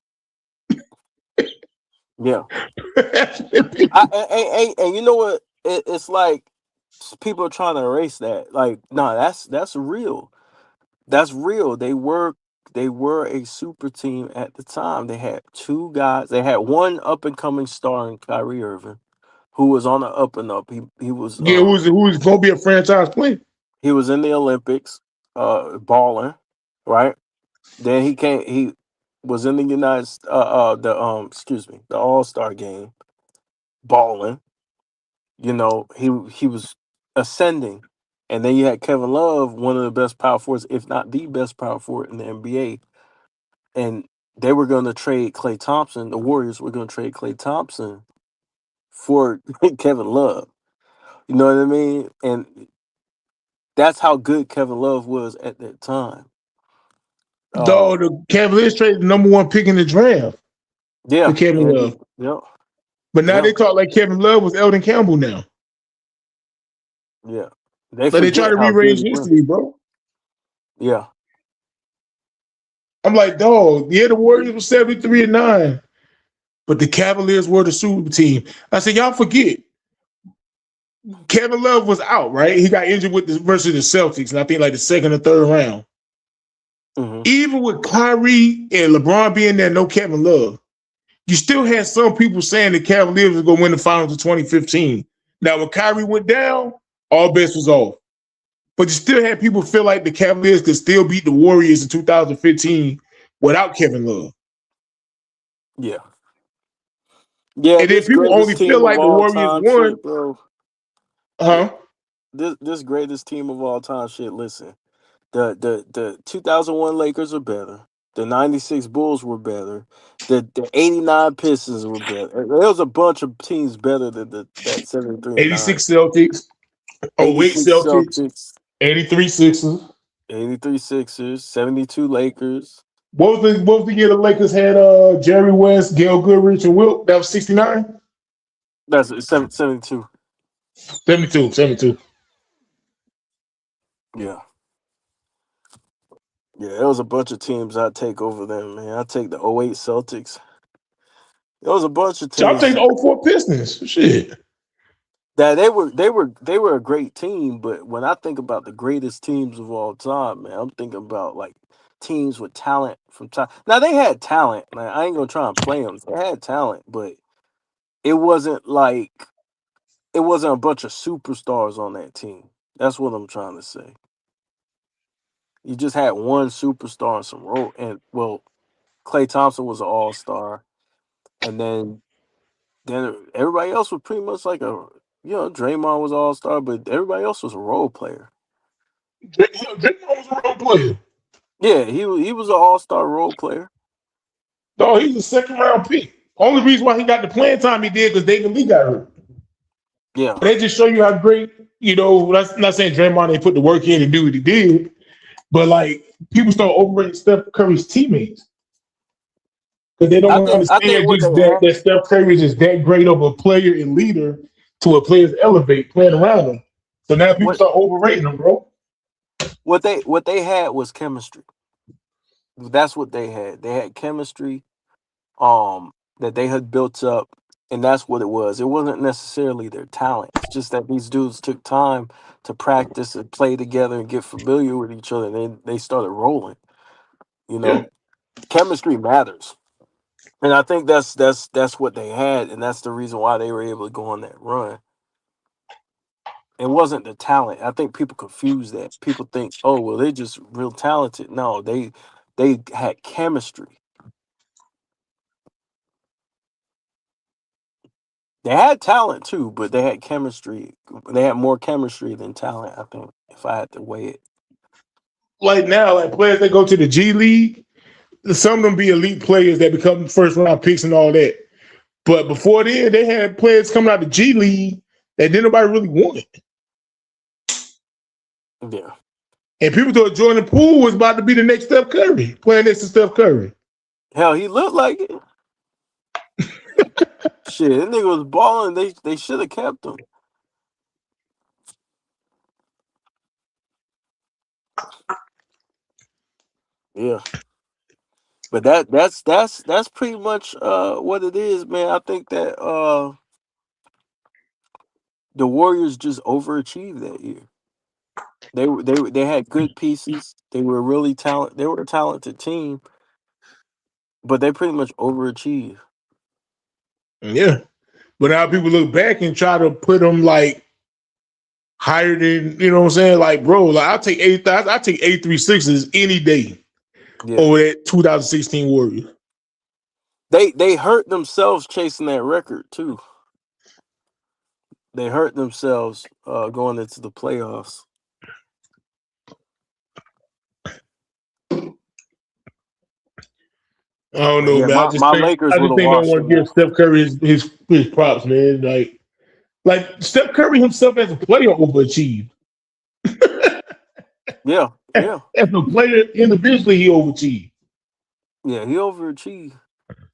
yeah. And you know what? It's like people are trying to erase that. Like, no, that's real. That's real. They were a super team at the time. They had two guys. They had one up and coming star in Kyrie Irving, who was on the up and up. He was Yeah, who's going to be a franchise player? he was in the Olympics, balling, right? Then he was in the the All-Star game, balling. You know, he was ascending. And then you had Kevin Love, one of the best power forwards, if not the best power forward in the NBA. And they were going to trade Klay Thompson. The Warriors were going to trade Klay Thompson for Kevin Love. You know what I mean? And that's how good Kevin Love was at that time. Though the Cavaliers traded the number 1 pick in the draft for Yeah, Kevin and Love. yeah, But now yeah, they talk like Kevin Love was Eldon Campbell now. yeah. They So they try forget to how good rearrange he was. history, bro. Yeah, I'm like, dog, yeah, the Warriors were 73 and 9, but the Cavaliers were the super team. I said, y'all forget. Kevin Love was out, right? He got injured versus the Celtics, and I think like the second or third round. Even with Kyrie and LeBron being there, no Kevin Love, you still had some people saying the Cavaliers were going to win the finals of 2015. Now, when Kyrie went down, all bets was off. But you still had people feel like the Cavaliers could still beat the Warriors in 2015 without Kevin Love. Yeah. Yeah, And then this people only greatest feel team of like the all Warriors time won. shit, bro. Huh? This greatest team of all time shit. Listen, the 2001 Lakers are better. The 96 Bulls were better. The 89 Pistons were better. There was a bunch of teams better than that 73 and 9. 86 Celtics, 08 86 Celtics, Celtics, 83 Sixers. 83 Sixers, 72 Lakers. What was the year the Lakers had Jerry West, Gail Goodrich, and Wilt? That was 69? That's 72. 72, 72. Yeah. Yeah, there was a bunch of teams I'd take over them, man. I'd take the '08 Celtics. There was a bunch of So I'll take teams the 04 Pistons. Shit. that they were a great team, but when I think about the greatest teams of all time, man, I'm thinking about like teams with talent from time. Now they had talent, man. I ain't gonna try and play them. They had talent, but it wasn't like it wasn't a bunch of superstars on that team. That's what I'm trying to say. You just had one superstar and some role, and well, Klay Thompson was an all-star, and then everybody else was pretty much like Draymond was all-star, but everybody else was a role player. Draymond was a role player. Yeah, he was an all-star role player. No, he's a second round pick. Only reason why he got the playing time he did because David Lee got hurt. Yeah, But they just show you how great, that's not saying Draymond ain't put the work in and do what he did, but like people start overrating Steph Curry's teammates. Because they I don't think understand what just they that had, Steph Curry is just that great of a player and leader to where players elevate playing around him. So now people what start overrating him, bro. what they had was chemistry. That's what they had. They had chemistry, that they had built up, and that's what it was. It wasn't necessarily their talent. It's just that these dudes took time to practice and play together and get familiar with each other. And they started rolling. You Yeah. know, chemistry matters, and I think that's what they had, and that's the reason why they were able to go on that run. It wasn't the talent. I think people confuse that. People think, oh, well, they're just real talented. No, they had chemistry. They had talent too, but they had chemistry. They had more chemistry than talent, I think, if I had to weigh it. Like now, like players that go to the G League, some of them be elite players that become first round picks and all that. But before then, they had players coming out the G League that didn't nobody really want. Yeah. And people thought Jordan Poole was about to be the next Steph Curry, playing next to Steph Curry. Hell, he looked like it. Shit, that nigga was balling. They should have kept him. Yeah. But that's pretty much what it is, man. I think that the Warriors just overachieved that year. They had good pieces. They were really talented. They were a talented team, but they pretty much overachieved. Yeah. But now people look back and try to put them like higher than, you know what I'm saying? Like, bro, like I'll take 83 Sixers any day Yeah. over that 2016 Warriors. They hurt themselves chasing that record too. They hurt themselves going into the playoffs. I don't But know, yeah, man. my Lakers I would just have think I washed want them to give out. Steph Curry his props, man. Like Steph Curry himself as a player overachieved. Yeah, yeah, As a player individually, he overachieved. yeah. He overachieved.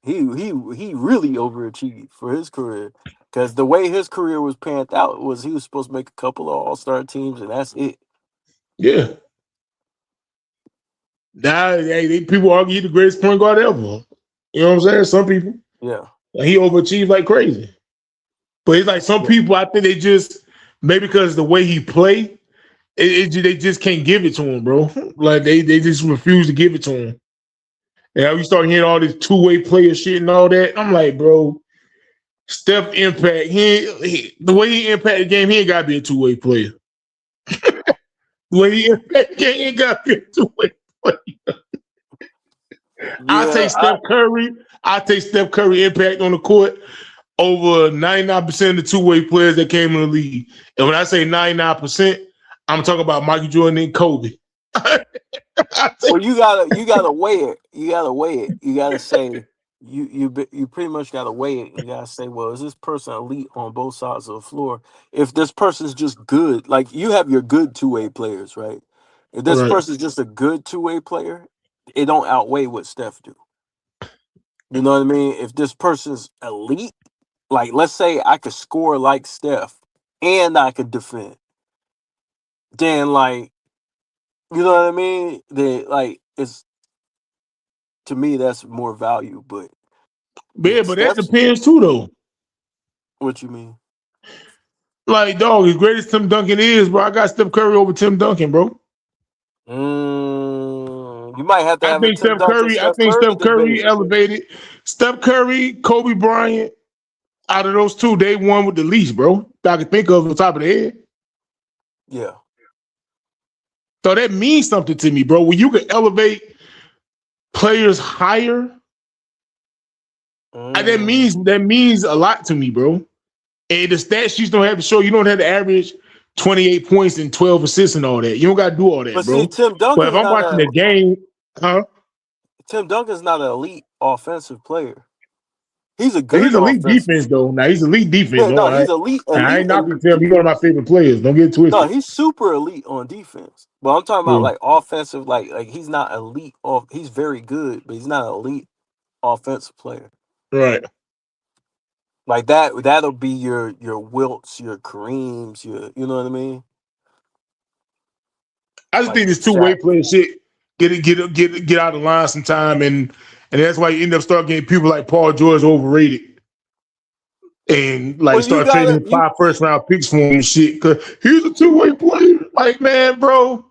He really overachieved for his career, because the way his career was panned out was he was supposed to make a couple of All-Star teams, and that's it. Yeah. Now, people argue he's the greatest point guard ever. You know what I'm saying? Some people. Yeah, Like, he overachieved like crazy. But it's like some yeah, people, I think they just, maybe because the way he play, they just can't give it to him, bro. Like, they just refuse to give it to him. And we start hearing all this two-way player shit and all that. I'm like, bro, Steph impact, the way he impact the game, he ain't got to be a two-way player. When he ain't got to be a two-way player. I Yeah, take Steph Curry. I take Steph Curry impact on the court over 99% of the two-way players that came in the league. And when I say 99%, I'm talking about Michael Jordan and Kobe. well, you gotta weigh it. You gotta weigh it. You gotta say you pretty much gotta weigh it. You gotta say, well, is this person elite on both sides of the floor? If this person's just good, like you have your good two-way players, right? If this Right. person's just a good two-way player, it don't outweigh what Steph do. You know what I mean? If this person's elite, like let's say I could score like Steph and I could defend, then like you know what I mean? Then like it's to me that's more value. But Yeah, but that Steph's depends too, though. what you mean? Like, dog, as great as Tim Duncan is, bro, I got Steph Curry over Tim Duncan, bro. You might have to have a Tim Duncan, I Steph think Curry Steph Curry debate. elevated. Steph Curry, Kobe Bryant, out of those two, they won with the least, bro. That I can think of on the top of the head. Yeah. So that means something to me, bro. When you can elevate players higher, that means a lot to me, bro. And the stat sheets don't have to show you don't have to average 28 points and 12 assists and all that. You don't got to do all that, But bro. see, Tim But if Duncan's I'm not watching the game, Tim Duncan's not an elite offensive player. He's a good he's elite offensive. defense, though. Now, he's elite defense. Yeah, no, I he's elite ain't knocking him. He's defense. one of my favorite players. Don't get twisted. No, he's super elite on defense. But I'm talking about like offensive, like he's not elite off. He's very good, but he's not an elite offensive player. Right. Like that'll be your Wilts, your Kareems, you know what I mean? I just Like think this two-way play shit get out of line sometime, and that's why you end up start getting people like Paul George overrated, and like start trading 5 first-round picks for him and shit. Cause he's a two-way player. Like, man, bro,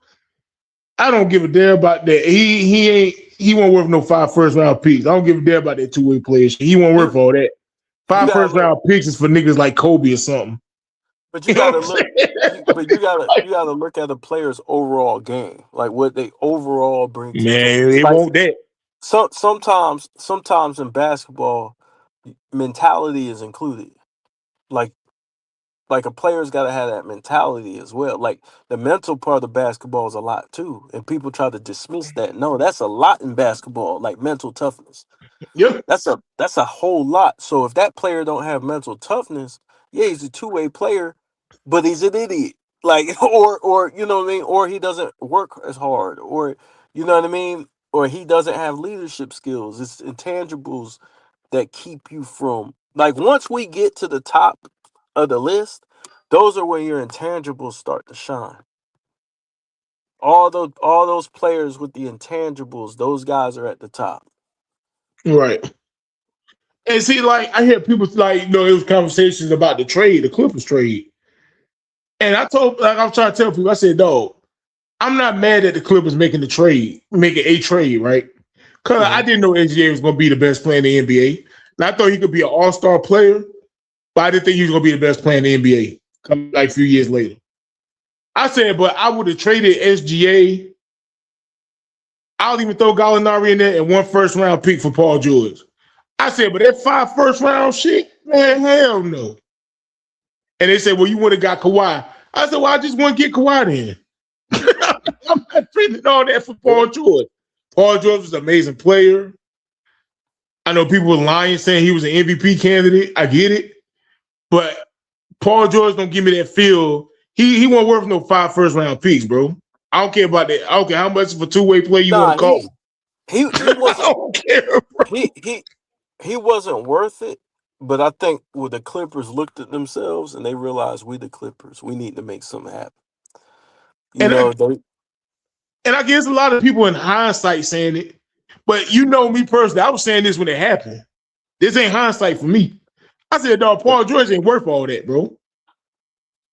I don't give a damn about that. He won't worth no 5 first-round picks. I don't give a damn about that two-way player shit. He won't worth all that. 5 first-round picks is for niggas like Kobe or something. But you gotta look. But you gotta look at the player's overall game, like what they overall bring to the Man, game. they won't that. Sometimes in basketball, mentality is included. Like a player's got to have that mentality as well. Like the mental part of basketball is a lot too, and people try to dismiss that. No, that's a lot in basketball, like mental toughness. Yeah, that's a whole lot. So if that player don't have mental toughness, yeah, he's a two-way player, but he's an idiot. Like or you know what I mean, or he doesn't work as hard, or you know what I mean, or he doesn't have leadership skills. It's intangibles that keep you from like once we get to the top of the list, those are when your intangibles start to shine. All those players with the intangibles, those guys are at the top. Right. And see, like, I hear people like, it was conversations about the Clippers trade. And I was trying to tell people, I said, dog, I'm not mad that the Clippers making a trade, right? Because I didn't know SGA was going to be the best player in the NBA. And I thought he could be an all-star player, but I didn't think he was going to be the best player in the NBA like a few years later. I said, but I would have traded SGA. I'll even throw Gallinari in there and 1 first-round pick for Paul George. I said, but that 5 first-round shit, man, hell no. And they said, well, you would have got Kawhi. I said, well, I just want to get Kawhi then. I'm not trading all that for Paul George. Paul George was an amazing player. I know people were lying saying he was an MVP candidate. I get it. But Paul George don't give me that feel. He won't worth no 5 first-round picks, bro. I don't care about that. I don't care how much of a two-way play you want to call. He wasn't. I don't care, bro. He wasn't worth it. But I think the Clippers looked at themselves and they realized we the Clippers. We need to make something happen. And I guess a lot of people in hindsight saying it, but me personally, I was saying this when it happened. This ain't hindsight for me. I said, dog, Paul George ain't worth all that, bro.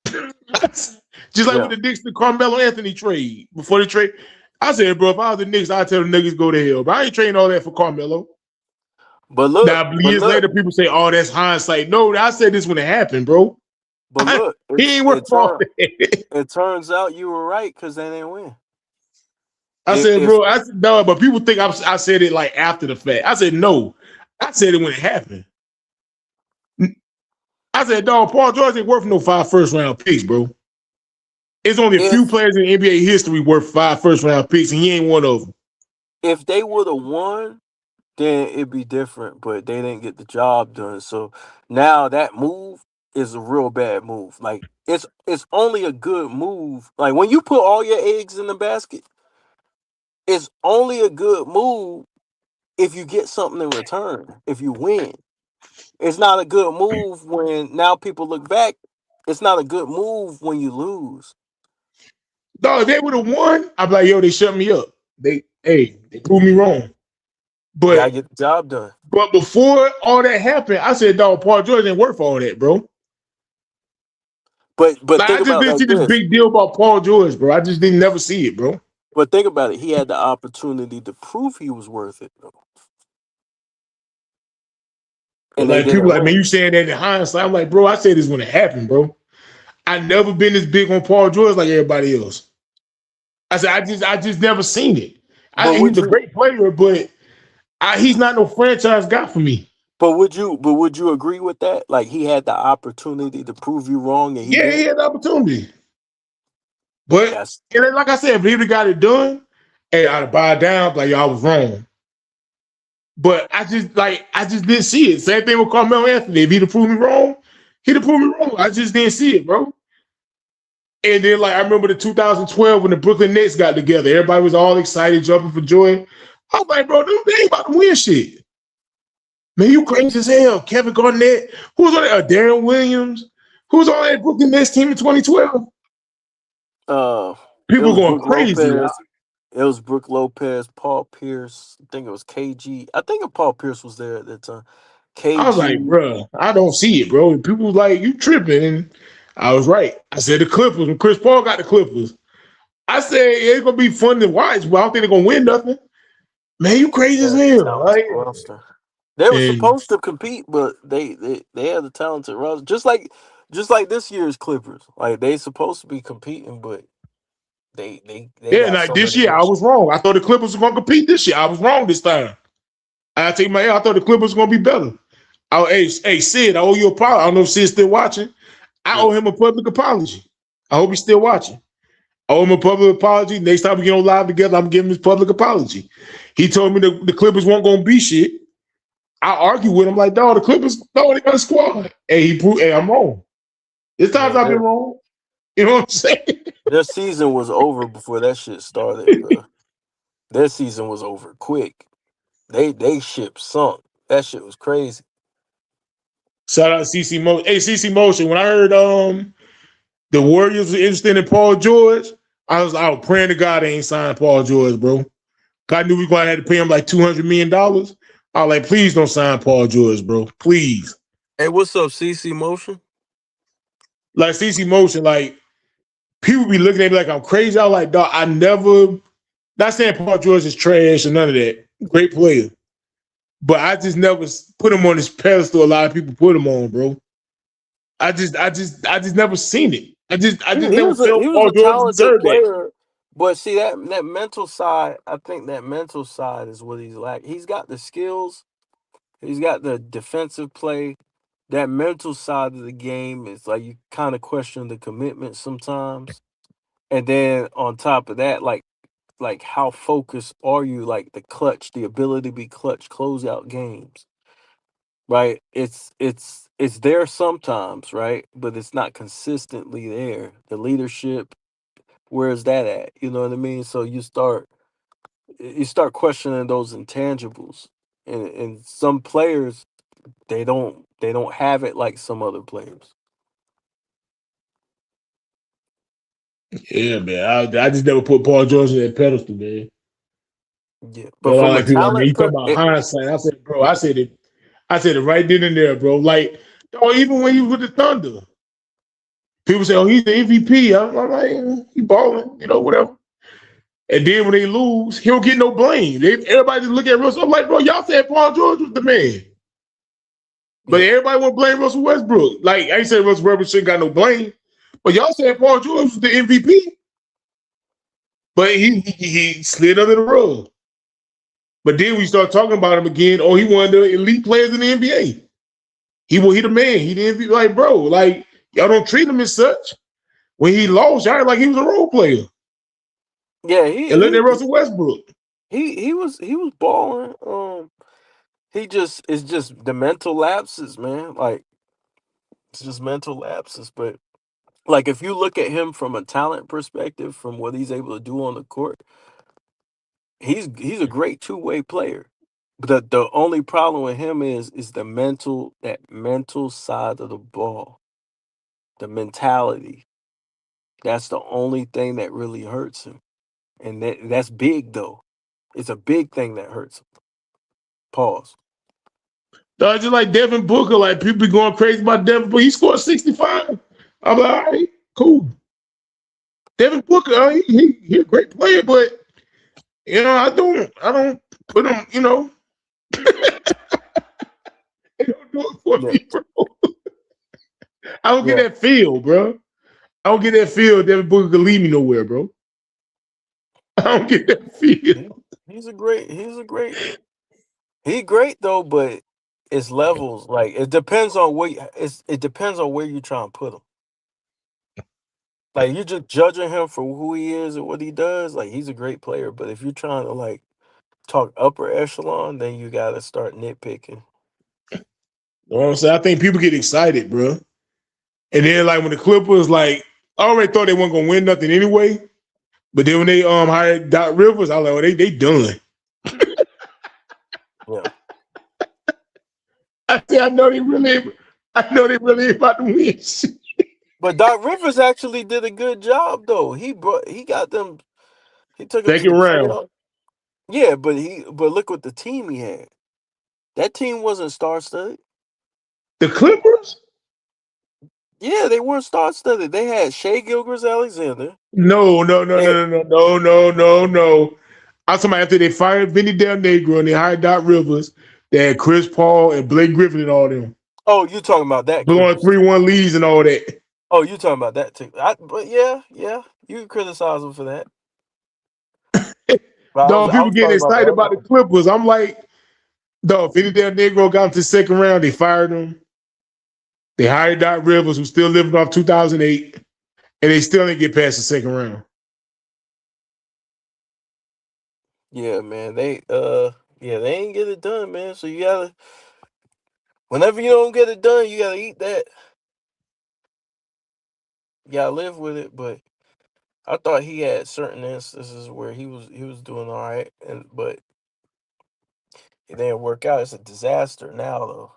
Just like with the Knicks, the Carmelo Anthony trade, before the trade. I said, bro, if I was the Knicks, I'd tell the niggas go to hell. But I ain't trading all that for Carmelo. But look, now, years later, people say, oh, that's hindsight. No, I said this when it happened, bro. But look, He ain't worth all that. it turns out you were right because they didn't win. I said, bro, I said, no, but people think I said it like after the fact. I said, no. I said it when it happened. I said, dog, Paul George ain't worth no 5 first-round picks, bro. It's only a few players in NBA history worth 5 first-round picks, and he ain't one of them. If they would have won, then it'd be different, but they didn't get the job done. So now that move is a real bad move. Like it's only a good move. Like when you put all your eggs in the basket, it's only a good move if you get something in return, if you win. It's not a good move when now people look back. It's not a good move when you lose. Dog, if they would have won, I'd be like, yo, they shut me up. They proved me wrong. You gotta But get the job done. before all that happened, I said, dog, Paul George ain't worth all that, bro. But Like, think I just about it didn't see like this this. big deal about Paul George, bro. I just didn't never see it, bro. But think about it. He had the opportunity to prove he was worth it, though. But And they like people didn't like, man, win. you saying that in hindsight. I'm like, bro, I said this when it happened, bro. I never been this big on Paul George like everybody else. I said, I just never seen it. But He's would a you great player, but he's not no franchise guy for me. but would you agree with that? Like he had the opportunity to prove you wrong and he Yeah, he didn't? had the opportunity. But That's and then, like I said, if he'd have got it done, hey, I'd have bowed down, like y'all was wrong. But I just didn't see it. Same thing with Carmelo Anthony. If he'd have proved me wrong, he'd have proved me wrong. I just didn't see it, bro. And then, like, I remember the 2012 when the Brooklyn Nets got together. Everybody was all excited, jumping for joy. I was like, bro, they ain't about to win shit. Man, you crazy as hell. Kevin Garnett. Who was on that? Darren Williams. Who was on that Brooklyn Nets team in 2012? it People was going Brooke crazy. Lopez. It was Brooke Lopez, Paul Pierce. I think it was KG. I think Paul Pierce was there at that time. I was like, KG. bro, I don't see it, bro. And people was like, you tripping. And I was right. I said the Clippers, when Chris Paul got the Clippers, I said it's going to be fun to watch, but I don't think they're going to win nothing. Man, you crazy as Yeah, hell. talented Like, roster. They were and supposed to compete, but they had the talented roster. Just like this year's Clippers. Like they supposed to be competing, but they yeah, got like so this many year, I issues. was wrong. I thought the Clippers were going to compete this year. I was wrong this time. I take my L. I thought the Clippers were going to be better. Hey, Sid, I owe you a apology. I don't know if Sid's still watching. I owe Yeah. him a public apology. I hope he's still watching. I owe him a public apology. Next time we get on live together, I'm giving him his public apology. He told me the Clippers weren't going to be shit. I argue with him like, dog, the Clippers, no, they got a squad. Hey, he proved, hey, I'm wrong. There's times Yeah, I've been wrong. You know what I'm saying? their season was over before that shit started, bro. Their season was over quick. They ship sunk. That shit was crazy. Shout out to CC Motion. Hey, CC Motion, when I heard the Warriors were interested in Paul George, I was praying to God they ain't signed Paul George, bro. I knew we going to have to pay him like $200 million. I was like, please don't sign Paul George, bro. Please. Hey, what's up, CC Motion? Like CC Motion, like people be looking at me like I'm crazy. I was like, dog, I never, not saying Paul George is trash or none of that. Great player. But I just never put him on this pedestal a lot of people put him on, bro. I just never seen it. I just He never was a felt he was Paul a George talented deserved that. player, but see that mental side. I think that mental side is what he's lacking. He's got the skills. He's got the defensive play. That mental side of the game is like you kind of question the commitment sometimes. And then on top of that, like how focused are you? Like the clutch, the ability to be clutch, close out games. Right? It's there sometimes, right? But it's not consistently there. The leadership, where's that at? You know what I mean? So you start questioning those intangibles. And some players they don't have it like some other players. Yeah, man. I just never put Paul George on that pedestal, man. Yeah. But But I from a like people like, man, talent you talking about hindsight. I said, bro, I said it right then and there, bro. Like, even when he was with the Thunder, people say, oh, he's the MVP. I'm like, he balling, whatever. And then when they lose, he don't get no blame. Everybody just look at Russell. I'm like, bro, y'all said Paul George was the man. But Yeah, everybody want to blame Russell Westbrook. Like I ain't saying Russell Westbrook shouldn't got no blame, but y'all said Paul George was the MVP. But he slid under the rug. But then we start talking about him again. Oh, he one of the elite players in the NBA. He the man. He the MVP. Like, bro, like y'all don't treat him as such. When he lost, y'all act like he was a role player. yeah. And look at Russell Westbrook. He was balling. It's just the mental lapses, man. Like it's just mental lapses. But like if you look at him from a talent perspective, from what he's able to do on the court, he's a great two-way player. But the only problem with him is that mental side of the ball, the mentality. That's the only thing that really hurts him, and that's big though. It's a big thing that hurts him. Pause. Just like Devin Booker, like people be going crazy about Devin Booker. He scored 65. I'm like, all right, cool. Devin Booker, he a great player, but I don't put him, they don't do it for Yeah, me, bro. I don't get yeah. that feel, bro. I don't get that feel Devin Booker could lead me nowhere, bro. I don't get that feel. He, he's great though, but it's levels. Like it depends on where you try and put him. Like you're just judging him for who he is and what he does. Like he's a great player, but if you're trying to like talk upper echelon, then you got to start nitpicking. You know what I'm saying? I think people get excited, bro. And then like when the Clippers, like, I already thought they weren't gonna win nothing anyway. But then when they hired Doc Rivers, I was like, oh, they done. Yeah. I said, I know they really ain't about to win. But Doc Rivers actually did a good job though. He got them. He took them to Second the round. playoffs. Yeah, but look what the team he had. That team wasn't star studded. The Clippers? Yeah, they weren't star studded. They had Shea Gilgis Alexander. No, no, no, They no, no, no, no, no, no. I'm talking about after they fired Vinny Del Negro and they hired Doc Rivers, they had Chris Paul and Blake Griffin and all them. Oh, you talking about that Blowing Clippers team? 3-1 leads and all that. Oh, you talking about that team? But yeah, you can criticize them for that. But Dog, I people was getting talking about the excited other about the one. Clippers. I'm like, dog, Vinny Del Negro got to the second round. They fired him. They hired Doc Rivers, who's still living off 2008, and they still didn't get past the second round. Yeah, man. They ain't get it done, man. So you gotta whenever you don't get it done, you gotta eat that. You gotta live with it. But I thought he had certain instances where he was doing all right, but it didn't work out. It's a disaster now, though.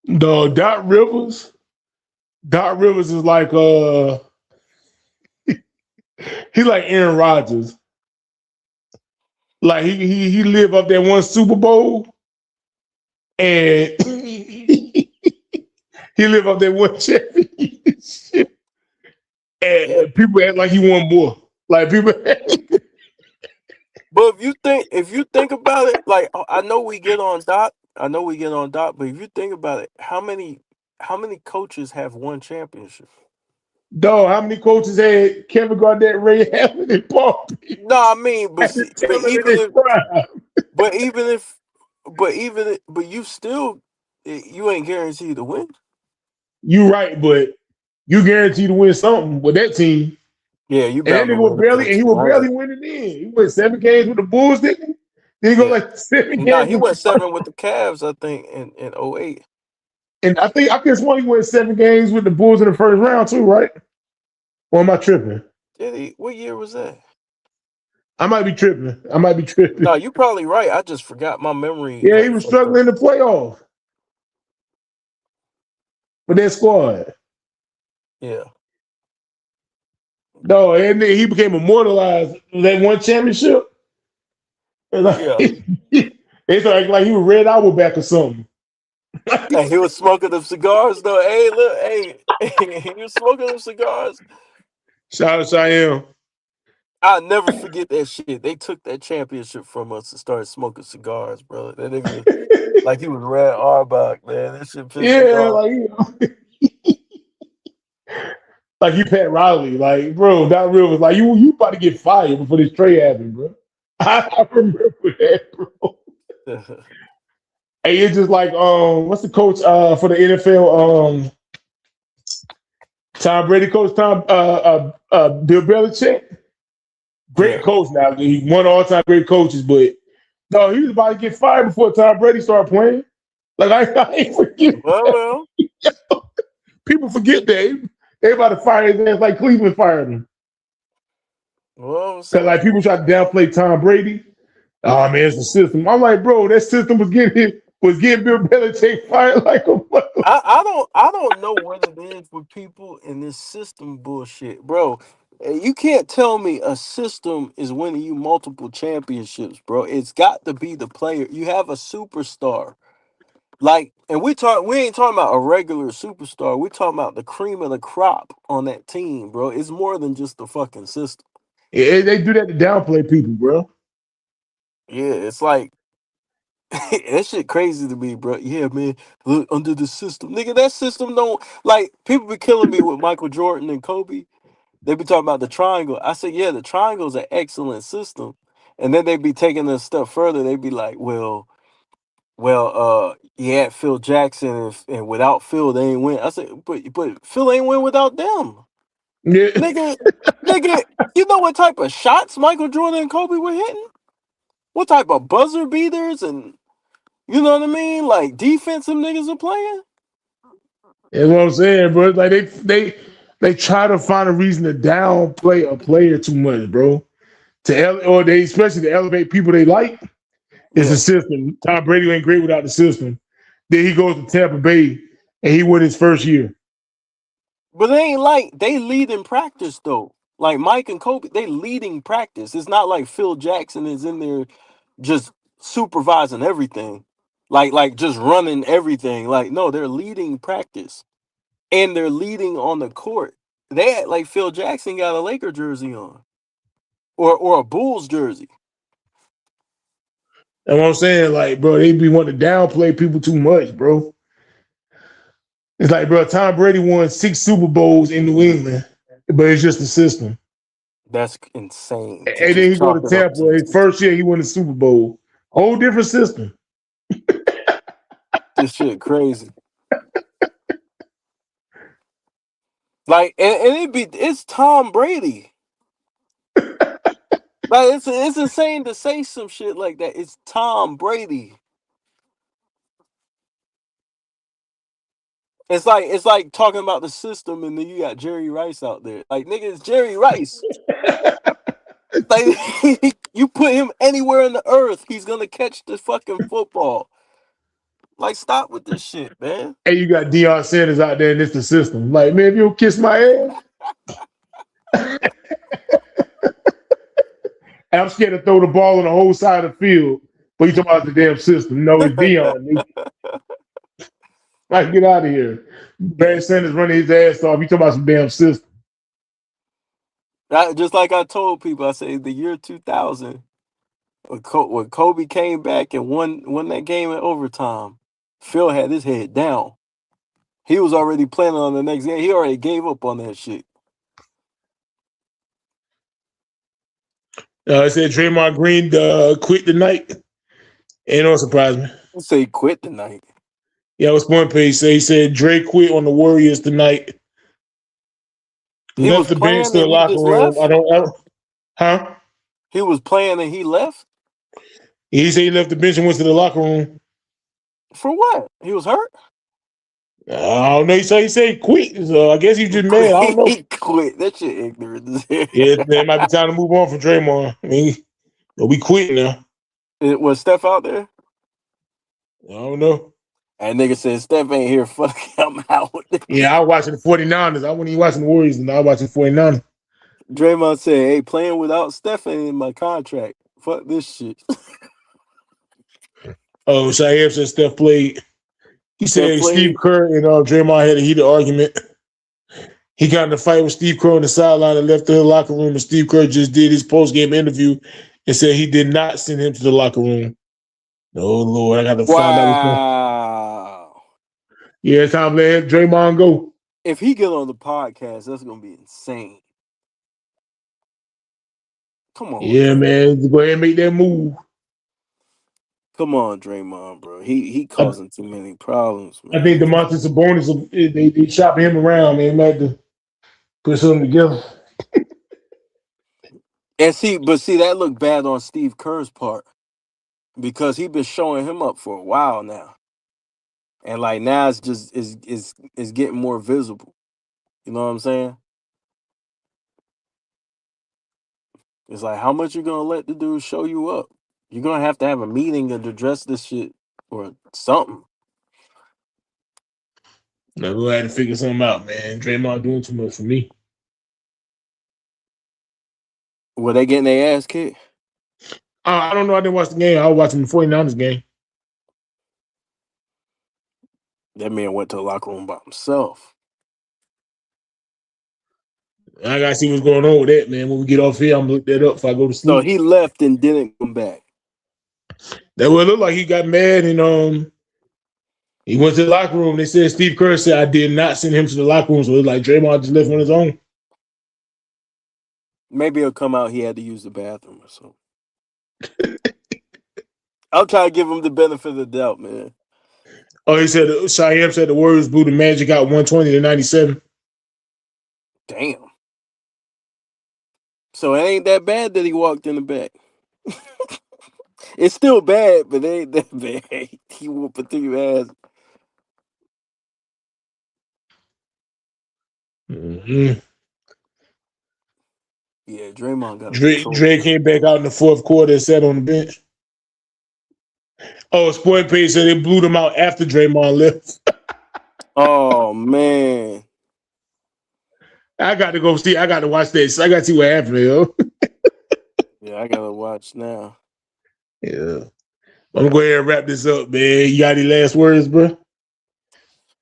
The Doc Rivers is like he like Aaron Rodgers. Like he lived up that one Super Bowl and he lived up that one championship. Yeah, And people act like he won more. Like people but if you think about it, like I know we get on Doc, but if you think about it, how many coaches have won championship? dog, how many coaches had Kevin Garnett, Ray Allen, and Paul Pierce No, I mean, but at the see, tail end of their prime? but even if, but you still, you ain't guaranteed to win. You right, but you guaranteed to win something with that team. Yeah, you And that bound to nigga was win barely, and he eventually. was barely winning in. He went 7 games with the Bulls, didn't he? Then he go Yeah. like 7 games He with went the 7 with the Cavs, I think, in '08. and I think it's one he went 7 games with the Bulls in the first round too, right? Or am I tripping? Did he? What year was that? I might be tripping. I might be tripping. No, you probably right. I just forgot. My memory Yeah, he like was fucked up. struggling in the playoffs with that squad. Yeah. No, and then he became immortalized in that one championship. And like, Yeah. it's like he was Red Auerbach or something. And he was smoking them cigars though. Hey, look, hey, he was smoking them cigars. Shout out to Cheyenne. I'll never forget that shit. They took that championship from us and started smoking cigars, bro. That nigga, like he was Red Auerbach, man. That shit pissed me Yeah, off. like like you Pat Riley, like bro, Doc Real was like you about to get fired before this trade happened, bro. I remember that, bro. Hey, it's just like what's the coach for the NFL? Tom Brady coach Bill Belichick. Great Yeah. coach now. He won all time great coaches, but no, he was about to get fired before Tom Brady started playing. Like I ain't forget. Well. People forget that they about to fire his ass like Cleveland fired him. Well, I'm Cause like saying. people try to downplay Tom Brady. Oh man, it's the system. I'm like, bro, that system was getting Bill Belichick fired like a mother. I don't know what it is with people in this system bullshit, bro. You can't tell me a system is winning you multiple championships, bro. It's got to be the player. You have a superstar. Like, and we ain't talking about a regular superstar. We're talking about the cream of the crop on that team, bro. It's more than just the fucking system. Yeah, they do that to downplay people, bro. Yeah, it's like that shit crazy to me, bro. Yeah, man. Look, under the system, nigga. That system don't like people be killing me with Michael Jordan and Kobe. They be talking about the triangle. I said, yeah, the triangle is an excellent system. And then they be taking it a step further. They be like, you had Phil Jackson, and without Phil, they ain't win. I said, but Phil ain't win without them, Yeah, nigga, nigga. You know what type of shots Michael Jordan and Kobe were hitting? What type of buzzer beaters and you know what I mean? Like defensive niggas are playing. that's what I'm saying, bro. Like they try to find a reason to downplay a player too much, bro. Or they especially to elevate people they like. It's a Yeah, system. Tom Brady ain't great without the system. Then he goes to Tampa Bay and he won his first year. but they ain't like they lead in practice though. Like Mike and Kobe, they leading practice. It's not like Phil Jackson is in there just supervising everything, like just running everything. Like no, they're leading practice and they're leading on the court. They act like Phil Jackson got a Laker jersey on or a Bulls jersey. And what I'm saying, like, bro, they be wanting to downplay people too much, bro. It's like, bro, Tom Brady won 6 Super Bowls in New England, but it's just the system. That's insane to And then just he go to chalk it up Tampa. to. His first year, he won the Super Bowl. Whole different system. This shit crazy. Like it's Tom Brady. Like it's insane to say some shit like that. It's Tom Brady. It's like talking about the system and then you got Jerry Rice out there. Like nigga, it's Jerry Rice. Like you put him anywhere in the earth, he's gonna catch the fucking football. Like stop with this shit, man. And you got Deion Sanders out there, and it's the system. Like, man, if you don't kiss my ass, I'm scared to throw the ball on the whole side of the field. But you talking about the damn system. No, it's Deion. Like, get out of here. Barry Sanders running his ass off. You talking about some damn system. Just like I told people, I say the year 2000, when Kobe came back and won that game in overtime, Phil had his head down. He was already planning on the next game. He already gave up on that shit. I said Draymond Green quit tonight. Ain't no surprise me. He said he quit tonight. Yeah, what's one page say? He said Dre quit on the Warriors tonight. He Left was the bench playing to the and he locker just room. left. Huh? He was playing and he left. He said he left the bench and went to the locker room. For what? He was hurt. I don't know. He said he quit. So I guess he's just mad. I don't know. He quit. That shit ignorant as hell. Yeah, it might be time to move on from Draymond. I mean, we quitting now. Was Steph out there? I don't know. And nigga said Steph ain't here. Fuck, I'm out. Yeah, I was watching the 49ers. I wasn't even watching the Warriors, and I was watching the 49ers. Draymond said, "Hey, playing without Steph ain't in my contract. Fuck this shit." Oh, Shaheem said Steph played. He Steph said Steve played. Kerr and Draymond had a heated argument. He got in a fight with Steve Kerr on the sideline and left the locker room, and Steve Kerr just did his post-game interview and said he did not send him to the locker room. Oh, Lord, I got to find out what's going on. Wow. Yeah, it's time to let Draymond go. If he get on the podcast, that's gonna be insane. Come on, Yeah, Draymond. man. Go ahead and make that move. Come on, Draymond, bro. He I, causing too many problems, I think man. the Monsters of bonus, they shopping him around, man. They had to put something together. And see, that looked bad on Steve Kerr's part because he been showing him up for a while now, and like now it's just is getting more visible. You know what I'm saying? It's like how much you gonna let the dude show you up? You're gonna have to have a meeting and address this shit or something. Now we'll have to figure something out, man. Draymond doing too much for me. Were they getting their ass kicked? I don't know. I didn't watch the game. I was watching the 49ers game. That man went to the locker room by himself. I gotta see what's going on with that, man. When we get off here, I'm gonna look that up before I go to So sleep. he left and didn't come back. That would look like he got mad and he went to the locker room. They said Steve Kerr said I did not send him to the locker room, so it's like Draymond just left on his own. Maybe he'll come out. He had to use the bathroom or something. I'll try to give him the benefit of the doubt, man. Oh, he said Shyam said the Warriors blew the Magic out 120-97. Damn. So it ain't that bad that he walked in the back. It's still bad, but it ain't that bad. He whooping through your ass. Mm-hmm. Yeah, Draymond got to control. Dre came back out in the fourth quarter and sat on the bench. Oh, Sport Page said they blew them out after Draymond left. Oh man. I got to go see. I got to watch this. I got to see what happened, yo. Yeah, I gotta watch now. Yeah. I'm gonna go ahead and wrap this up, man. You got any last words, bro?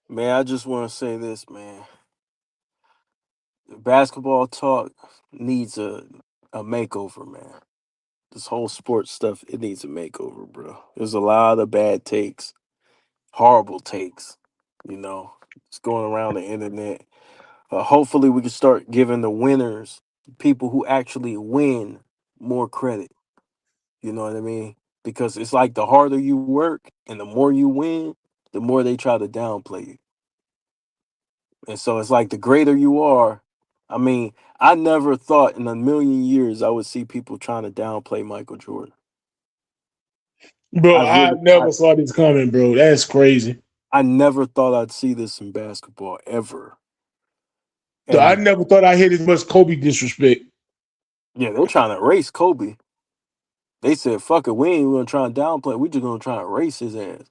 Man, I just want to say this, man. Basketball talk needs a makeover, man. This whole sports stuff, it needs a makeover, bro. There's a lot of bad takes, horrible takes, you know. It's going around the internet. Hopefully, we can start giving the winners, people who actually win, more credit. You know what I mean? Because it's like the harder you work and the more you win, the more they try to downplay you. And so it's like the greater you are. I mean, I never thought in a million years I would see people trying to downplay Michael Jordan. Bro, I never saw this coming, bro. That's crazy. I never thought I'd see this in basketball ever. So I never thought I hear this much Kobe disrespect. Yeah, they're trying to erase Kobe. They said, fuck it, we ain't gonna try and downplay. We just gonna try and erase his ass.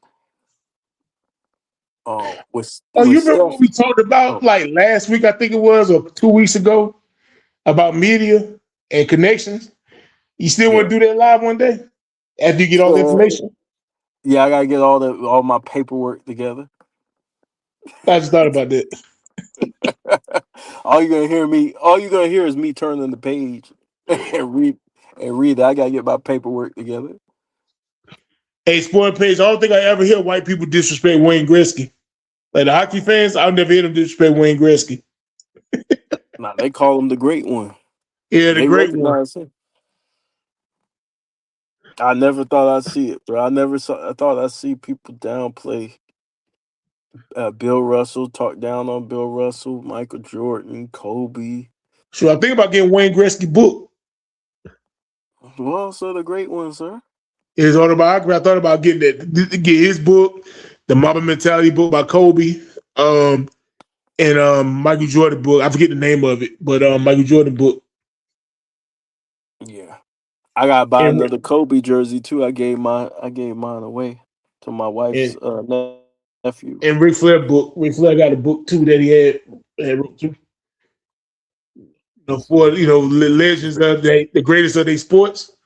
You remember what we talked about like last week, I think it was, or 2 weeks ago, about media and connections? You still want to do that live one day after you get all the information? Yeah, I gotta get all my paperwork together. I just thought about that. All you're gonna hear is me turning the page and read it. I gotta get my paperwork together. Hey, Sport Page, I don't think I ever hear white people disrespect Wayne Gretzky. Like the hockey fans, I'll never hear them disrespect Wayne Gretzky. Nah, they call him the great one. Yeah, the great one. Him. I never thought I'd see it, bro. I thought I'd see people downplay Bill Russell, talk down on Bill Russell, Michael Jordan, Kobe. So I'm thinking about getting Wayne Gretzky book. Well, so the great one, sir. His autobiography. I thought about getting that, get his book, the Mamba Mentality book by Kobe, and Michael Jordan book. I forget the name of it, but Michael Jordan book. Yeah, I gotta buy another Kobe jersey too. I gave mine away to my wife's nephew. And Ric Flair book. Ric Flair got a book too that he had wrote too. For legends of the greatest of their sports.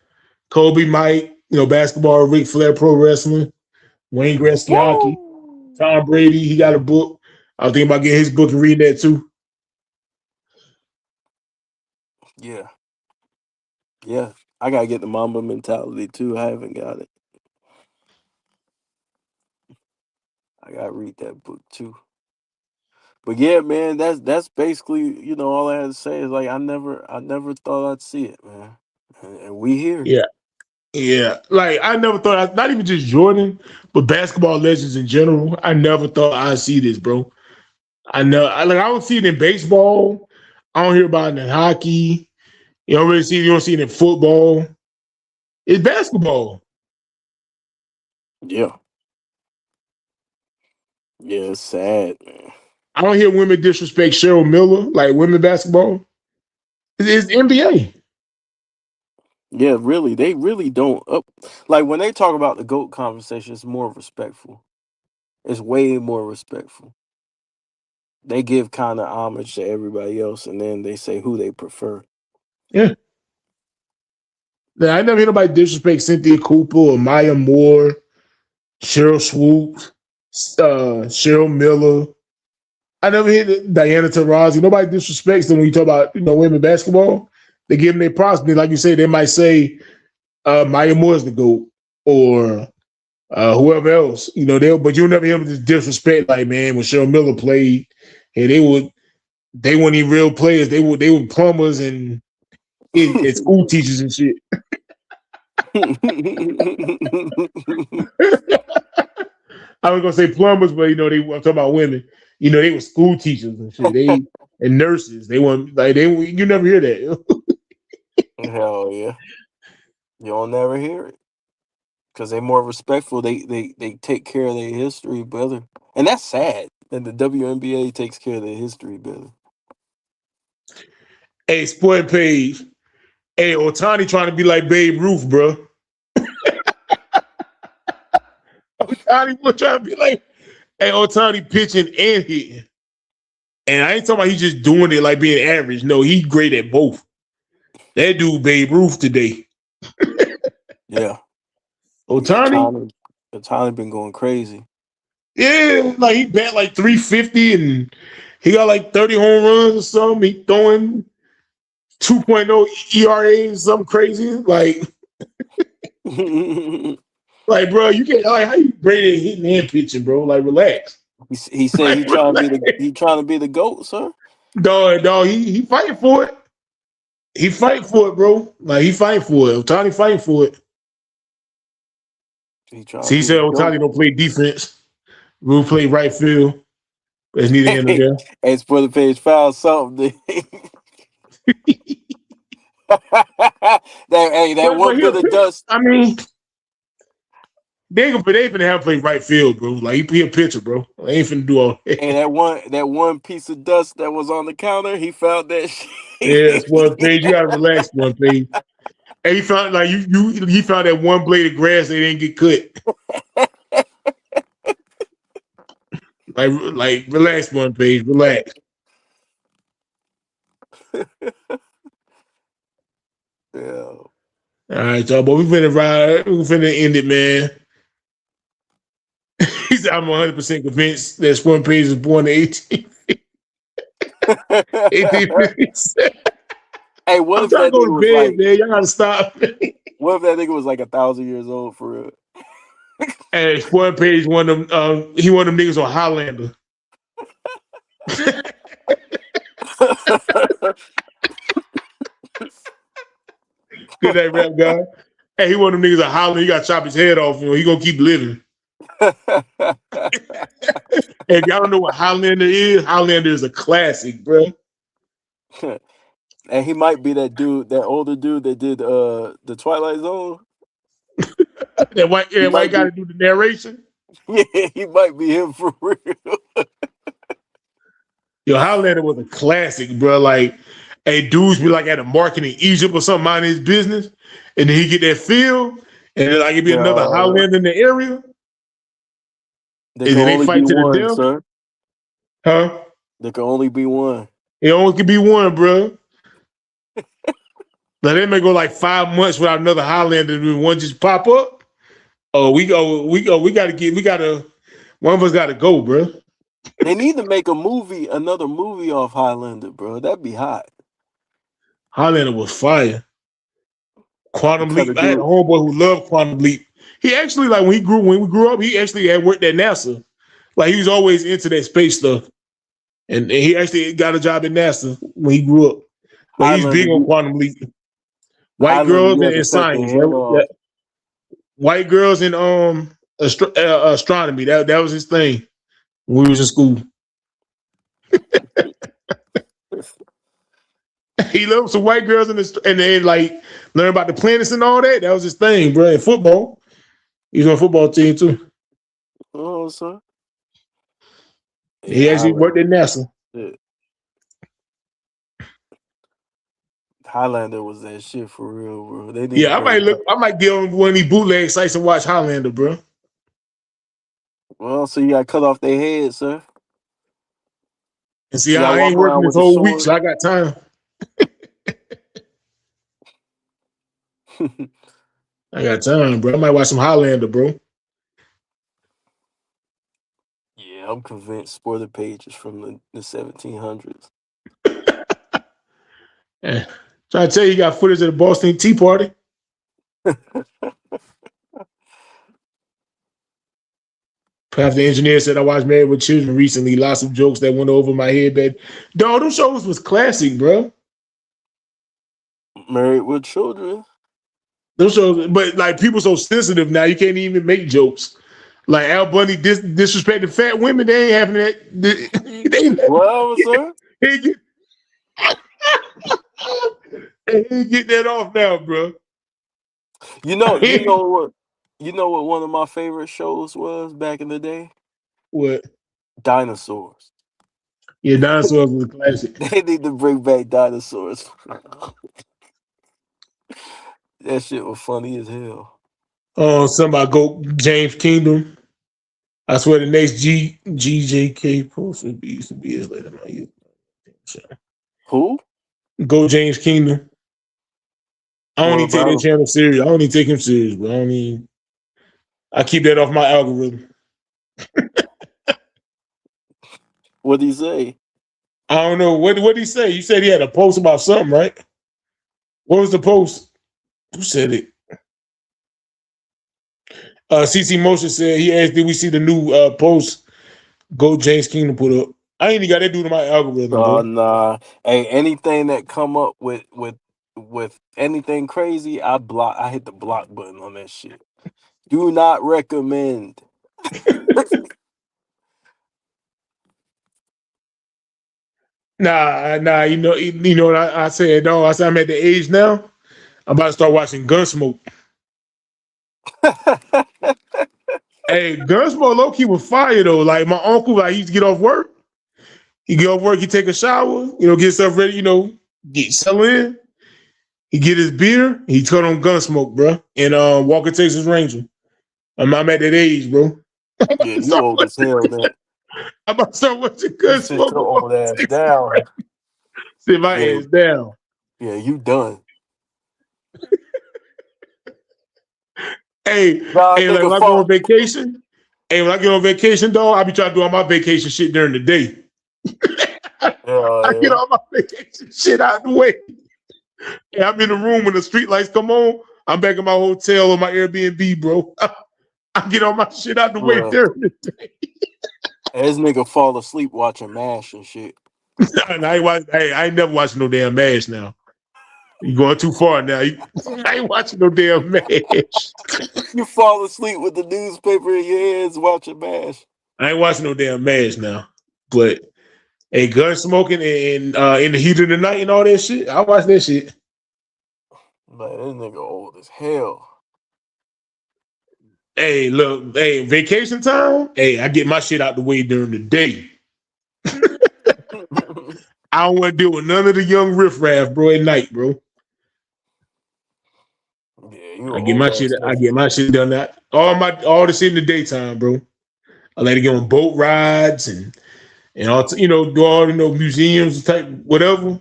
Kobe, Mike, basketball, Ric Flair, pro wrestling, Wayne Gretzky, hockey, Tom Brady. He got a book. I was thinking about getting his book and reading that too. Yeah. Yeah. I gotta get the Mamba mentality too. I haven't got it. I gotta read that book too. But yeah, man, that's basically, all I had to say is like I never thought I'd see it, man. And we here. Yeah. Yeah. Like I never thought not even just Jordan, but basketball legends in general. I never thought I'd see this, bro. I don't see it in baseball. I don't hear about it in hockey. You don't see it in football. It's basketball. Yeah. Yeah, it's sad, man. I don't hear women disrespect Cheryl Miller, like women basketball. It's NBA. Yeah, really. They really don't like when they talk about the GOAT conversation, it's more respectful. It's way more respectful. They give kind of homage to everybody else and then they say who they prefer. Yeah. Now, I never hear nobody disrespect Cynthia Cooper or Maya Moore, Cheryl Swoops, Cheryl Miller. I never hear Diana Taurasi. Nobody disrespects them when you talk about women basketball. They give them their props. Like you say, they might say Maya Moore's the GOAT or whoever else. But you'll never hear them just disrespect. Like, man, when Cheryl Miller played, and they weren't even real players. They were plumbers and school teachers and shit. I was gonna say plumbers, but I'm talking about women. They were school teachers and shit. And nurses. They weren't like they. You never hear that. Hell yeah. You'll never hear it. Because they're more respectful. They take care of their history better. And that's sad that the WNBA takes care of their history better. Hey, sport page. Hey, Otani trying to be like Babe Ruth, bro. Otani was trying to be like, hey, Otani pitching and hitting. And I ain't talking about he just doing it like being average. No, he's great at both. That dude Babe Ruth today. Yeah. Otani, Otani been going crazy. yeah, like he bat like 350 and he got like 30 home runs or something. He throwing 2.0 ERA and something crazy. Like, bro, you can't like how you great at hitting and pitching, bro. Like, relax. He said Like, relax. he trying to be the GOAT, sir. Dog, he fighting for it. He fighting for it, bro. Like he fighting for it. Otani fighting for it. He trying to See, he be said the GOAT. Otani don't play defense. We'll play right field. There's neither here nor there. Hey, for the page found something. That But one he'll bit of pitch. dust. I mean, they finna have him play right field, bro. Like he a pitcher, bro. They ain't finna do all that. And that one piece of dust that was on the counter, he found that Yeah, it's one shit. page. You gotta relax, one page. And he found like he found that one blade of grass that didn't get cut. Like relax, one page. Relax. Yeah. All right, y'all. But we finna ride. We finna end it, man. He said, I'm 100% convinced that one page was born in 1857. Hey, what I'm if trying to that go nigga to was bed, like? man. Y'all gotta stop. What if that nigga was like 1,000 years old for real? And one page, he one of them niggas on Highlander. Good night, rap guy. Hey, he one of them niggas on Highlander. He got to chop his head off. He gonna keep living. If y'all don't know what Highlander is a classic, bro. And he might be that dude, that older dude that did the Twilight Zone. That white He guy might to do the narration. be, yeah, he might be him for real. Yo, Highlander was a classic, bro. Like, hey, dudes be like at a market in Egypt or something, minding his business, and then he get that feel, and then like it be another Yeah, Highlander in the area, and there can then they only be fight to the one, death, sir. huh? There can only be one. It only could be one, bro. Now they may go like 5 months without another Highlander, and one just pop up. Oh, we gotta. One of us gotta go, bro. They need to make another movie off Highlander, bro. That'd be hot. Highlander was fire. Quantum Cut a Leap. I had a dude. homeboy who loved Quantum Leap. He actually, like, when we grew up, he actually had worked at NASA. Like, he was always into that space stuff. And he actually got a job at NASA when he grew up. But he's Highlander, big on you Quantum Leap. White girls you had to and cut their science. head off. White girls in astronomy. That was his thing when we was in school. He loved some white girls and then like learn about the planets and all that. That was his thing, bro. In football, he was on a football team too. Oh, sir. He Yeah, actually worked at NASA. Highlander was that shit for real, bro. They need Yeah, to bring it back. I might get on one of these bootleg sites and watch Highlander, bro. Well, so you got cut off their head, sir. And see, You gotta I walk ain't working around this with the whole week, so sword. I got time. I got time, bro. I might watch some Highlander, bro. Yeah, I'm convinced Spoiler Page is from the 1700s. Yeah. Trying to tell you, got footage of the Boston Tea Party. Perhaps the engineer said I watched Married with Children recently. Lots of jokes that went over my head. But dog, those shows was classic, bro. Married with Children. Those shows, but like people so sensitive now, you can't even make jokes. Like Al Bundy disrespecting fat women, they ain't having that. They ain't, What, sir? they ain't get that off now, bro. You know what one of my favorite shows was back in the day? What? Dinosaurs. Yeah, Dinosaurs was a classic. They need to bring back dinosaurs. That shit was funny as hell. Somebody go James Kingdom. I swear the next GJK post would be his later. Who? Go James Kingdom. I don't What even take about that him? channel serious. I don't even take him serious, bro. I keep that off my algorithm. What'd he say? I don't know. What did he say? You said he had a post about something, right? What was the post? Who said it? CC Motion said he asked, did we see the new post Go James Kingdom put up? I ain't even got that dude in my algorithm, bro. Nah. Hey, anything that come up with anything crazy, I hit the block button on that shit. Do not recommend. Nah. You know what I said? No, I said I'm at the age now. I'm about to start watching Gunsmoke. Hey, Gunsmoke low key was fire though. Like my uncle, like he used to get off work. He get off work, he take a shower, get himself ready, get settled in. He get his beer, he turn on Gunsmoke, bro, and Walker Texas Ranger. I'm at that age, bro. Yeah, you old as hell, man. I'm about to start watching You sit Gunsmoke. your old ass down. Sit my Yeah. ass down. Yeah, you done. Hey, Nah, like nigga, when I go on vacation, when I get on vacation, dog, I be trying to do all my vacation shit during the day. I get all my vacation shit out the way. And I'm in the room when the street lights come on. I'm back in my hotel or my Airbnb, bro. I get all my shit out the way during the day. This nigga fall asleep watching MASH and shit. And I ain't never watching no damn MASH now. You going too far now. I ain't watching no damn MASH. You fall asleep with the newspaper in your hands watching MASH. I ain't watching no damn MASH now. But hey, gun smoking and in the heat of the night and all that shit, I watch that shit. Man, this nigga old as hell. Hey, look, vacation time. Hey, I get my shit out the way during the day. I don't want to deal with none of the young riffraff, bro, at night, bro. Yeah, I get my shit done that. All the shit in the daytime, bro. I like to get on boat rides and all do all museums type whatever.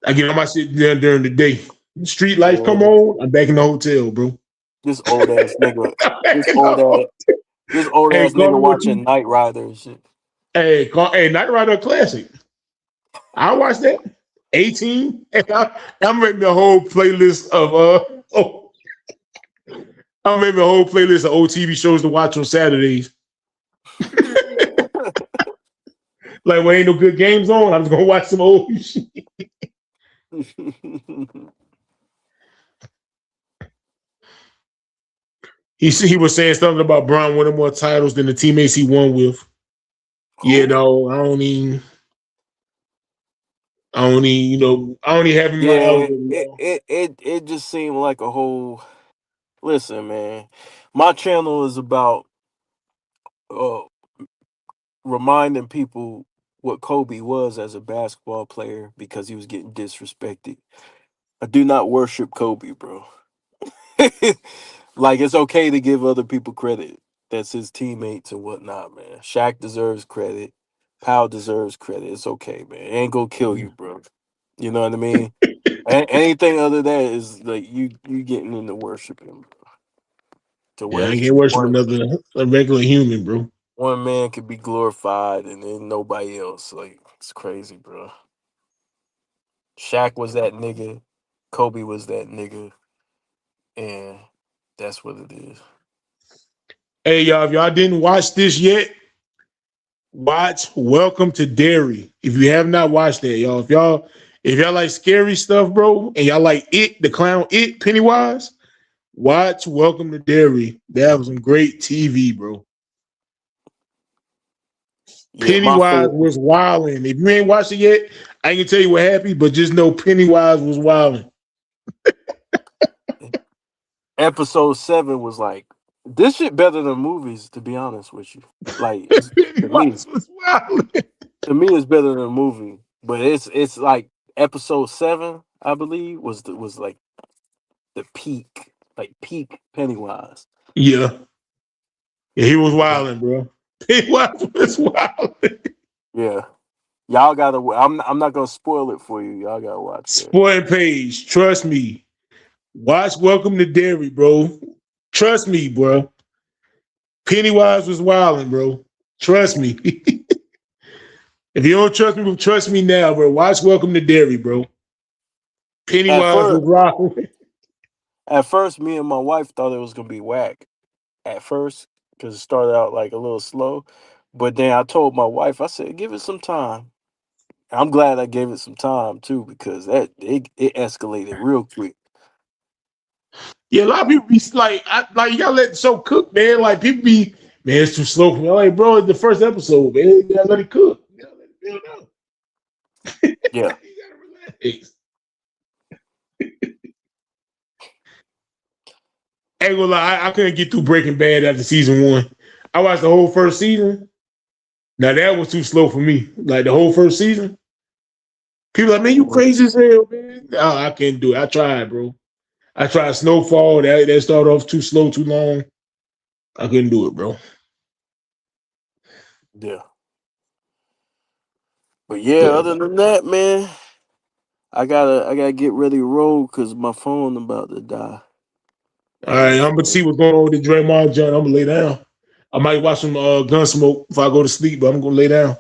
I get all my shit done during the day. The street lights come on, I'm back in the hotel, bro. This old ass nigga. This old ass nigga watching Knight Rider and shit. Hey, Knight Rider classic. I watch that. 18. And I'm making a whole playlist of I'm making a whole playlist of old TV shows to watch on Saturdays. Like when ain't no good games on, I'm just gonna watch some old shit. He was saying something about Bron winning more titles than the teammates he won with. Yeah, no, I don't even have him in my Yeah, algorithm, it, y'all. it it it just seemed like a whole. Listen, man, my channel is about uh, reminding people what Kobe was as a basketball player because he was getting disrespected. I do not worship Kobe, bro. Like it's okay to give other people credit. That's his teammates and whatnot, man. Shaq deserves credit. Powell deserves credit. It's okay, man. It ain't gonna kill you, bro. You know what I mean? Anything other than that is like you getting into worshiping to Yeah, where I it's can't just worship another a regular human, bro. one man could be glorified and then nobody else. Like it's crazy, bro. Shaq was that nigga, Kobe was that nigga, and that's what it is. Hey, y'all, if y'all didn't watch this yet, watch Welcome to Derry. If you have not watched that, y'all, if y'all like scary stuff, bro, and y'all like It, the clown It, Pennywise, watch Welcome to Derry. That was some great TV, bro. Yeah, my Pennywise favorite was wilding. If you ain't watched it yet, I can tell you what happened, but just know Pennywise was wilding. episode 7 was like this shit better than movies. To be honest with you, like to me, Pennywise was wilding. it's better than a movie. But it's like episode 7, I believe, was like the peak, like peak Pennywise. Yeah. Yeah, he was wilding, bro. Pennywise was wilding. Yeah, y'all gotta. I'm not gonna spoil it for you. Y'all gotta watch that. Spoiling page. Trust me. Watch Welcome to Derry, bro. Trust me, bro. Pennywise was wilding, bro. Trust me. If you don't trust me, trust me now, bro. Watch Welcome to Derry, bro. At Pennywise was first, wilding. me and my wife thought it was gonna be whack. At first, because it started out like a little slow, but then I told my wife, I said, give it some time. I'm glad I gave it some time too because it escalated real quick. Yeah, a lot of people be like, you gotta let the show cook, man. Like people be, man, it's too slow for me. I'm like, bro, it's the first episode, man. You gotta let it cook. You gotta let it build up. Yeah, You gotta relax. I ain't gonna lie, I couldn't get through Breaking Bad after season 1. I watched the whole first season. Now that was too slow for me. Like the whole first season. People like, man, you crazy as hell, man. Oh, I can't do it. I tried, bro. I tried Snowfall. That started off too slow, too long. I couldn't do it, bro. yeah. But yeah, So, other than that, man, I gotta get ready to roll because my phone about to die. all right, And I'm gonna see what's going on with the Draymond John. I'm gonna lay down. I might watch some Gunsmoke if I go to sleep, but I'm gonna lay down.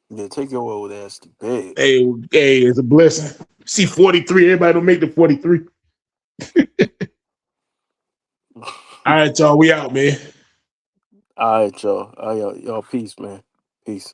yeah, take your old ass to bed. Hey, it's a blessing. See 43. Everybody don't make the 43. All right, y'all. We out, man. All right, y'all. All right, y'all. Peace, man. Peace.